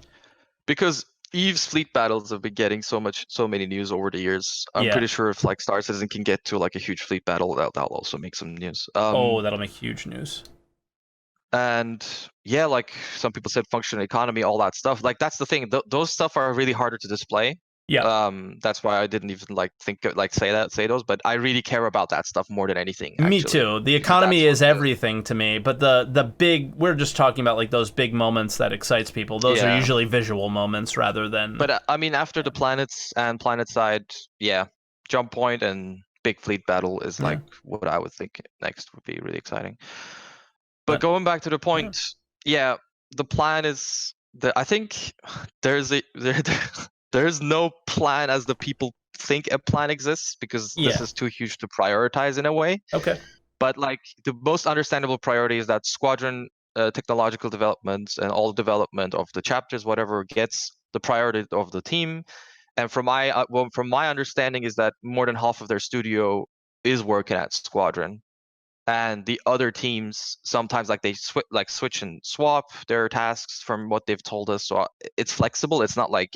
Because Eve's fleet battles have been getting so many news over the years. I'm pretty sure if like Star Citizen can get to like a huge fleet battle, that'll also make some news. That'll make huge news. And yeah, like some people said, functional economy, all that stuff. Like, that's the thing. Those stuff are really harder to display. Yeah. That's why I didn't even say those. But I really care about that stuff more than anything. Me too. The economy is everything to me. But the big, we're just talking about like those big moments that excites people. Those are usually visual moments rather than. But I mean, after the planets and planet side, jump point and big fleet battle is like what I would think next would be really exciting. But going back to the point, the plan is that I think there's no plan as the people think a plan exists, because this is too huge to prioritize in a way. Okay. But like, the most understandable priority is that squadron technological development and all development of the chapters, whatever, gets the priority of the team. And from my understanding is that more than half of their studio is working at squadron. And the other teams sometimes they switch and swap their tasks from what they've told us. So it's flexible. It's not like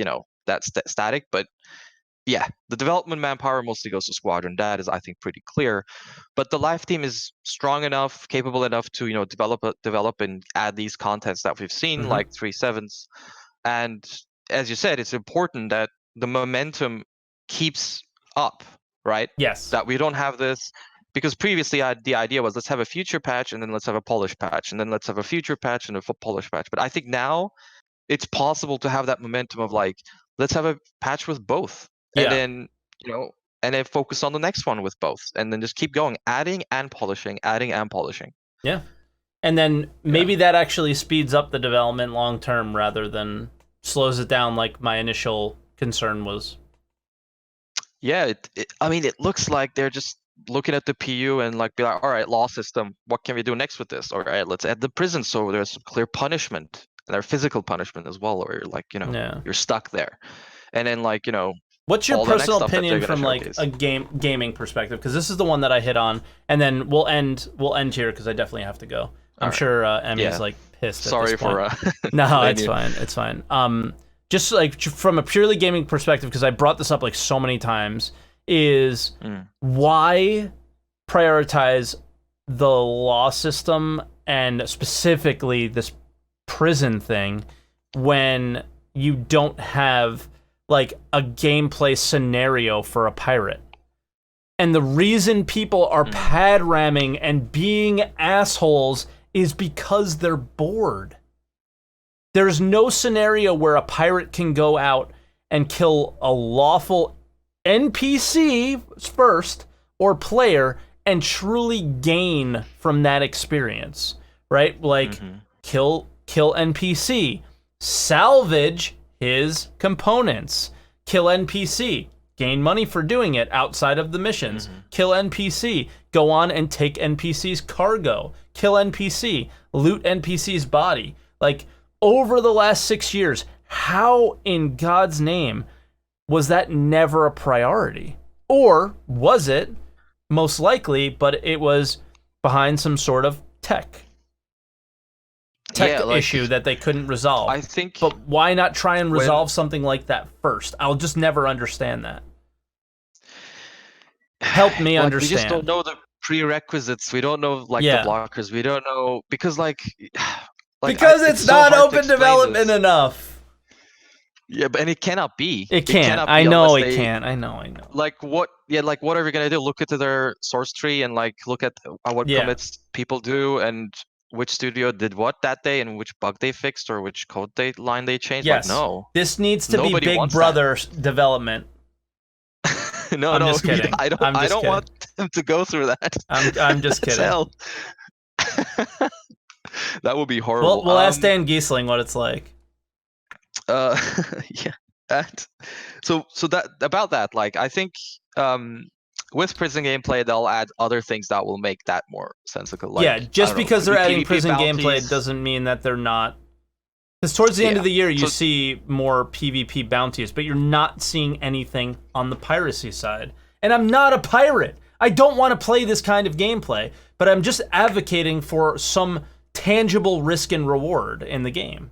that's static. But yeah, the development manpower mostly goes to squadron. That is, I think, pretty clear. But the live team is strong enough, capable enough to develop and add these contents that we've seen, like 3.7s. And as you said, it's important that the momentum keeps up, right? Yes. That we don't have this. Because previously the idea was, let's have a future patch, and then let's have a polish patch, and then let's have a future patch and a polish patch. But I think now it's possible to have that momentum of like, let's have a patch with both, and then and then focus on the next one with both, and then just keep going, adding and polishing. Yeah, and then maybe that actually speeds up the development long term rather than slows it down, like my initial concern was. Yeah, I mean, it looks like they're just looking at the PU and be like, all right, law system, what can we do next with this? All right, let's add the prison so there's some clear punishment, and there's physical punishment as well, or you're stuck there. And then What's your all the next personal stuff that opinion they're from gonna like showcase. a gaming perspective? Because this is the one that I hit on, and then we'll end here because I definitely have to go. I'm sure Emmy's like pissed. Sorry at this point. for No, letting it's you- fine. It's fine. Just like from a purely gaming perspective, because I brought this up like so many times, is why prioritize the law system and specifically this prison thing when you don't have like a gameplay scenario for a pirate. And the reason people are pad ramming and being assholes is because they're bored. There's no scenario where a pirate can go out and kill a lawful NPC first or player and truly gain from that experience, right? Like kill NPC, salvage his components, kill NPC, gain money for doing it outside of the missions, kill NPC, go on and take NPC's cargo, kill NPC, loot NPC's body. Like, over the last 6 years, how in God's name was that never a priority? Or was it? Most likely, but it was behind some sort of tech issue that they couldn't resolve. I think. But why not try and resolve something like that first? I'll just never understand that. Help me understand. We just don't know the prerequisites. We don't know the blockers. We don't know because because it's so not hard to open explain development this. enough. Yeah, and it cannot be. It can't. cannot be I know unless it they- can't. I know. Like what? Yeah, like what are we gonna do? Look into their source tree and look at what commits people do and which studio did what that day and which bug they fixed or which code line they changed. Yes. No. This needs to Nobody be Big wants Brother development. no, I'm no, just kidding. I don't. I'm I just don't kidding. want them to go through that. I'm just That's kidding. hell. That would be horrible. We'll ask Dan Giesling what it's like. Yeah. So that about that, I think with prison gameplay they'll add other things that will make that more sensical. Just because they're adding PvP prison gameplay bounties. doesn't mean that they're not. Because towards the end of the year, you So- see more PvP bounties, but you're not seeing anything on the piracy side. And I'm not a pirate. I don't want to play this kind of gameplay, but I'm just advocating for some tangible risk and reward in the game.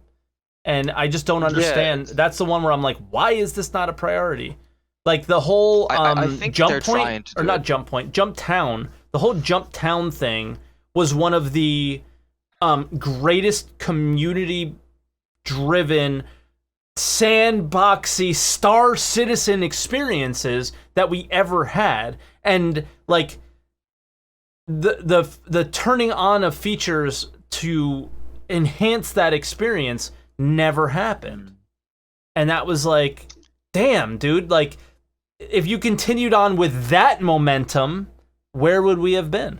And I just don't understand. That's the one where I'm like, why is this not a priority? Like the whole I think jump they're point, trying to or do not it. jump point, jump town. The whole jump town thing was one of the greatest community-driven, sandboxy Star Citizen experiences that we ever had, and like the turning on of features to enhance that experience never happened. And that was like, damn, dude, like if you continued on with that momentum, where would we have been?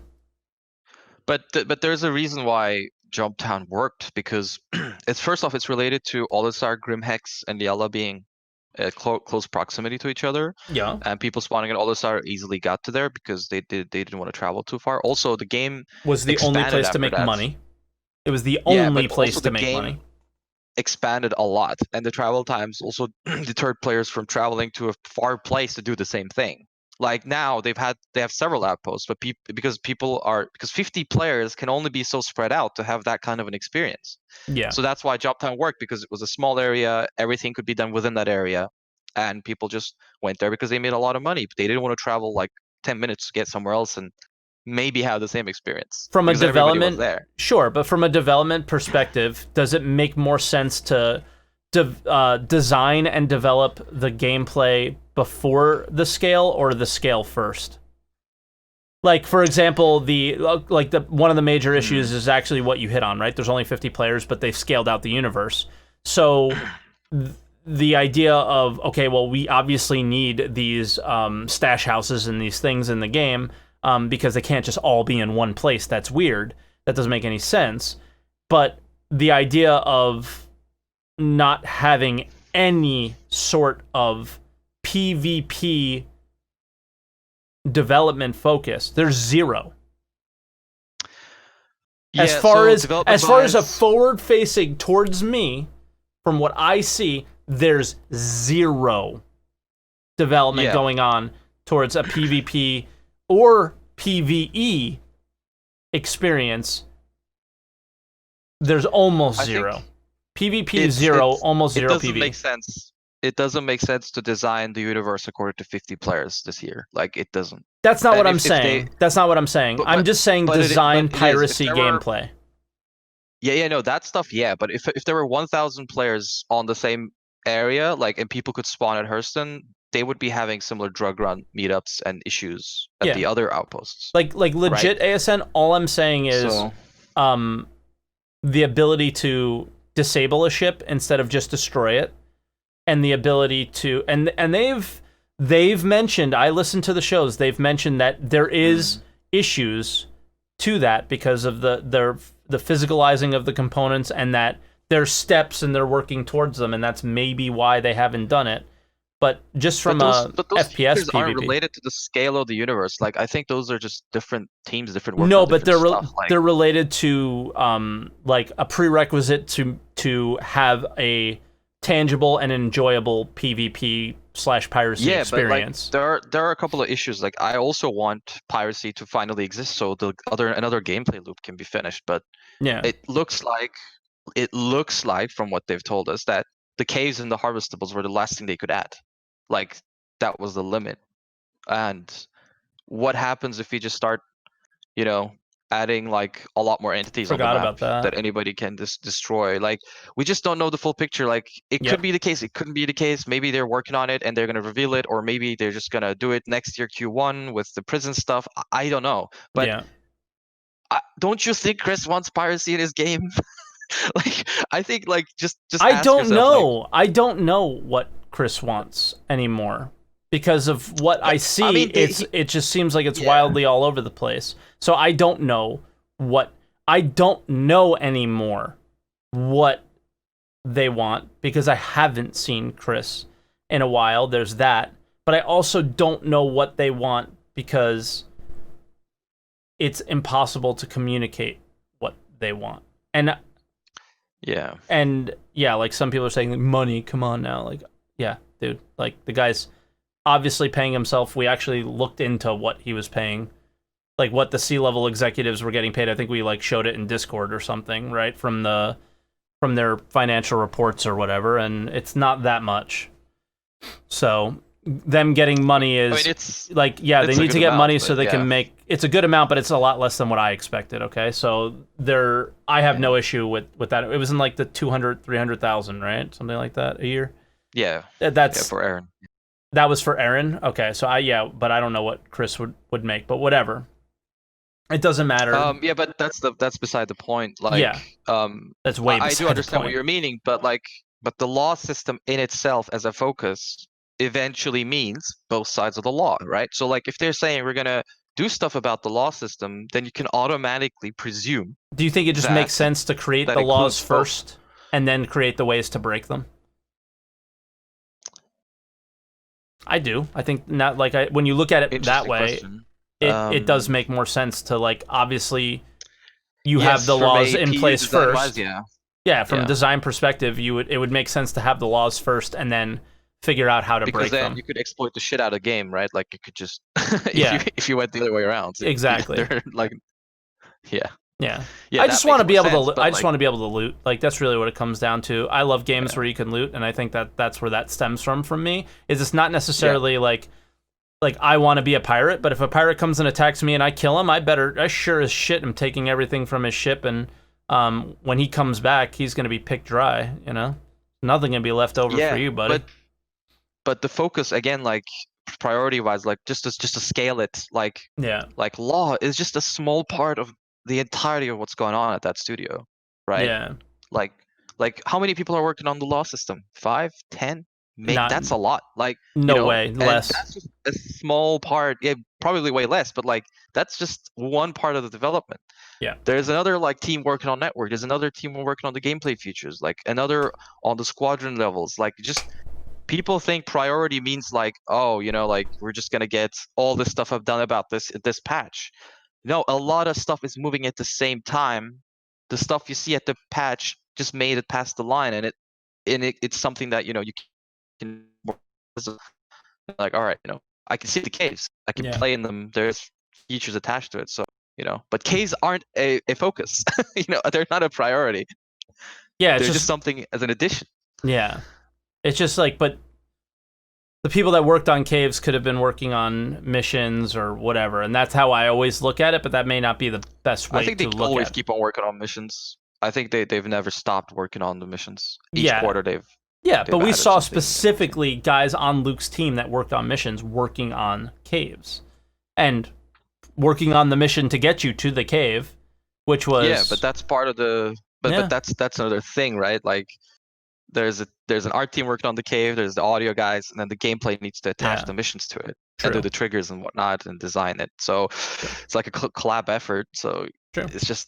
But there's a reason why Jump Town worked, because it's first off it's related to Alysianah, Grimhex, and Yella being close proximity to each other. Yeah. And people spawning at Alysianah easily got to there because they didn't want to travel too far. Also, the game Was the only expanded place to after make that. money. It was the Yeah, only but place also to the make game money. expanded a lot, and the travel times also deterred players from traveling to a far place to do the same thing. Like now they have several outposts, but because 50 players can only be so spread out to have that kind of an experience. Yeah. So that's why Job Town worked, because it was a small area, everything could be done within that area, and people just went there because they made a lot of money. But they didn't want to travel 10 minutes to get somewhere else and maybe have the same experience. From a because everybody was development, there. sure, but from a development perspective, does it make more sense to design and develop the gameplay before the scale or the scale first? Like, for example, one of the major issues is actually what you hit on, right? There's only 50 players, but they've scaled out the universe. So the idea of, okay, well, we obviously need these stash houses and these things in the game because they can't just all be in one place. That's weird. That doesn't make any sense. But the idea of not having any sort of PvP development focus. There's zero. As far as a forward facing towards me, from what I see, there's zero. development going on towards a PvP or PvE experience, there's almost zero. PvP zero, almost zero PvE. It doesn't make sense. It doesn't make sense to design the universe according to 50 players this year. Like, it doesn't. That's not what I'm saying. That's not what I'm saying. I'm just saying design piracy gameplay. Yeah, no, that stuff, yeah. But if there were 1,000 players on the same area, like, and people could spawn at Hurston, they would be having similar drug run meetups and issues at the other outposts. Like legit, right? ASN, all I'm saying is the ability to disable a ship instead of just destroy it. And the ability to, and they've mentioned, I listened to the shows, they've mentioned that there is issues to that because of the physicalizing of the components, and that there's steps and they're working towards them, and that's maybe why they haven't done it. But just from those FPS PvP, aren't related to the scale of the universe. Like, I think those are just different teams, different work. No, but they're related to like a prerequisite to have a tangible and enjoyable PvP / piracy experience. But like, there are a couple of issues. Like, I also want piracy to finally exist so another gameplay loop can be finished. But it looks like from what they've told us that the caves and the harvestables were the last thing they could add. Like, that was the limit. And what happens if you just start, adding like a lot more entities on the map that anybody can destroy? Like, we just don't know the full picture. Like, it could be the case, it couldn't be the case. Maybe they're working on it and they're going to reveal it, or maybe they're just going to do it next year Q1 with the prison stuff. I don't know. But don't you think Chris wants piracy in his game? Like, I think, like, just I don't know. Like, I don't know what Chris wants anymore. Because of what I see, it just seems like it's wildly all over the place. So I don't know anymore what they want, because I haven't seen Chris in a while. There's that. But I also don't know what they want because it's impossible to communicate what they want. And like, some people are saying, like, money, come on now. Like, yeah, dude, like, the guy's obviously paying himself. We actually looked into what he was paying, like what the C-level executives were getting paid. I think we like showed it in Discord or something, right? From their financial reports or whatever, and it's not that much. So them getting money is they need to get money so they can make, it's a good amount, but it's a lot less than what I expected. Okay, so I have no issue with that. It was in like the 300,000, right? Something like that a year. Yeah, that's for Aaron. That was for Aaron? Okay, so but I don't know what Chris would make, but whatever. It doesn't matter. But that's beside the point. Like, that's way beside the point. I do understand what you're meaning, but the law system in itself as a focus eventually means both sides of the law, right? So, like, if they're saying we're gonna do stuff about the law system, then you can automatically presume. Do you think it just makes sense to create the laws first and then create the ways to break them? I do. I think not. Like, when you look at it that way, it does make more sense to, like, obviously you have the laws in place first. From a design perspective, it would make sense to have the laws first and then figure out how to break them. Because then you could exploit the shit out of the game, right? Like, you could just if you went the other way around. Exactly. Like, I just want to be able to. I just want to be able to loot. Like, that's really what it comes down to. I love games where you can loot, and I think that's where that stems from me. Is it's not necessarily like I want to be a pirate, but if a pirate comes and attacks me and I kill him, I sure as shit am taking everything from his ship, and when he comes back, he's gonna be picked dry. Nothing gonna be left over for you, buddy. But the focus again, like, priority wise, like, just to scale it, like law is just a small part of the entirety of what's going on at that studio, right? Yeah. Like how many people are working on the law system? 5, 10? Maybe that's a lot. Like, no way, less. That's just a small part. Yeah, probably way less. But, like, that's just one part of the development. Yeah. There's another, like, team working on network. There's another team working on the gameplay features. Like, another on the squadron levels. Like, just people think priority means, like, like, we're just gonna get all this stuff I've done about this patch. No, a lot of stuff is moving at the same time. The stuff you see at the patch just made it past the line, and it's something that you can Like, all right, I can see the caves. I can play in them. There's features attached to it. So, but caves aren't a focus. They're not a priority. Yeah, they're just something as an addition. Yeah. It's just like, but the people that worked on caves could have been working on missions or whatever, and that's how I always look at it, but that may not be the best way to look at it. I think they always keep on working on missions. I think they've never stopped working on the missions. Each quarter they've but we saw specifically guys on Luke's team that worked on missions working on caves. And working on the mission to get you to the cave, which was... Yeah, but that's part of the... But that's another thing, right? Like, there's an art team working on the cave, there's the audio guys, and then the gameplay needs to attach the missions to it. And do the triggers and whatnot and design it. So it's like a collab effort. So it's just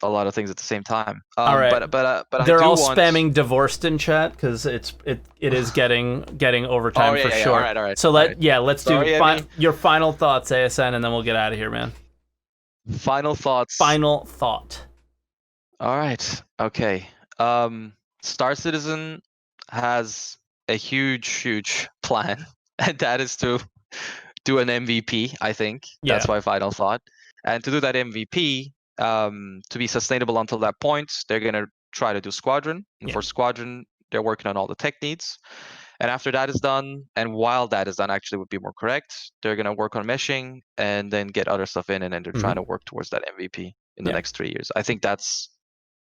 a lot of things at the same time. All right. But they're all spamming divorced in chat because it is getting overtime for sure. All right. So let's do your final thoughts, ASN, and then we'll get out of here, man. Final thoughts. Final thought. All right. Okay. Star Citizen has a huge plan, and that is to do an MVP. I think that's my final thought. And to do that MVP, to be sustainable until that point, they're gonna try to do Squadron. And for Squadron, they're working on all the tech needs. And after that is done, and while that is done, actually would be more correct, they're gonna work on meshing and then get other stuff in, and then they're trying to work towards that MVP in the next 3 years. I think that's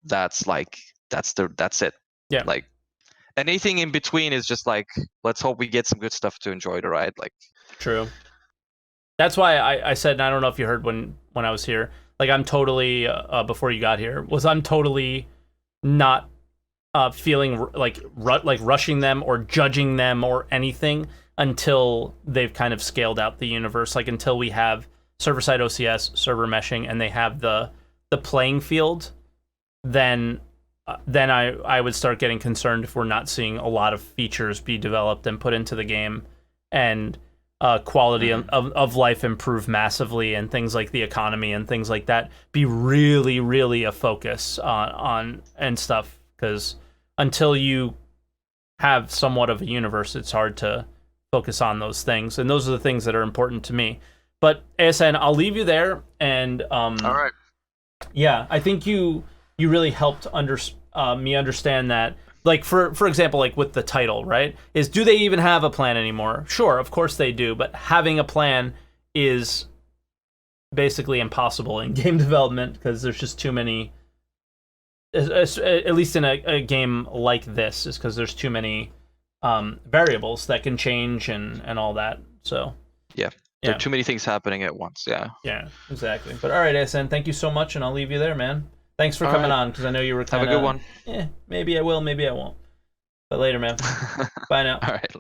it. Yeah. Like anything in between is just like, let's hope we get some good stuff to enjoy the ride. Like, true. That's why I said, and I don't know if you heard when I was here, like I'm totally before you got here, I'm totally not feeling like rushing them or judging them or anything until they've kind of scaled out the universe, like until we have server-side OCS, server meshing, and they have the playing field, then I would start getting concerned if we're not seeing a lot of features be developed and put into the game, and quality of life improve massively, and things like the economy and things like that be really a focus on and stuff, because until you have somewhat of a universe, it's hard to focus on those things, and those are the things that are important to me. But ASN, I'll leave you there, and all right. Yeah, I think you really helped me understand that. Like, for example, like with the title, right? Is do they even have a plan anymore? Sure, of course they do, but having a plan is basically impossible in game development because there's just too many, at least in a game like this, is because there's too many variables that can change and all that. So there are too many things happening at once. Yeah, exactly. But all right, ASN, thank you so much, and I'll leave you there, man. Thanks for coming on, because I know you were kind of... Have a good one. Yeah, maybe I will, maybe I won't. But later, man. Bye now. All right.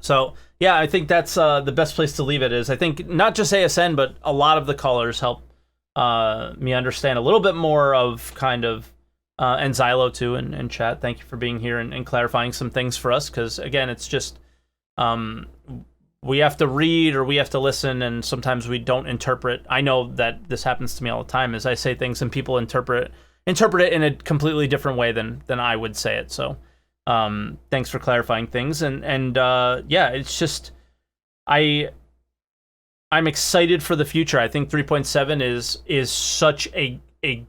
So, yeah, I think that's the best place to leave it. Is I think not just ASN, but a lot of the callers help me understand a little bit more of kind of... and Xylo, too, and chat. Thank you for being here and clarifying some things for us, because, again, it's just... we have to read or we have to listen, and sometimes we don't interpret. I know that this happens to me all the time, is I say things and people interpret it in a completely different way than I would say it. So thanks for clarifying things. And yeah, it's just I'm excited for the future. I think 3.7 is such a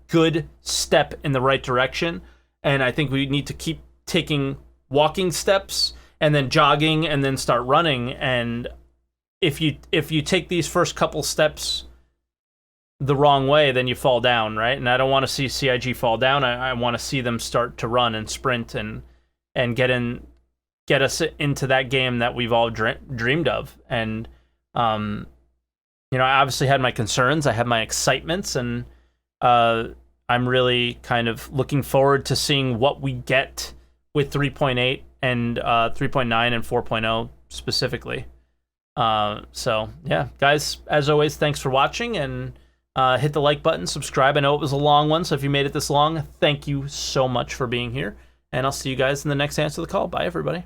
good step in the right direction, and I think we need to keep taking walking steps and then jogging, and then start running. And if you take these first couple steps the wrong way, then you fall down, right? And I don't want to see CIG fall down. I want to see them start to run and sprint and get us into that game that we've all dreamed of. And I obviously had my concerns, I had my excitements, and I'm really kind of looking forward to seeing what we get with 3.8 and 3.9 and 4.0 specifically. So yeah, guys, as always, thanks for watching, and hit the like button, subscribe. I know it was a long one, so if you made it this long, thank you so much for being here, and I'll see you guys in the next Answer the Call. Bye, everybody.